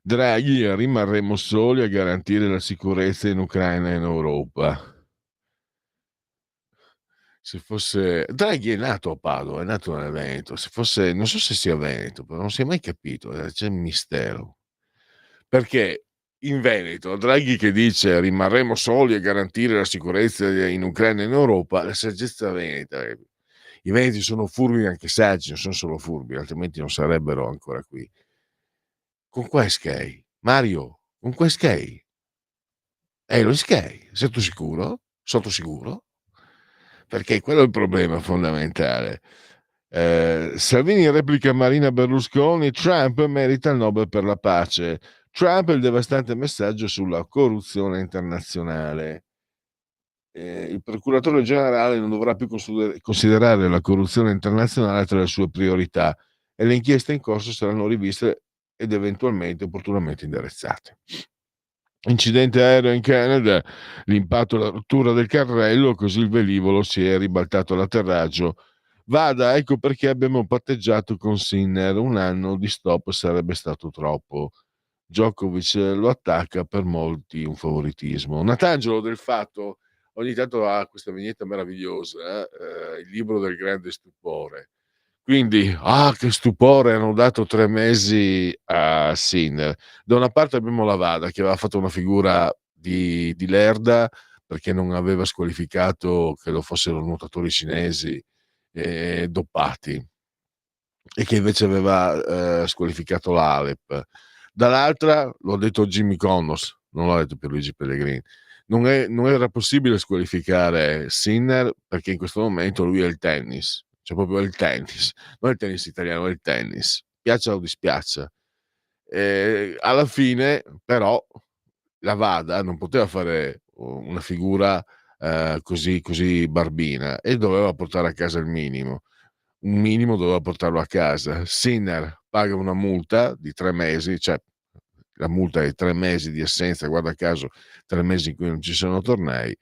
Draghi, rimarremo soli a garantire la sicurezza in Ucraina e in Europa. Se fosse Draghi è nato a Padova, è nato nel Veneto. Se fosse, non so se sia Veneto, però non si è mai capito, c'è un mistero. Perché in Veneto Draghi che dice rimarremo soli a garantire la sicurezza in Ucraina e in Europa, la saggezza veneta. I veneti sono furbi anche saggi, non sono solo furbi, altrimenti non sarebbero ancora qui. Con qua Sky, Mario, con qua Sky. Lo Sky, sei tu sicuro? Sotto sicuro? Perché quello è il problema fondamentale. Salvini replica Marina Berlusconi, Trump merita il Nobel per la pace. Trump il devastante messaggio sulla corruzione internazionale. Il procuratore generale non dovrà più considerare la corruzione internazionale tra le sue priorità e le inchieste in corso saranno riviste ed eventualmente opportunamente indirizzate. Incidente aereo in Canada, l'impatto e la rottura del carrello, così il velivolo si è ribaltato all'atterraggio Vada, ecco perché abbiamo patteggiato con Sinner, un anno di stop sarebbe stato troppo. Djokovic lo attacca, per molti un favoritismo. Natangelo del Fatto ogni tanto ha questa vignetta meravigliosa, il libro del grande stupore. Quindi, che stupore, hanno dato 3 mesi a Sinner. Da una parte abbiamo la Vada che aveva fatto una figura di lerda perché non aveva squalificato che lo fossero nuotatori cinesi doppati, e che invece aveva squalificato l'Alep. Dall'altra, l'ho detto Jimmy Connors, non l'ha detto Pierluigi Pellegrini, non era possibile squalificare Sinner perché in questo momento lui è il tennis, cioè proprio il tennis, non il tennis italiano, è il tennis, piaccia o dispiaccia. Alla fine però la Vada non poteva fare una figura così barbina e doveva portare a casa il minimo. Un minimo doveva portarlo a casa. Sinner paga una multa di 3 mesi, cioè la multa è 3 mesi di assenza, guarda caso 3 mesi in cui non ci sono tornei,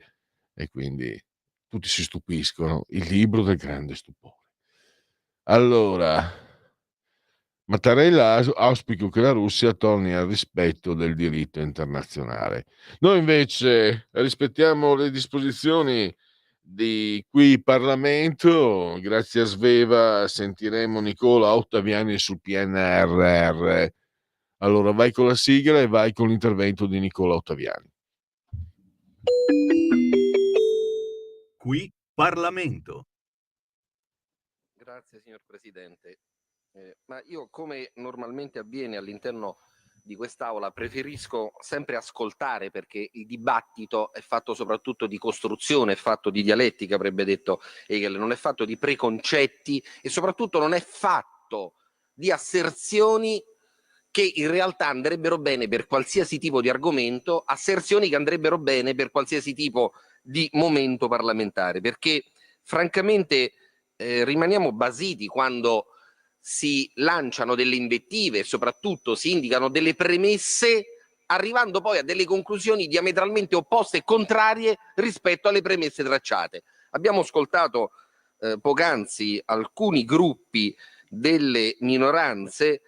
e quindi tutti si stupiscono. Il libro del grande stupore. Allora, Mattarella auspico che la Russia torni al rispetto del diritto internazionale. Noi invece rispettiamo le disposizioni di qui Parlamento. Grazie a Sveva sentiremo Nicola Ottaviani sul PNRR. Allora vai con la sigla e vai con l'intervento di Nicola Ottaviani. Qui Parlamento. Grazie signor Presidente. Ma io, come normalmente avviene all'interno di quest'Aula, preferisco sempre ascoltare, perché il dibattito è fatto soprattutto di costruzione, è fatto di dialettica, avrebbe detto Hegel, non è fatto di preconcetti e soprattutto non è fatto di asserzioni che in realtà andrebbero bene per qualsiasi tipo di argomento, asserzioni che andrebbero bene per qualsiasi tipo di momento parlamentare, perché francamente rimaniamo basiti quando si lanciano delle invettive e soprattutto si indicano delle premesse, arrivando poi a delle conclusioni diametralmente opposte e contrarie rispetto alle premesse tracciate. Abbiamo ascoltato poc'anzi alcuni gruppi delle minoranze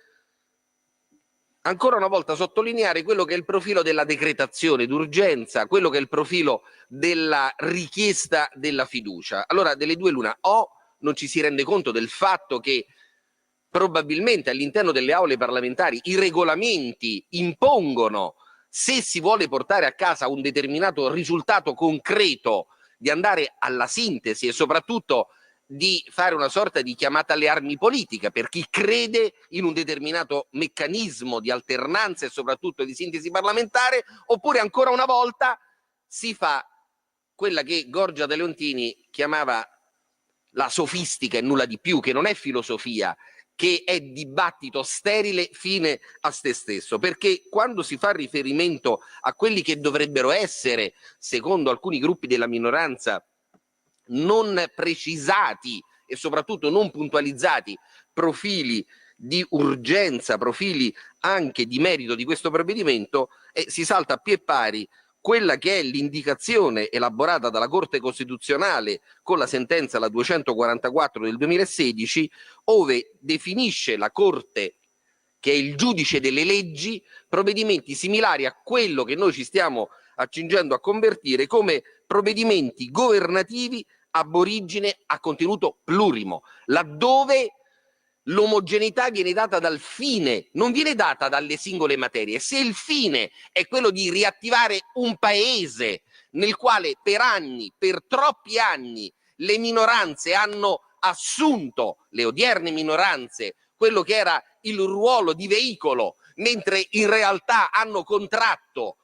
ancora una volta sottolineare quello che è il profilo della decretazione d'urgenza, quello che è il profilo della richiesta della fiducia. Allora, delle due l'una: o non ci si rende conto del fatto che probabilmente all'interno delle aule parlamentari i regolamenti impongono, se si vuole portare a casa un determinato risultato concreto, di andare alla sintesi e soprattutto di fare una sorta di chiamata alle armi politica per chi crede in un determinato meccanismo di alternanza e soprattutto di sintesi parlamentare, oppure ancora una volta si fa quella che Gorgia De Leontini chiamava la sofistica e nulla di più, che non è filosofia, che è dibattito sterile fine a se stesso, perché quando si fa riferimento a quelli che dovrebbero essere, secondo alcuni gruppi della minoranza, non precisati e soprattutto non puntualizzati profili di urgenza, profili anche di merito di questo provvedimento, si salta a piè pari quella che è l'indicazione elaborata dalla Corte Costituzionale con la sentenza la 244 del 2016, ove definisce la Corte, che è il giudice delle leggi, provvedimenti similari a quello che noi ci stiamo accingendo a convertire come provvedimenti governativi ab origine a contenuto plurimo, laddove l'omogeneità viene data dal fine, non viene data dalle singole materie. Se il fine è quello di riattivare un paese nel quale per anni, per troppi anni, le minoranze hanno assunto, le odierne minoranze, quello che era il ruolo di veicolo, mentre in realtà hanno contratto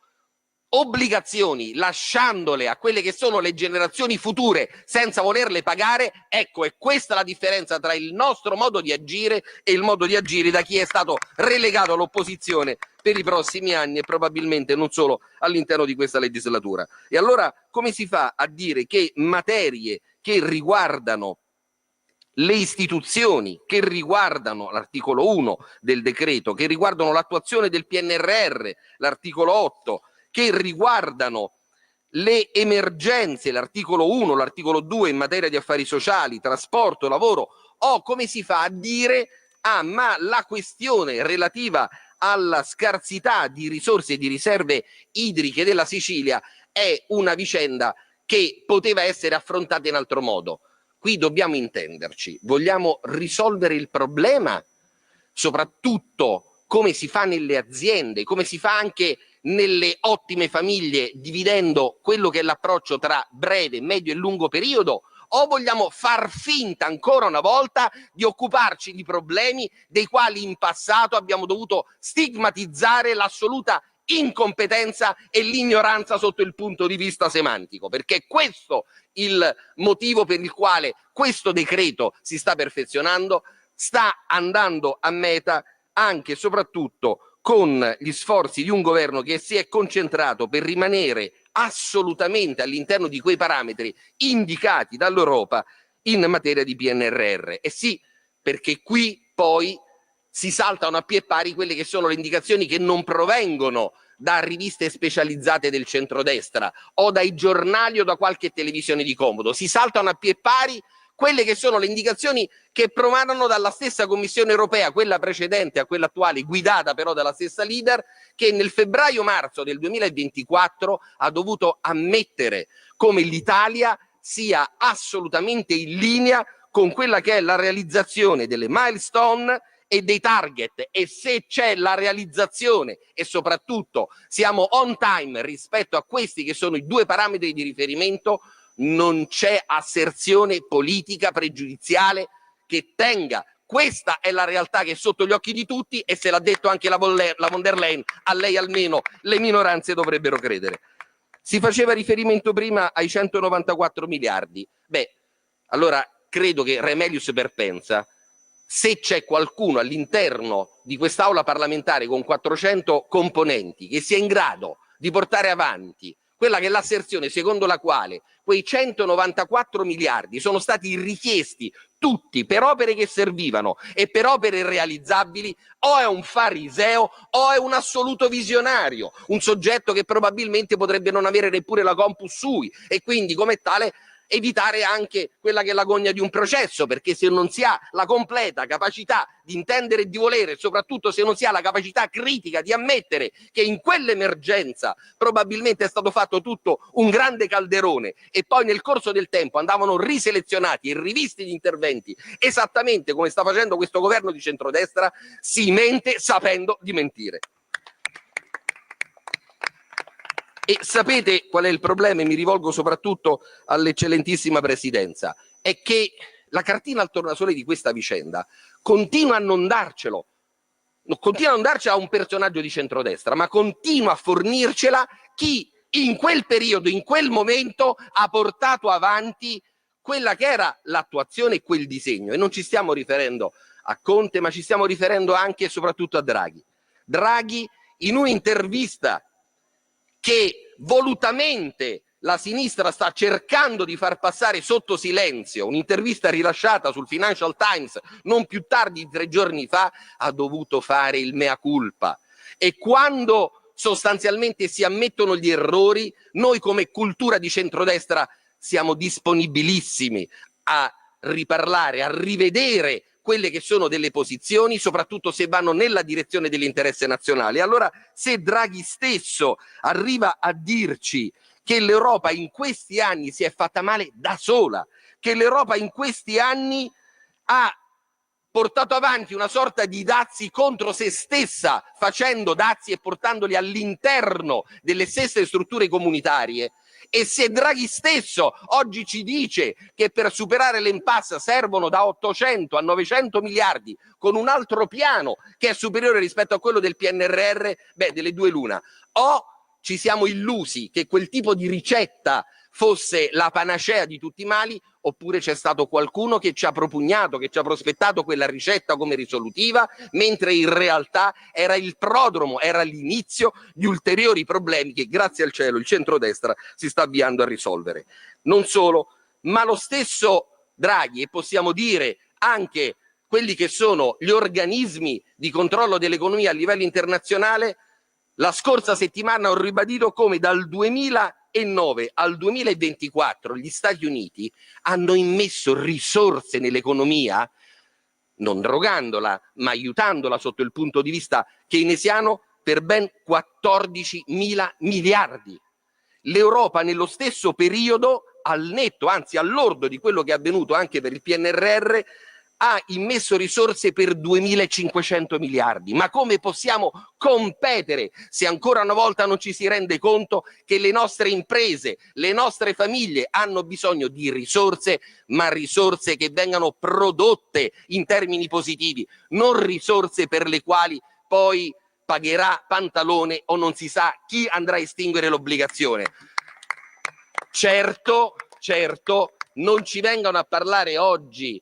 obbligazioni lasciandole a quelle che sono le generazioni future senza volerle pagare, ecco, è questa la differenza tra il nostro modo di agire e il modo di agire da chi è stato relegato all'opposizione per i prossimi anni e probabilmente non solo all'interno di questa legislatura. E allora come si fa a dire che materie che riguardano le istituzioni, che riguardano l'articolo 1 del decreto, che riguardano l'attuazione del PNRR, l'articolo 8, che riguardano le emergenze, l'articolo 1, l'articolo 2 in materia di affari sociali, trasporto, lavoro, o come si fa a dire ma la questione relativa alla scarsità di risorse e di riserve idriche della Sicilia è una vicenda che poteva essere affrontata in altro modo. Qui dobbiamo intenderci, vogliamo risolvere il problema, soprattutto come si fa nelle aziende, come si fa anche nelle ottime famiglie, dividendo quello che è l'approccio tra breve, medio e lungo periodo, o vogliamo far finta ancora una volta di occuparci di problemi dei quali in passato abbiamo dovuto stigmatizzare l'assoluta incompetenza e l'ignoranza sotto il punto di vista semantico, perché è questo il motivo per il quale questo decreto si sta perfezionando, sta andando a meta anche e soprattutto con gli sforzi di un governo che si è concentrato per rimanere assolutamente all'interno di quei parametri indicati dall'Europa in materia di PNRR. E sì, perché qui poi si saltano a pie pari quelle che sono le indicazioni che non provengono da riviste specializzate del centrodestra o dai giornali o da qualche televisione di comodo, si saltano a pie pari quelle che sono le indicazioni che promanano dalla stessa Commissione europea, quella precedente a quella attuale, guidata però dalla stessa leader, che nel febbraio-marzo del 2024 ha dovuto ammettere come l'Italia sia assolutamente in linea con quella che è la realizzazione delle milestone e dei target, e se c'è la realizzazione e soprattutto siamo on time rispetto a questi che sono i due parametri di riferimento, non c'è asserzione politica pregiudiziale che tenga. Questa è la realtà che è sotto gli occhi di tutti, e se l'ha detto anche la von der Leyen, a lei almeno le minoranze dovrebbero credere. Si faceva riferimento prima ai 194 miliardi. Beh, allora credo che Remelius Perpensa, se c'è qualcuno all'interno di quest'aula parlamentare con 400 componenti che sia in grado di portare avanti quella che è l'asserzione secondo la quale quei 194 miliardi sono stati richiesti tutti per opere che servivano e per opere realizzabili, o è un fariseo o è un assoluto visionario, un soggetto che probabilmente potrebbe non avere neppure la Compus Sui e quindi come tale evitare anche quella che è l'agonia di un processo, perché se non si ha la completa capacità di intendere e di volere, soprattutto se non si ha la capacità critica di ammettere che in quell'emergenza probabilmente è stato fatto tutto un grande calderone e poi nel corso del tempo andavano riselezionati e rivisti gli interventi esattamente come sta facendo questo governo di centrodestra, si mente sapendo di mentire. E sapete qual è il problema? E mi rivolgo soprattutto all'eccellentissima Presidenza. È che la cartina al tornasole di questa vicenda continua a non darcelo. Non continua a non darcela a un personaggio di centrodestra, ma continua a fornircela chi in quel periodo, in quel momento, ha portato avanti quella che era l'attuazione e quel disegno. E non ci stiamo riferendo a Conte, ma ci stiamo riferendo anche e soprattutto a Draghi. Draghi, in un'intervista che volutamente la sinistra sta cercando di far passare sotto silenzio, un'intervista rilasciata sul Financial Times non più tardi di 3 giorni fa, ha dovuto fare il mea culpa. E quando sostanzialmente si ammettono gli errori, noi come cultura di centrodestra siamo disponibilissimi a riparlare, a rivedere quelle che sono delle posizioni, soprattutto se vanno nella direzione dell'interesse nazionale. Allora, se Draghi stesso arriva a dirci che l'Europa in questi anni si è fatta male da sola, che l'Europa in questi anni ha portato avanti una sorta di dazi contro se stessa, facendo dazi e portandoli all'interno delle stesse strutture comunitarie, e se Draghi stesso oggi ci dice che per superare l'impasse servono da 800 a 900 miliardi con un altro piano che è superiore rispetto a quello del PNRR, beh, delle due l'una. O ci siamo illusi che quel tipo di ricetta fosse la panacea di tutti i mali, oppure c'è stato qualcuno che ci ha propugnato, che ci ha prospettato quella ricetta come risolutiva, mentre in realtà era il prodromo, era l'inizio di ulteriori problemi che grazie al cielo il centrodestra si sta avviando a risolvere. Non solo, ma lo stesso Draghi, e possiamo dire anche quelli che sono gli organismi di controllo dell'economia a livello internazionale, la scorsa settimana ho ribadito come dal 2000 2009 al 2024 gli Stati Uniti hanno immesso risorse nell'economia, non drogandola, ma aiutandola sotto il punto di vista keynesiano, per ben 14.000 miliardi. L'Europa nello stesso periodo, al netto, anzi all'ordo di quello che è avvenuto anche per il PNRR, ha immesso risorse per 2.500 miliardi. Ma come possiamo competere se ancora una volta non ci si rende conto che le nostre imprese, le nostre famiglie hanno bisogno di risorse, ma risorse che vengano prodotte in termini positivi, non risorse per le quali poi pagherà Pantalone o non si sa chi andrà a estinguere l'obbligazione. Certo, non ci vengano a parlare oggi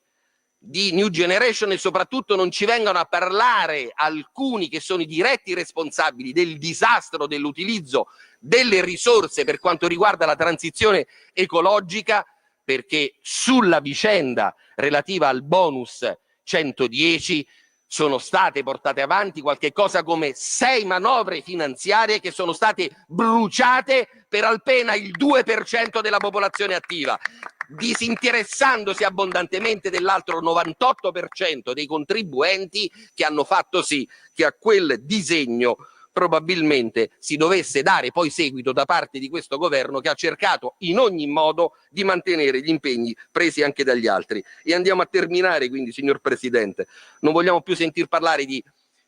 di New Generation e soprattutto non ci vengano a parlare alcuni che sono i diretti responsabili del disastro dell'utilizzo delle risorse per quanto riguarda la transizione ecologica, perché sulla vicenda relativa al bonus 110 sono state portate avanti qualche cosa come 6 manovre finanziarie che sono state bruciate per appena il 2% della popolazione attiva, disinteressandosi abbondantemente dell'altro 98% dei contribuenti, che hanno fatto sì che a quel disegno probabilmente si dovesse dare poi seguito da parte di questo governo, che ha cercato in ogni modo di mantenere gli impegni presi anche dagli altri. E andiamo a terminare, quindi, signor Presidente, non vogliamo più sentir parlare di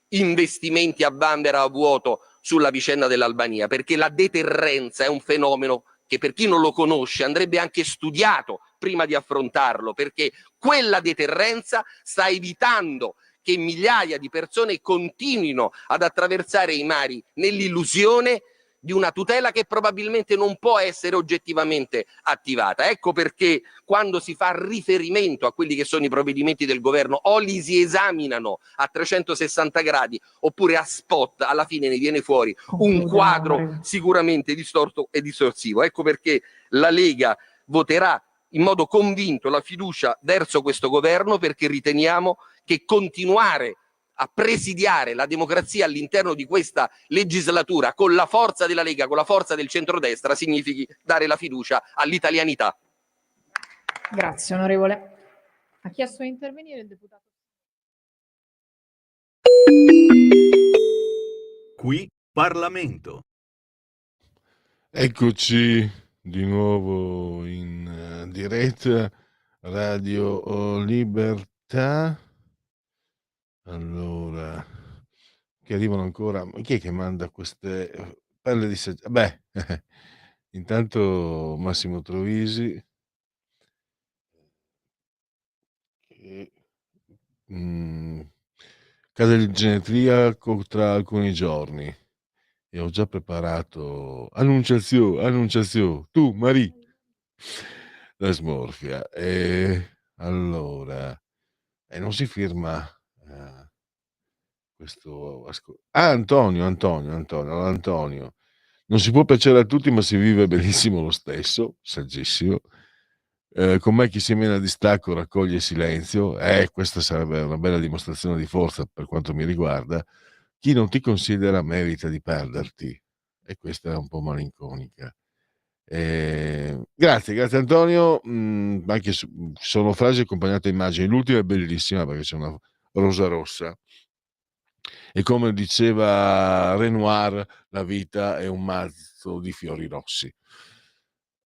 investimenti a vanvera a vuoto sulla vicenda dell'Albania, perché la deterrenza è un fenomeno che, per chi non lo conosce, andrebbe anche studiato prima di affrontarlo, perché quella deterrenza sta evitando che migliaia di persone continuino ad attraversare i mari nell'illusione di una tutela che probabilmente non può essere oggettivamente attivata. Ecco perché quando si fa riferimento a quelli che sono i provvedimenti del governo, o li si esaminano a 360 gradi oppure a spot, alla fine ne viene fuori un quadro sicuramente distorto e distorsivo. Ecco perché la Lega voterà in modo convinto la fiducia verso questo governo, perché riteniamo che continuare a presidiare la democrazia all'interno di questa legislatura con la forza della Lega, con la forza del centrodestra, significhi dare la fiducia all'italianità. Grazie onorevole. Ha chiesto di intervenire il deputato. Qui Parlamento. Eccoci di nuovo in diretta Radio Libertà. Allora, che arrivano ancora, ma chi è che manda queste perle di saggezza? Beh, intanto Massimo Trovisi, che, cade di genetria tra alcuni giorni e ho già preparato annunciazione, tu Marie, la smorfia. E allora, non si firma questo Antonio, non si può piacere a tutti, ma si vive benissimo lo stesso, saggissimo. Con me chi si mena a distacco raccoglie silenzio, questa sarebbe una bella dimostrazione di forza per quanto mi riguarda. Chi non ti considera merita di perderti, e questa è un po' malinconica. Grazie Antonio. Anche sono frasi accompagnate a immagini, l'ultima è bellissima perché c'è una rosa rossa e, come diceva Renoir, la vita è un mazzo di fiori rossi.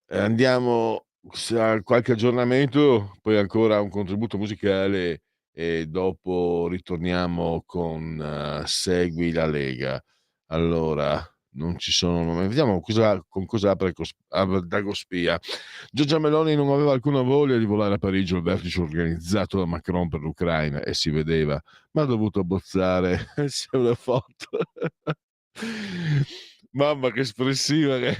Andiamo a qualche aggiornamento, poi ancora un contributo musicale e dopo ritorniamo con Segui la Lega. Allora, non ci sono nomi. Vediamo con cosa apre Dagospia. Giorgia Meloni non aveva alcuna voglia di volare a Parigi al vertice organizzato da Macron per l'Ucraina, e si vedeva, ma ha dovuto abbozzare. C'è una foto. Mamma che espressiva che...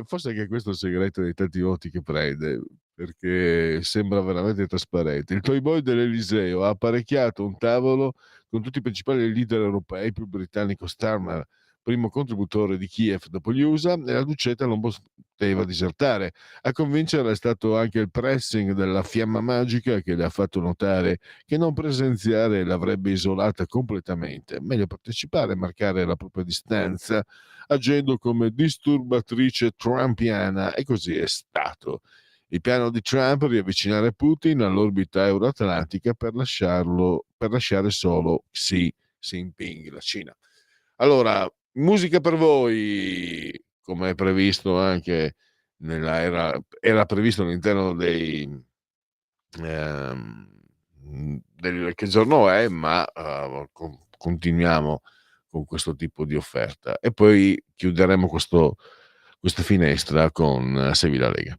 forse anche questo è il segreto dei tanti voti che prende, perché sembra veramente trasparente. Il toy boy dell'Eliseo ha apparecchiato un tavolo con tutti i principali leader europei, più britannico Starmer primo contributore di Kiev dopo gli USA, e la Ducetta non poteva disertare. A convincere è stato anche il pressing della Fiamma Magica, che le ha fatto notare che non presenziare l'avrebbe isolata completamente, meglio partecipare e marcare la propria distanza, agendo come disturbatrice trumpiana, e così è stato. Il piano di Trump è riavvicinare Putin all'orbita euroatlantica per lasciare solo Xi Jinping, la Cina. Allora, musica per voi, come è previsto anche era previsto all'interno del che giorno è, ma continuiamo con questo tipo di offerta e poi chiuderemo questa finestra con Segui la Lega.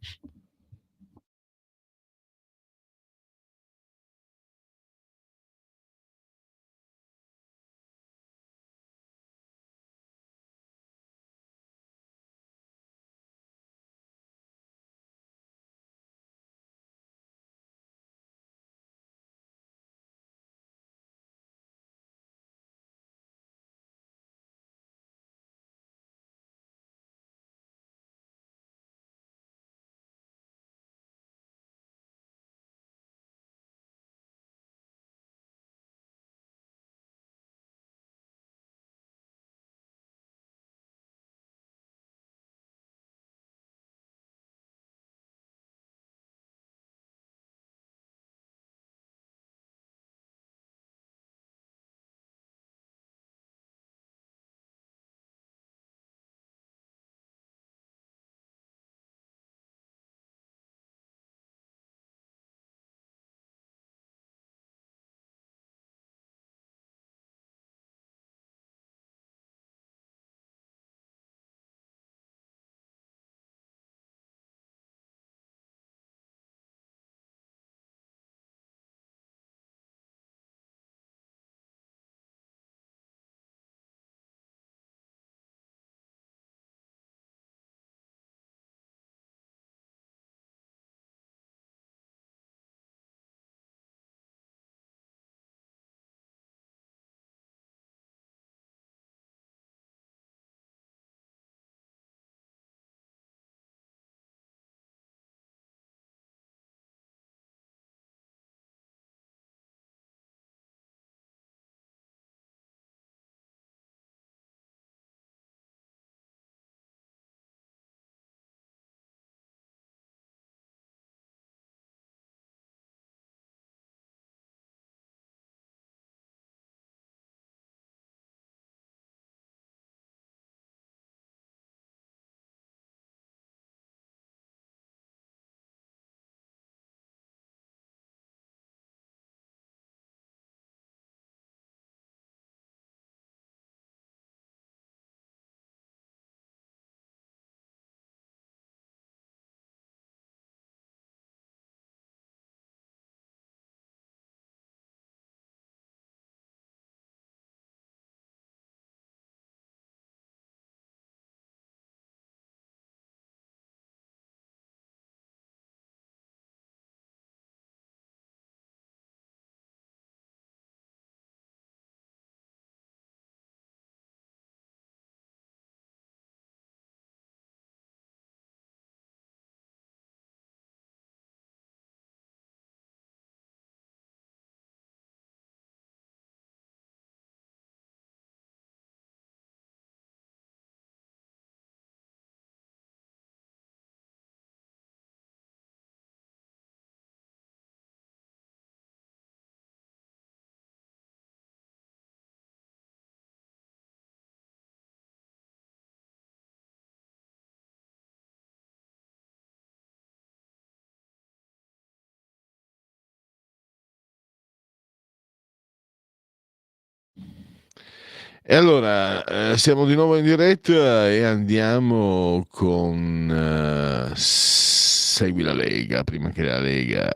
E allora siamo di nuovo in diretta e andiamo con Segui la Lega, prima che la Lega.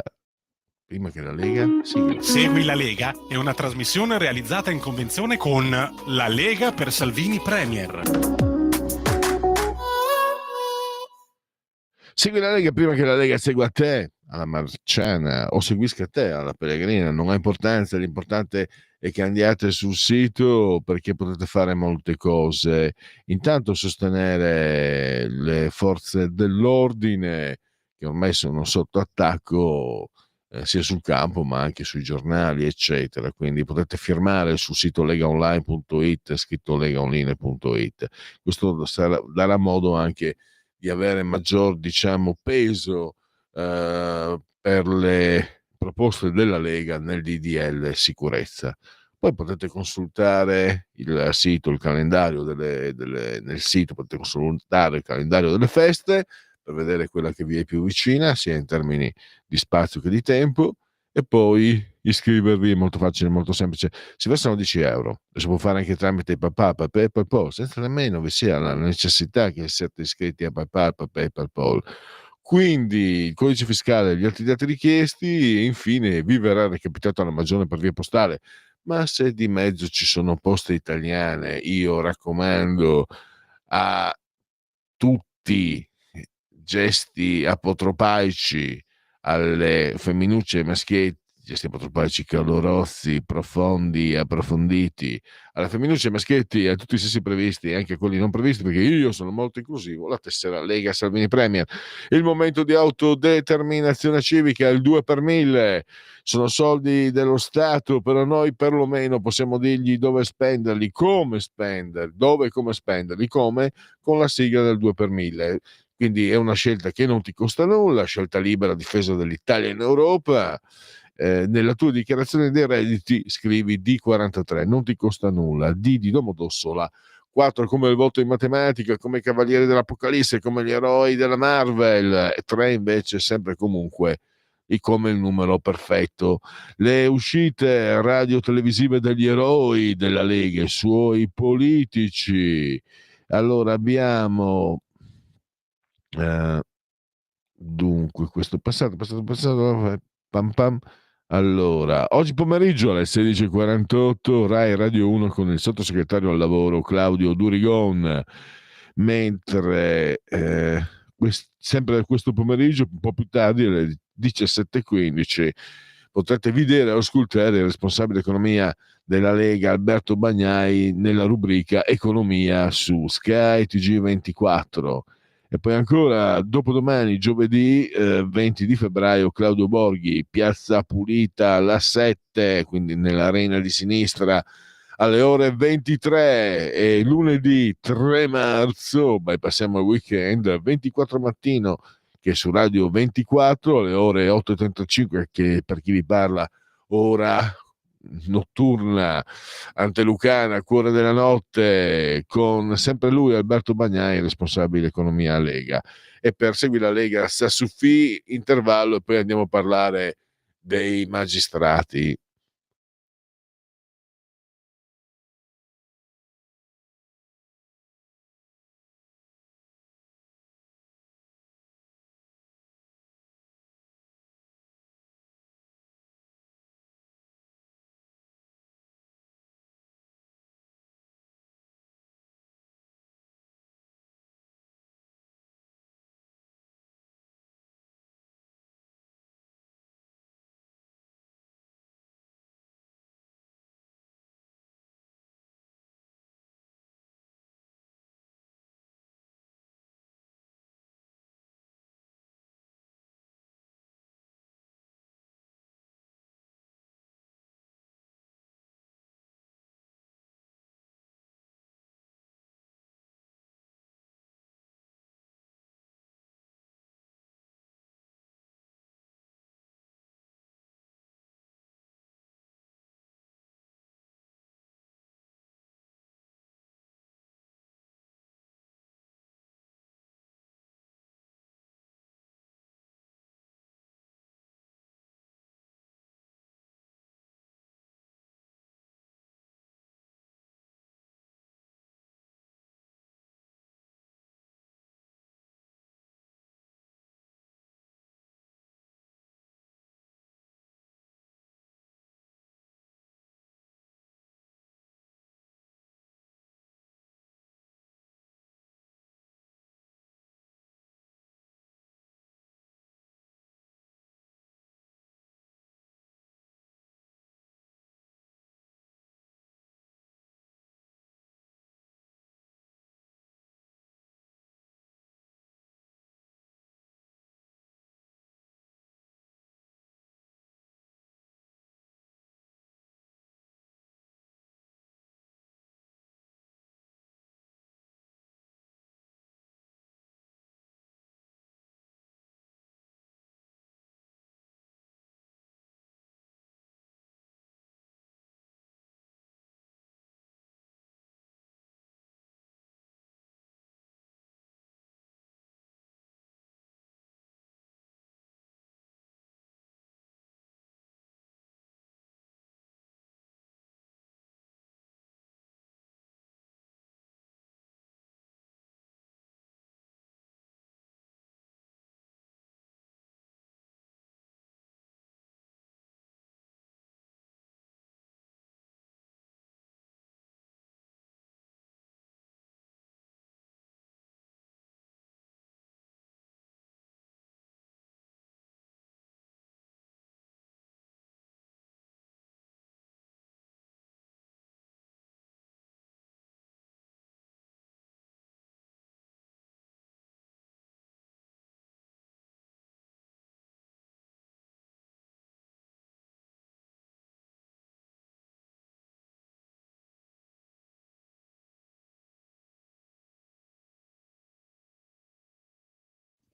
Segui la Lega è una trasmissione realizzata in convenzione con la Lega per Salvini Premier. Segui la Lega prima che la Lega segua te alla Marciana o seguisca te alla Pellegrina, non ha importanza, l'importante è che andiate sul sito perché potete fare molte cose. Intanto sostenere le forze dell'ordine che ormai sono sotto attacco sia sul campo ma anche sui giornali eccetera, quindi potete firmare sul sito legaonline.it, scritto legaonline.it. Questo darà modo anche di avere maggior, diciamo, peso per le proposte della Lega nel DDL sicurezza. Poi potete consultare il sito, il calendario nel sito potete consultare il calendario delle feste per vedere quella che vi è più vicina, sia in termini di spazio che di tempo, e poi iscrivervi, è molto facile, molto semplice. Si versano 10 euro, lo si può fare anche tramite PayPal, PayPal, senza nemmeno vi sia la necessità che siate iscritti a PayPal, PayPal. Quindi il codice fiscale e gli altri dati richiesti, e infine vi verrà recapitata la maggiore per via postale. Ma se di mezzo ci sono poste italiane, io raccomando a tutti gesti apotropaici alle femminucce e maschietti, gesti apotropaici calorosi, profondi, approfonditi, alle femminucce e maschietti, a tutti i sessi previsti e anche a quelli non previsti, perché io sono molto inclusivo, la tessera Lega Salvini Premier. Il momento di autodeterminazione civica, il 2 per 1000, sono soldi dello Stato, però noi perlomeno possiamo dirgli dove spenderli, come spenderli, dove e come spenderli, come con la sigla del 2 per 1000. Quindi è una scelta che non ti costa nulla, scelta libera a difesa dell'Italia in Europa. Nella tua dichiarazione dei redditi scrivi D43, non ti costa nulla, D di Domodossola, 4 come il voto in matematica, come i Cavalieri dell'Apocalisse, come gli eroi della Marvel, e 3 invece sempre comunque come il numero perfetto. Le uscite radio-televisive degli eroi della Lega, i suoi politici. Allora abbiamo dunque questo passato, pam pam. Allora, oggi pomeriggio alle 16:48 Rai Radio 1 con il sottosegretario al lavoro Claudio Durigon, mentre sempre questo pomeriggio, un po' più tardi alle 17:15 potrete vedere o ascoltare il responsabile economia della Lega Alberto Bagnai nella rubrica Economia su Sky TG24. E poi ancora dopodomani, giovedì 20 di febbraio, Claudio Borghi, Piazza Pulita alla 7, quindi nell'arena di sinistra alle ore 23, e lunedì 3 marzo, passiamo al weekend, 24 mattino, che su Radio 24 alle ore 8:35, che per chi vi parla ora notturna antelucana, cuore della notte, con sempre lui Alberto Bagnai, responsabile economia Lega. E per Segui la Lega sta su FI, intervallo, e poi andiamo a parlare dei magistrati.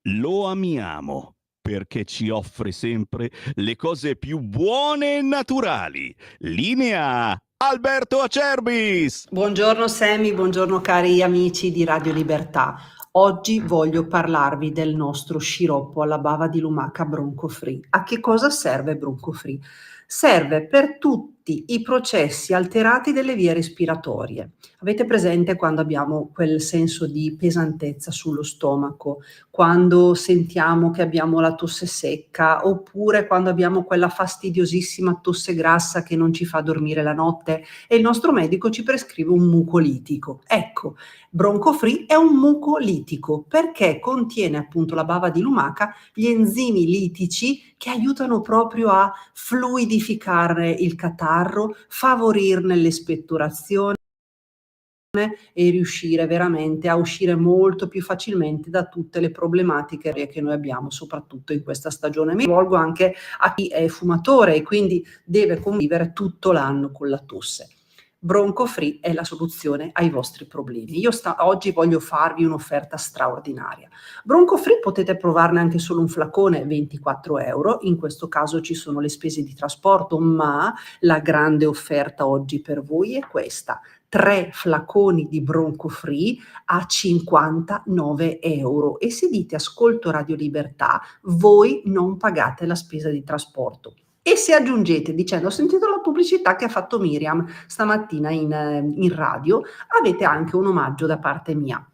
Lo amiamo perché ci offre sempre le cose più buone e naturali. Linea Alberto Acerbis! Buongiorno Semi, buongiorno cari amici di Radio Libertà. Oggi voglio parlarvi del nostro sciroppo alla bava di lumaca Bronco Free. A che cosa serve Bronco Free? Serve per tutti i processi alterati delle vie respiratorie. Avete presente quando abbiamo quel senso di pesantezza sullo stomaco, quando sentiamo che abbiamo la tosse secca, oppure quando abbiamo quella fastidiosissima tosse grassa che non ci fa dormire la notte e il nostro medico ci prescrive un mucolitico? Ecco, Bronco Free è un mucolitico perché contiene appunto la bava di lumaca, gli enzimi litici che aiutano proprio a fluidificare il catarro, favorirne l'espettorazione e riuscire veramente a uscire molto più facilmente da tutte le problematiche che noi abbiamo, soprattutto in questa stagione. Mi rivolgo anche a chi è fumatore e quindi deve convivere tutto l'anno con la tosse. Bronco Free è la soluzione ai vostri problemi. Io oggi voglio farvi un'offerta straordinaria. Bronco Free potete provarne anche solo un flacone, 24 euro. In questo caso ci sono le spese di trasporto, ma la grande offerta oggi per voi è questa: 3 flaconi di Bronco Free a 59 euro. E se dite ascolto Radio Libertà, voi non pagate la spesa di trasporto. E se aggiungete dicendo ho sentito la pubblicità che ha fatto Miriam stamattina in radio, avete anche un omaggio da parte mia.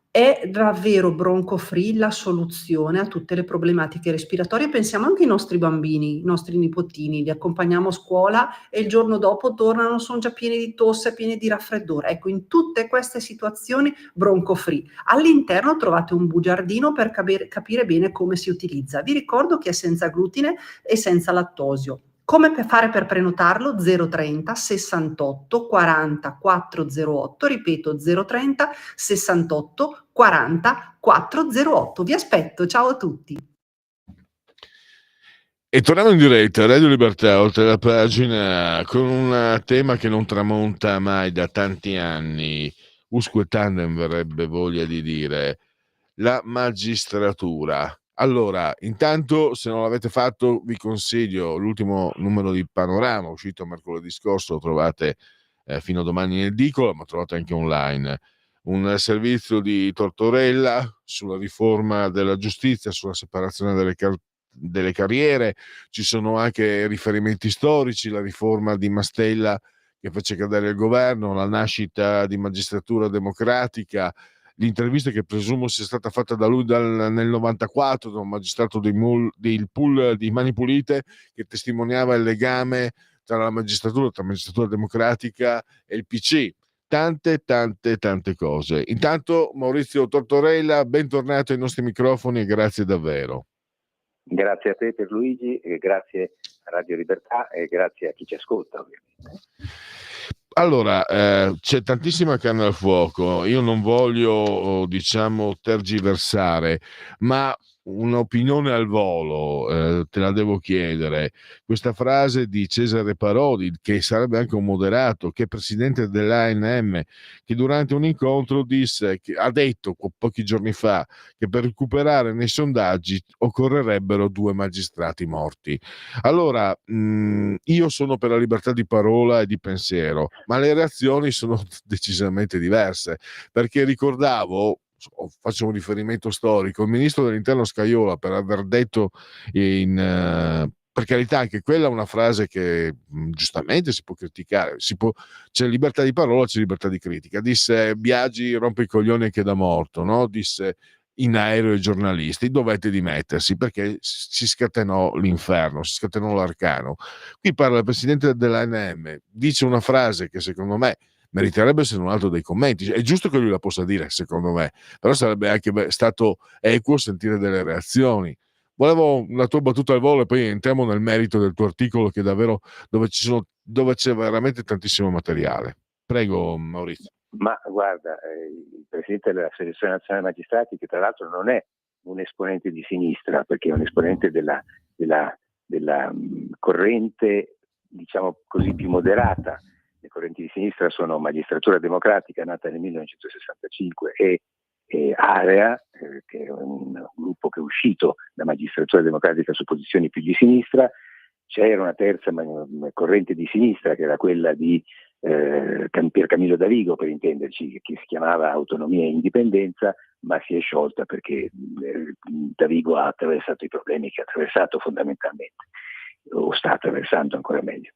È davvero Bronco Free la soluzione a tutte le problematiche respiratorie? Pensiamo anche ai nostri bambini, i nostri nipotini, li accompagniamo a scuola e il giorno dopo tornano, sono già pieni di tosse, pieni di raffreddore. Ecco, in tutte queste situazioni Bronco Free. All'interno trovate un bugiardino per capire bene come si utilizza. Vi ricordo che è senza glutine e senza lattosio. Come fare per prenotarlo? 030 68 40 408, ripeto 030 68 40 408. Vi aspetto, ciao a tutti. E torniamo in diretta, Radio Libertà, oltre la pagina, con un tema che non tramonta mai da tanti anni, usque tandem verrebbe voglia di dire, la magistratura. Allora, intanto, se non l'avete fatto, vi consiglio l'ultimo numero di Panorama, uscito mercoledì scorso, lo trovate fino a domani in edicola, ma trovate anche online. Un servizio di Tortorella sulla riforma della giustizia, sulla separazione delle carriere. Ci sono anche riferimenti storici, la riforma di Mastella che fece cadere il governo, la nascita di Magistratura Democratica, l'intervista che presumo sia stata fatta da lui nel 94 da un magistrato del pool di Mani Pulite che testimoniava il legame tra la magistratura democratica e il PC. Tante cose. Intanto Maurizio Tortorella, bentornato ai nostri microfoni e grazie davvero. Grazie a te Pierluigi, e grazie a Radio Libertà e grazie a chi ci ascolta ovviamente. Allora, c'è tantissima carne al fuoco, io non voglio, tergiversare, ma un'opinione al volo, te la devo chiedere. Questa frase di Cesare Parodi, che sarebbe anche un moderato, che è presidente dell'ANM, che durante un incontro ha detto pochi giorni fa che per recuperare nei sondaggi occorrerebbero 2 magistrati morti. Allora, io sono per la libertà di parola e di pensiero, ma le reazioni sono decisamente diverse, perché ricordavo, faccio un riferimento storico, il ministro dell'interno Scajola, per aver detto per carità, anche quella è una frase che giustamente si può criticare, c'è libertà di parola, c'è libertà di critica. Disse Biagi rompe i coglioni anche da morto, no? Disse in aereo ai giornalisti, dovete dimettersi, perché si scatenò l'inferno, si scatenò l'arcano. Qui parla il presidente dell'ANM, dice una frase che secondo me meriterebbe se non altro dei commenti. È giusto che lui la possa dire, secondo me, però sarebbe anche stato equo sentire delle reazioni. Volevo la tua battuta al volo e poi entriamo nel merito del tuo articolo, che davvero dove c'è veramente tantissimo materiale. Prego Maurizio. Ma guarda, il presidente della Federazione Nazionale Magistrati, che tra l'altro non è un esponente di sinistra, perché è un esponente della corrente, diciamo così, più moderata. Le correnti di sinistra sono Magistratura Democratica, nata nel 1965, e Area, che è un gruppo che è uscito da Magistratura Democratica su posizioni più di sinistra. C'era una terza corrente di sinistra che era quella di Pier Camillo Davigo, per intenderci, che si chiamava Autonomia e Indipendenza, ma si è sciolta perché Davigo ha attraversato i problemi che ha attraversato fondamentalmente, o sta attraversando ancora meglio.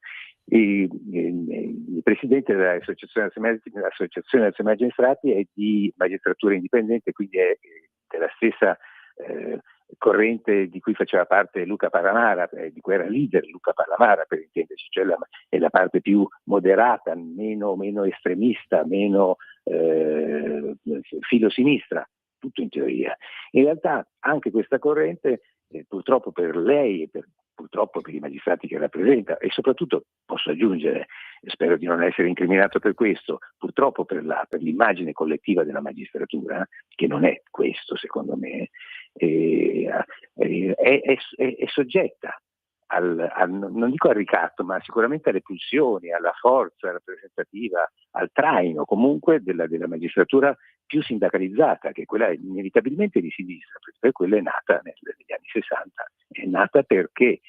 Il presidente dell'Associazione Nazionale Magistrati è di magistratura indipendente, quindi è della stessa corrente di cui faceva parte Luca Palamara, di cui era leader Luca Palamara, per intenderci, cioè è la parte più moderata, meno estremista, meno filosinistra, tutto in teoria. In realtà anche questa corrente, purtroppo per lei e purtroppo per i magistrati che rappresenta, e soprattutto, posso aggiungere, spero di non essere incriminato per questo, purtroppo per l'immagine collettiva della magistratura, che non è questo secondo me, è soggetta non dico al ricatto, ma sicuramente alle pulsioni, alla forza rappresentativa, al traino comunque della magistratura più sindacalizzata, che è quella inevitabilmente di sinistra, perché quella è nata negli anni 60, è nata perché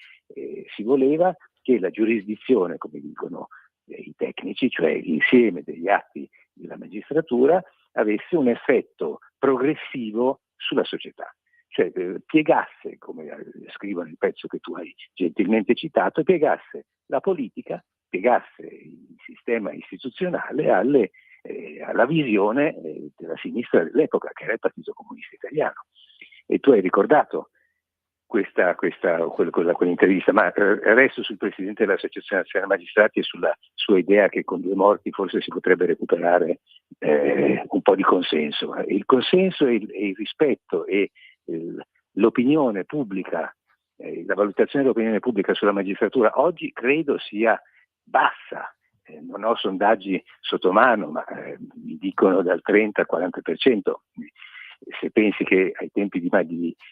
si voleva che la giurisdizione, come dicono i tecnici, cioè l'insieme degli atti della magistratura, avesse un effetto progressivo sulla società. Cioè piegasse, come scrivo nel pezzo che tu hai gentilmente citato, piegasse la politica, piegasse il sistema istituzionale alla visione della sinistra dell'epoca, che era il Partito Comunista Italiano. E tu hai ricordato quell'intervista, ma resto sul Presidente dell'Associazione Nazionale Magistrati e sulla sua idea che con 2 morti forse si potrebbe recuperare un po' di consenso. Il consenso e il rispetto e l'opinione pubblica, la valutazione dell'opinione pubblica sulla magistratura oggi credo sia bassa. Non ho sondaggi sotto mano, ma mi dicono dal 30 al 40%. Se pensi che ai tempi di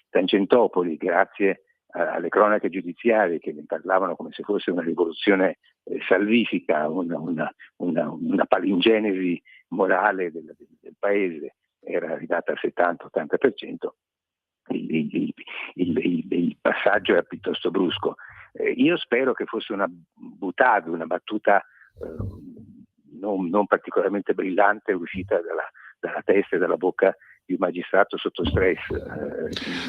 Tangentopoli, grazie alle cronache giudiziarie che ne parlavano come se fosse una rivoluzione salvifica, una palingenesi morale del paese, era arrivata al 70-80%, il passaggio era piuttosto brusco. Io spero che fosse una battuta non particolarmente brillante, uscita dalla testa e dalla bocca di un magistrato sotto stress.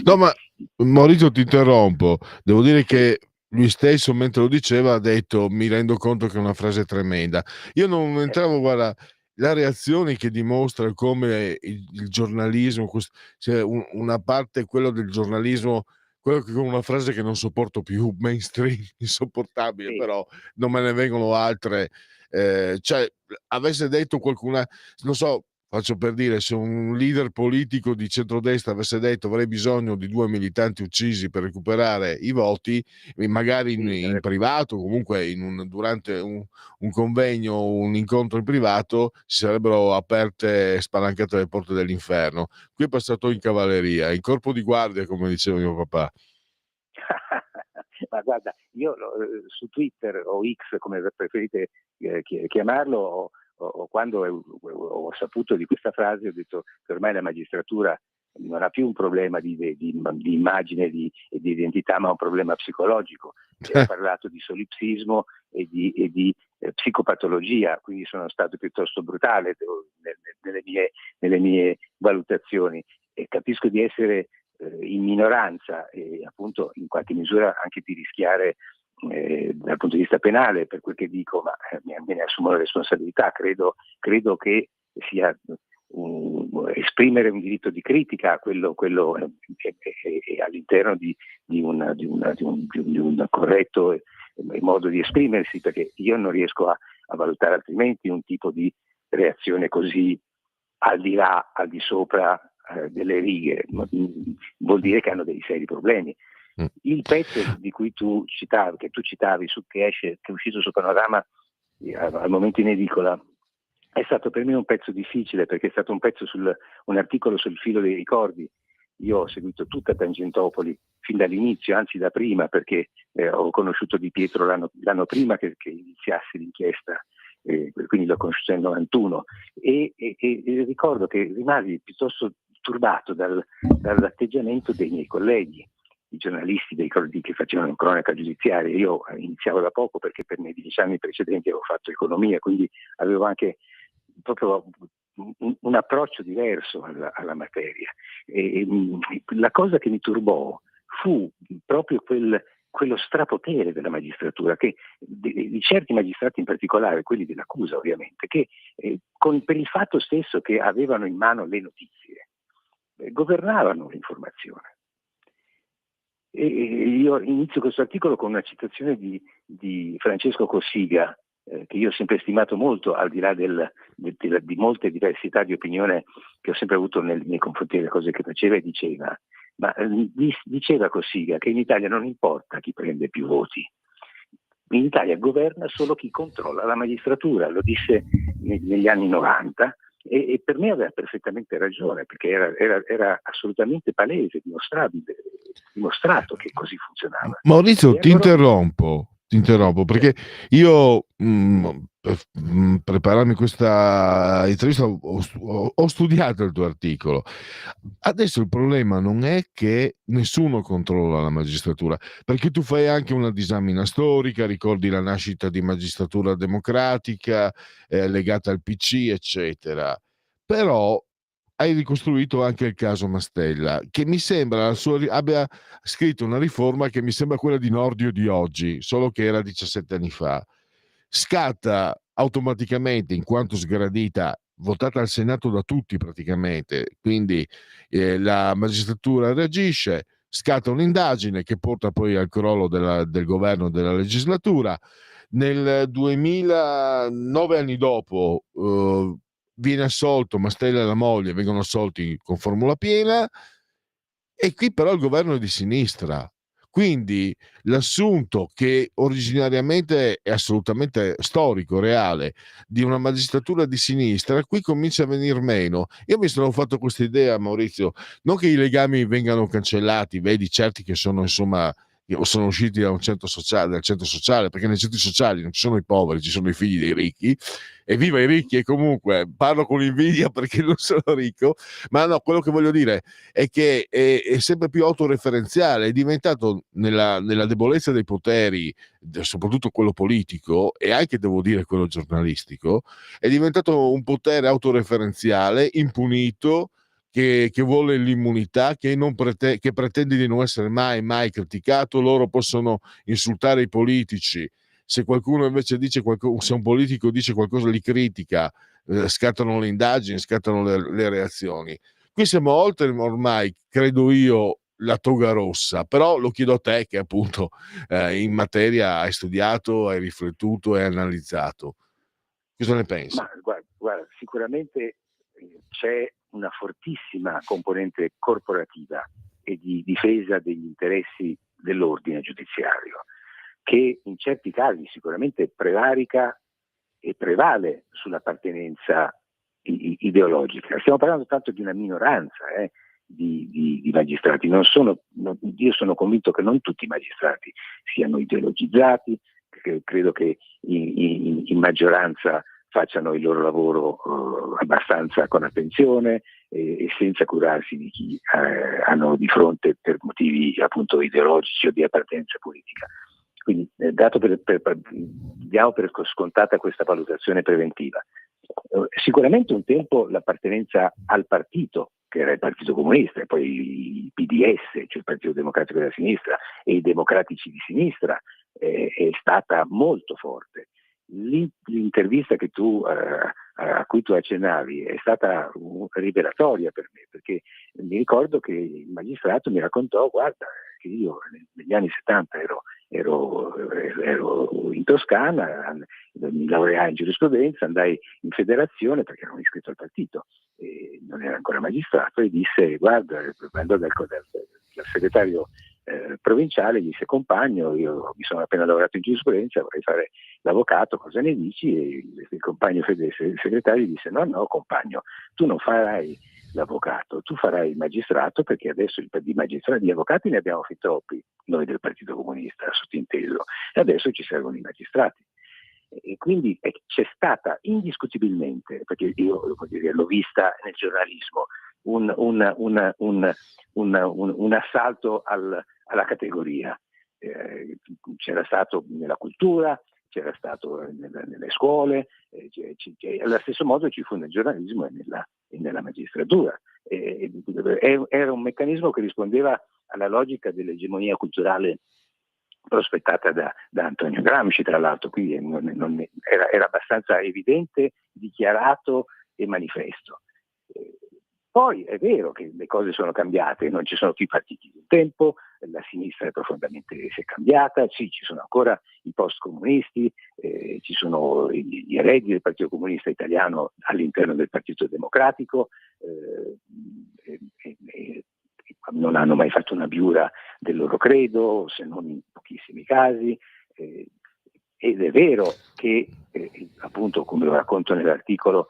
No, ma Maurizio, ti interrompo. Devo dire che lui stesso, mentre lo diceva, ha detto: mi rendo conto che è una frase tremenda. Io non entravo, guarda, la reazione che dimostra come il giornalismo, cioè una parte, quello del giornalismo, quello che con una frase che non sopporto più, mainstream, insopportabile, sì. Però non me ne vengono altre. Cioè, avesse detto qualcuna, non so, faccio per dire, se un leader politico di centrodestra avesse detto avrei bisogno di 2 militanti uccisi per recuperare i voti, magari in privato, comunque durante un convegno o un incontro in privato, si sarebbero aperte e spalancate le porte dell'inferno. Qui è passato in cavalleria, in corpo di guardia, come diceva mio papà. Ma guarda, io su Twitter o X, come preferite chiamarlo, quando ho saputo di questa frase, ho detto che ormai la magistratura non ha più un problema di immagine e di identità, ma un problema psicologico. Ha parlato di solipsismo e di psicopatologia, quindi sono stato piuttosto brutale nelle mie valutazioni, e capisco di essere in minoranza e appunto in qualche misura anche di rischiare dal punto di vista penale per quel che dico, ma me ne assumo la responsabilità. Credo che sia esprimere un diritto di critica, quello è all'interno di un corretto modo di esprimersi, perché io non riesco a valutare altrimenti un tipo di reazione così al di là, al di sopra delle righe. Vuol dire che hanno dei seri problemi. Il pezzo di cui tu citavi, che è uscito su Panorama al momento in edicola, è stato per me un pezzo difficile, perché è stato un articolo sul filo dei ricordi. Io ho seguito tutta Tangentopoli fin dall'inizio, anzi da prima, perché ho conosciuto Di Pietro l'anno prima che iniziasse l'inchiesta, quindi l'ho conosciuto nel 91, e ricordo che rimasi piuttosto turbato dall'atteggiamento dei miei colleghi, i giornalisti che facevano cronaca giudiziaria. Io iniziavo da poco perché per i 10 anni precedenti avevo fatto economia, quindi avevo anche proprio un approccio diverso alla materia. La cosa che mi turbò fu proprio quello strapotere della magistratura, che di certi magistrati in particolare, quelli dell'accusa ovviamente, che per il fatto stesso che avevano in mano le notizie, governavano l'informazione. E io inizio questo articolo con una citazione di Francesco Cossiga, che io ho sempre stimato molto, al di là di molte diversità di opinione che ho sempre avuto nei confronti delle cose che faceva, e diceva Cossiga che in Italia non importa chi prende più voti, in Italia governa solo chi controlla la magistratura. Lo disse negli anni 90 e per me aveva perfettamente ragione, perché era assolutamente palese, dimostrato che così funzionava. Maurizio, ti allora... interrompo perché io per prepararmi questa intervista ho studiato il tuo articolo. Adesso il problema non è che nessuno controlla la magistratura, perché tu fai anche una disamina storica, ricordi la nascita di Magistratura Democratica legata al PC, eccetera. Però hai ricostruito anche il caso Mastella, che mi sembra abbia scritto una riforma che mi sembra quella di Nordio di oggi, solo che era 17 anni fa. Scatta automaticamente, in quanto sgradita, votata al Senato da tutti praticamente, quindi la magistratura reagisce, scatta un'indagine che porta poi al crollo del governo della legislatura. Nel 2000, 9 anni dopo, viene assolto Mastella e la moglie, vengono assolti con formula piena, e qui però il governo è di sinistra. Quindi l'assunto, che originariamente è assolutamente storico, reale, di una magistratura di sinistra, qui comincia a venir meno. Io mi sono fatto questa idea, Maurizio, non che i legami vengano cancellati, vedi certi che sono insomma sono usciti dal centro sociale, perché nei centri sociali non ci sono i poveri, ci sono i figli dei ricchi, e viva i ricchi. E comunque parlo con invidia perché non sono ricco, ma no, quello che voglio dire è che è sempre più autoreferenziale, è diventato nella debolezza dei poteri, soprattutto quello politico e anche, devo dire, quello giornalistico, è diventato un potere autoreferenziale, impunito, che vuole l'immunità, che pretende di non essere mai criticato. Loro possono insultare i politici, se qualcuno invece se un politico dice qualcosa, li critica, scattano le indagini, scattano le reazioni. Qui siamo oltre ormai, credo io, la toga rossa, però lo chiedo a te che appunto in materia hai studiato, hai riflettuto e analizzato. Cosa ne pensi? Ma guarda, sicuramente c'è una fortissima componente corporativa e di difesa degli interessi dell'ordine giudiziario, che in certi casi sicuramente prevarica e prevale sull'appartenenza ideologica. Stiamo parlando tanto di una minoranza di magistrati. Io sono convinto che non tutti i magistrati siano ideologizzati, credo che in maggioranza facciano il loro lavoro abbastanza con attenzione e senza curarsi di chi hanno di fronte per motivi appunto ideologici o di appartenenza politica. Quindi diamo per scontata questa valutazione preventiva. Sicuramente un tempo l'appartenenza al partito, che era il Partito Comunista, e poi il PDS, cioè il Partito Democratico della Sinistra, e i democratici di sinistra, è stata molto forte. L'intervista a cui tu accennavi è stata rivelatoria per me, perché mi ricordo che il magistrato mi raccontò: guarda, che io negli anni 70 ero in Toscana, mi laureai in giurisprudenza, andai in federazione perché ero iscritto al partito e non era ancora magistrato, e disse: guarda, andò dal segretario provinciale, gli disse: compagno, io mi sono appena laureato in giurisprudenza, vorrei fare l'avvocato, cosa ne dici? E il compagno segretario disse: no compagno, tu non farai l'avvocato, tu farai il magistrato, perché adesso di avvocati ne abbiamo fin troppi noi del Partito Comunista, sottinteso, e adesso ci servono i magistrati. E quindi c'è stata indiscutibilmente, perché io l'ho vista nel giornalismo, un assalto alla categoria. C'era stato nella cultura, c'era stato nelle scuole, allo stesso modo ci fu nel giornalismo e nella magistratura. Era un meccanismo che rispondeva alla logica dell'egemonia culturale prospettata da Antonio Gramsci, tra l'altro, quindi era abbastanza evidente, dichiarato e manifesto. Poi è vero che le cose sono cambiate, non ci sono più i partiti di un tempo, la sinistra si è cambiata, sì, ci sono ancora i post-comunisti, ci sono gli eredi del Partito Comunista Italiano all'interno del Partito Democratico, non hanno mai fatto una biura del loro credo, se non in pochissimi casi, ed è vero che, appunto, come lo racconto nell'articolo,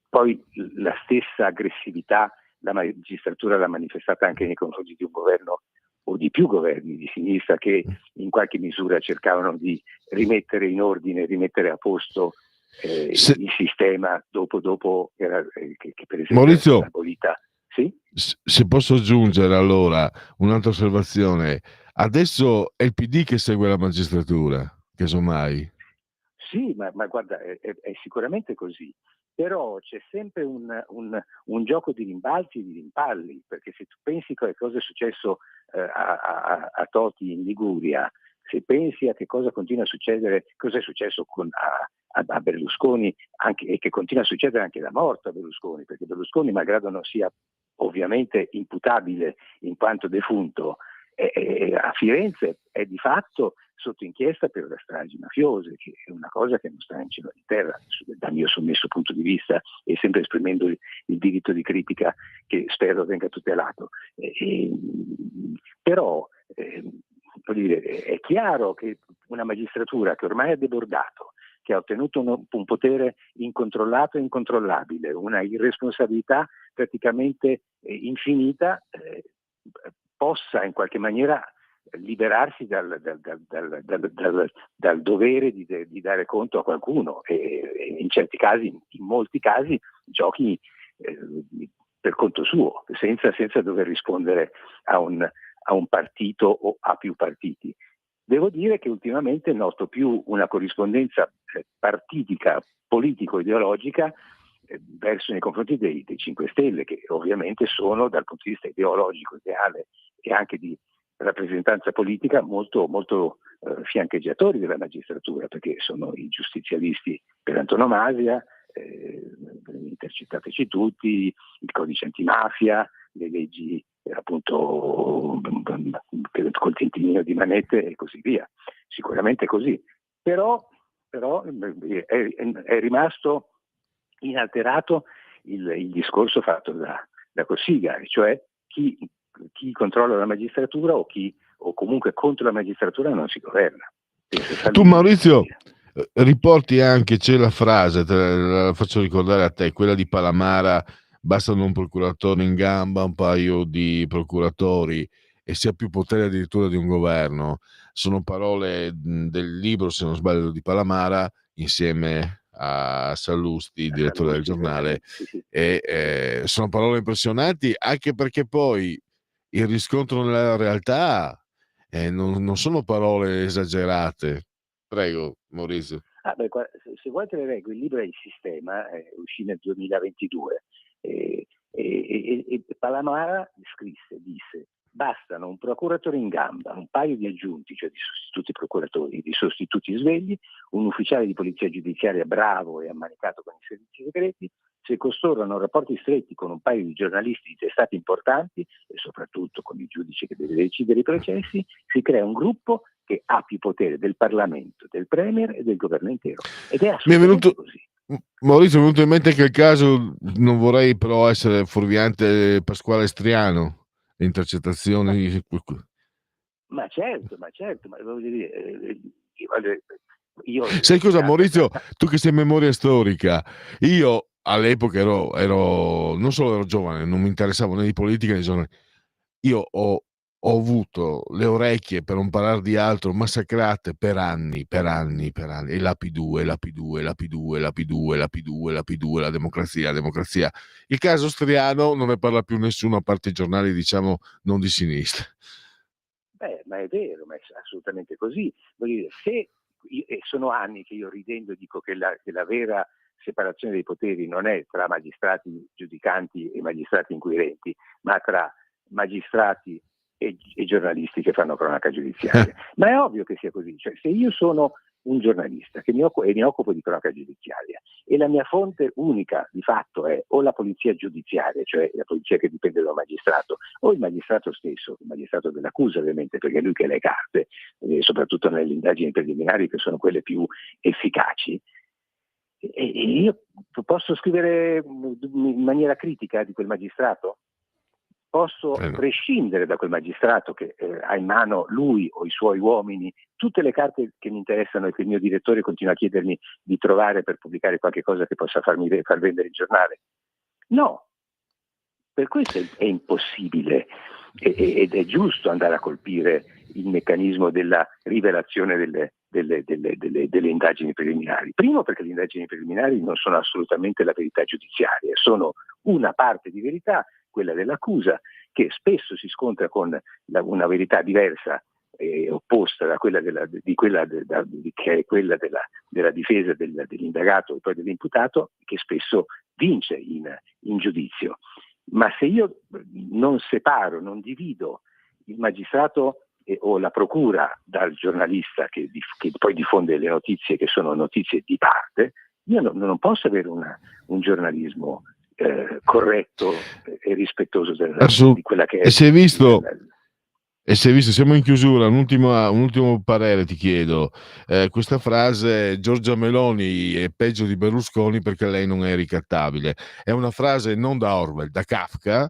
poi la stessa aggressività la magistratura l'ha manifestata anche nei confronti di un governo o di più governi di sinistra che in qualche misura cercavano di rimettere in ordine, rimettere a posto il sistema dopo che per esempio Maurizio, era abolita. Sì? Se posso aggiungere allora un'altra osservazione, adesso è il PD che segue la magistratura, casomai. Sì, ma guarda, è sicuramente così, però c'è sempre un gioco di rimbalzi e di rimpalli, perché se tu pensi a cosa è successo a Toti in Liguria, se pensi a che cosa continua a succedere, cosa è successo a Berlusconi, e che continua a succedere anche da morto a Berlusconi, perché Berlusconi, malgrado non sia ovviamente imputabile in quanto defunto, a Firenze è di fatto sotto inchiesta per le stragi mafiose, che è una cosa che non sta in cielo di terra dal mio sommesso punto di vista, e sempre esprimendo il diritto di critica che spero venga tutelato. Però è chiaro che una magistratura che ormai ha debordato, che ha ottenuto un potere incontrollato e incontrollabile, una irresponsabilità praticamente infinita, possa in qualche maniera liberarsi dal dovere di dare conto a qualcuno e in certi casi, in molti casi, giochi per conto suo, senza dover rispondere a un partito o a più partiti. Devo dire che ultimamente noto più una corrispondenza partitica, politico-ideologica verso nei confronti dei 5 Stelle, che ovviamente sono dal punto di vista ideologico, ideale e anche di rappresentanza politica molto, molto fiancheggiatori della magistratura, perché sono i giustizialisti per antonomasia, intercettateci tutti, il codice antimafia, le leggi appunto col tintinino di manette e così via. Sicuramente così, però è rimasto inalterato il discorso fatto da Cossiga, cioè chi controlla la magistratura o comunque contro la magistratura non si governa. Tu, Maurizio, riporti anche, c'è la frase, la faccio ricordare a te, quella di Palamara: bastano un procuratore in gamba, un paio di procuratori e si ha più potere addirittura di un governo. Sono parole del libro, se non sbaglio, di Palamara, insieme a Sallusti, direttore del giornale, e sono parole impressionanti, anche perché poi il riscontro nella realtà non sono parole esagerate. Prego, Maurizio. Se vuoi te le leggo, il libro è Il Sistema, uscì nel 2022, e Palamara disse: bastano un procuratore in gamba, un paio di aggiunti, cioè di sostituti procuratori, di sostituti svegli, un ufficiale di polizia giudiziaria bravo e ammanicato con i servizi segreti. Se costoro hanno rapporti stretti con un paio di giornalisti di testate importanti e soprattutto con il giudice che deve decidere i processi, si crea un gruppo che ha più potere del Parlamento, del Premier e del governo intero. Ed è assolutamente così. Maurizio, mi è venuto in mente che il caso, non vorrei però essere fuorviante, Pasquale Striano, le intercettazioni. Ma certo, ma voglio dire, sai cosa, Maurizio? Tu che sei memoria storica, io all'epoca ero non solo ero giovane, non mi interessavo né di politica né di giornalismo. Io ho ho avuto le orecchie, per non parlare di altro, massacrate per anni, e la P2, la P2, la P2, la P2, la P2, la P2, la democrazia, la democrazia. Il caso austriano non ne parla più nessuno, a parte i giornali, diciamo, non di sinistra. Ma è vero, ma è assolutamente così. Voglio dire, e sono anni che io ridendo dico che la vera separazione dei poteri non è tra magistrati giudicanti e magistrati inquirenti, ma tra magistrati e giornalisti che fanno cronaca giudiziaria. Ma è ovvio che sia così. Cioè, se io sono un giornalista che mi occupo di cronaca giudiziaria e la mia fonte unica di fatto è o la polizia giudiziaria, cioè la polizia che dipende da un magistrato, o il magistrato stesso, il magistrato dell'accusa ovviamente, perché è lui che ha le carte, soprattutto nelle indagini preliminari che sono quelle più efficaci. E io posso scrivere in maniera critica di quel magistrato? Posso prescindere da quel magistrato che ha in mano lui o i suoi uomini tutte le carte che mi interessano e che il mio direttore continua a chiedermi di trovare per pubblicare qualche cosa che possa far vendere il giornale? No, per questo è impossibile ed è giusto andare a colpire il meccanismo della rivelazione delle indagini preliminari. Primo, perché le indagini preliminari non sono assolutamente la verità giudiziaria, sono una parte di verità, quella dell'accusa, che spesso si scontra con una verità diversa e opposta da quella che è quella della difesa dell'indagato e poi dell'imputato, che spesso vince in giudizio. Ma se io non separo, non divido il magistrato o la procura dal giornalista che poi diffonde le notizie che sono notizie di parte, io non posso avere un giornalismo corretto e rispettoso di quella che è. E si è visto, siamo in chiusura, un ultimo parere ti chiedo. Questa frase, Giorgia Meloni è peggio di Berlusconi perché lei non è ricattabile, è una frase non da Orwell, da Kafka,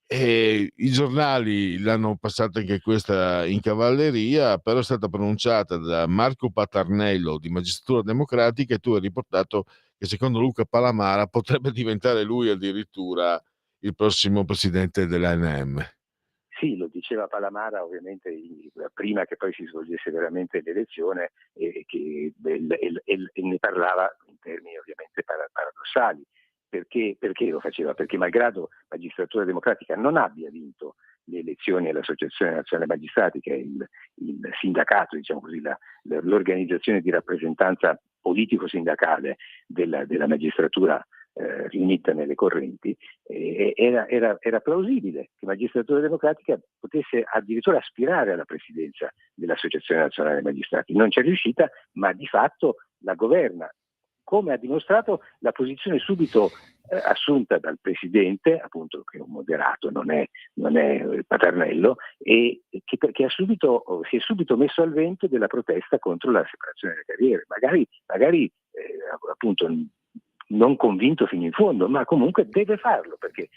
e i giornali l'hanno passata anche questa in cavalleria, però è stata pronunciata da Marco Patarnello di Magistratura Democratica, e tu hai riportato che secondo Luca Palamara potrebbe diventare lui addirittura il prossimo presidente dell'ANM. Sì, lo diceva Palamara ovviamente prima che poi si svolgesse veramente l'elezione e ne parlava in termini ovviamente paradossali. Perché lo faceva? Perché malgrado Magistratura Democratica non abbia vinto le elezioni all'Associazione Nazionale Magistrati, che è il sindacato, diciamo così, l'organizzazione di rappresentanza politico-sindacale della magistratura riunita nelle correnti, era plausibile che Magistratura Democratica potesse addirittura aspirare alla presidenza dell'Associazione Nazionale Magistrati. Non c'è riuscita, ma di fatto la governa, come ha dimostrato la posizione subito assunta dal presidente, appunto, che è un moderato, non è Paternello, e che si è subito messo al vento della protesta contro la separazione delle carriere, magari appunto non convinto fino in fondo, ma comunque deve farlo, perché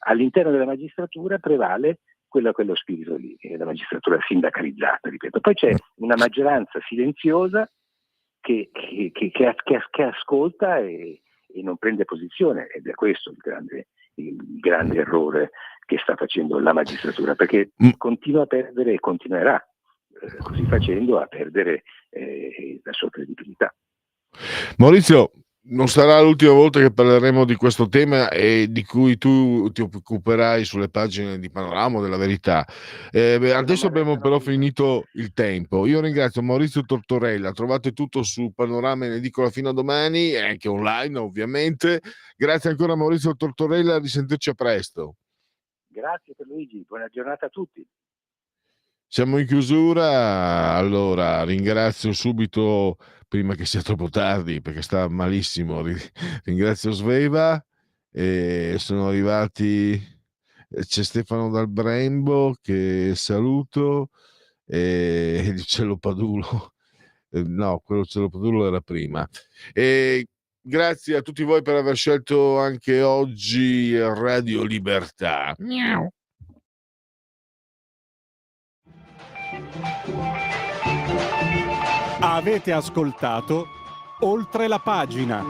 all'interno della magistratura prevale quello spirito lì, la magistratura sindacalizzata, ripeto. Poi c'è una maggioranza silenziosa che ascolta e non prende posizione, ed è questo il grande errore che sta facendo la magistratura, perché continua a perdere e continuerà così facendo a perdere la sua credibilità. Maurizio, non sarà l'ultima volta che parleremo di questo tema e di cui tu ti occuperai sulle pagine di Panorama della Verità. Adesso abbiamo però finito il tempo. Io ringrazio Maurizio Tortorella, trovate tutto su Panorama in edicola fino a domani e anche online ovviamente. Grazie ancora Maurizio Tortorella, risentirci a presto. Grazie per Luigi, buona giornata a tutti. Siamo in chiusura, allora ringrazio subito, prima che sia troppo tardi perché sta malissimo, ringrazio Sveva, e sono arrivati, c'è Stefano dal Brembo che saluto, e il Cielo Padulo, no, quello Cielo Padulo era prima, e grazie a tutti voi per aver scelto anche oggi Radio Libertà. Miau. Avete ascoltato Oltre la pagina.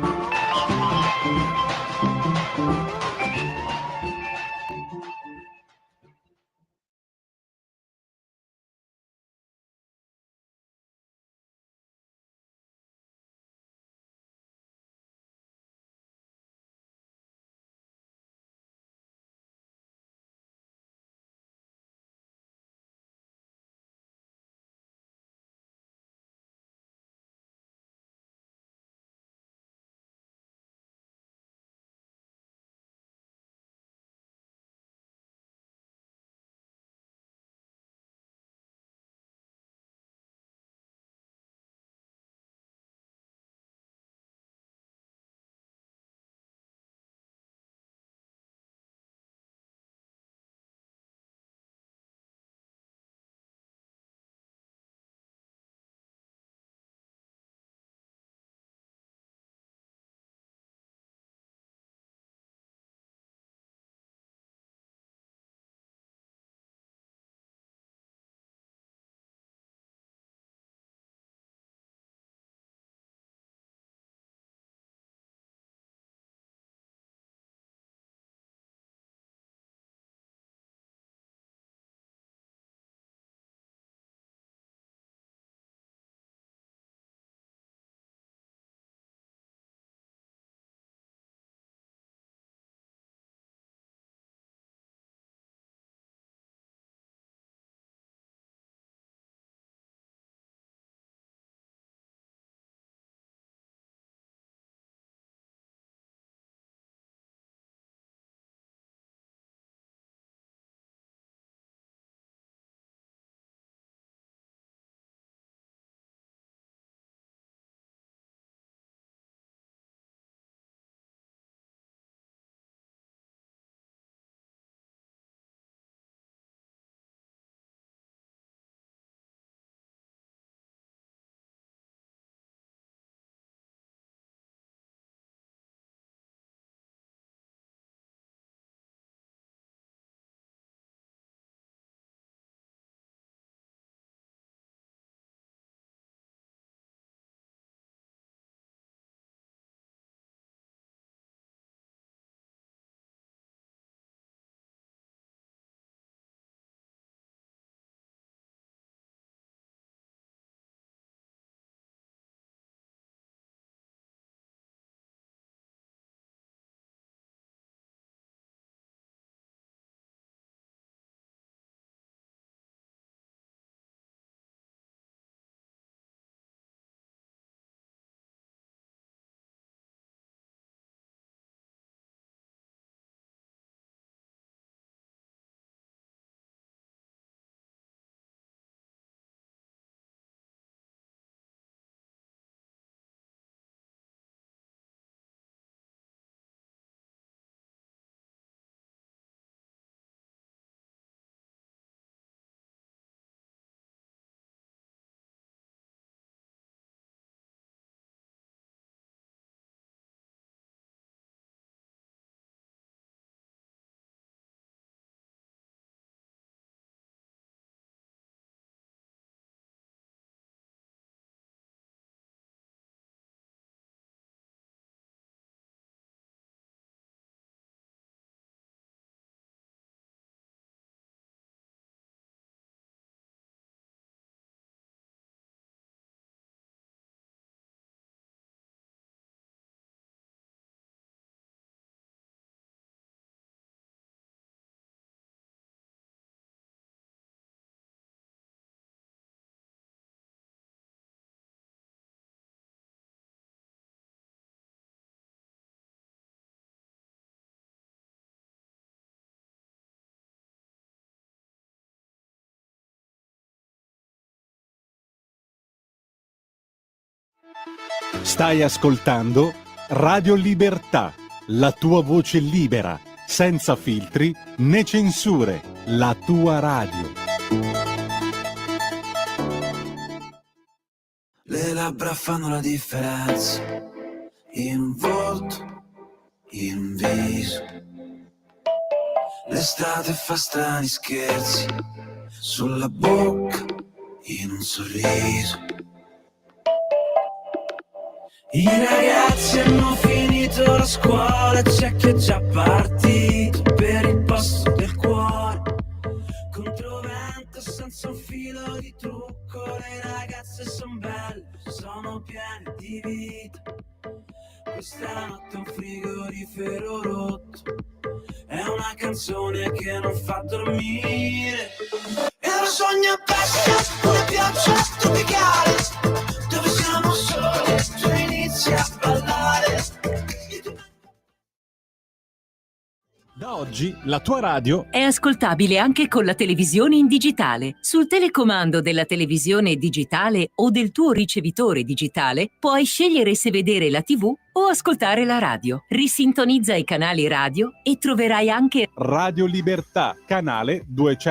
Stai ascoltando Radio Libertà, la tua voce libera, senza filtri né censure, la tua radio. Le labbra fanno la differenza, in un volto, in un viso. L'estate fa strani scherzi, sulla bocca, in un sorriso. I ragazzi hanno finito la scuola, c'è chi è già partito per il posto del cuore. Controvento senza un filo di trucco, le ragazze son belle, sono piene di vita. Questa notte un frigorifero rotto, è una canzone che non fa dormire. E lo sogno a pesca, una pioggia tropicale, dove siamo soli, tu inizi a ballare. Da oggi la tua radio È ascoltabile anche con la televisione in digitale. Sul telecomando della televisione digitale o del tuo ricevitore digitale puoi scegliere se vedere la TV o ascoltare la radio. Risintonizza i canali radio e troverai anche Radio Libertà, canale 200.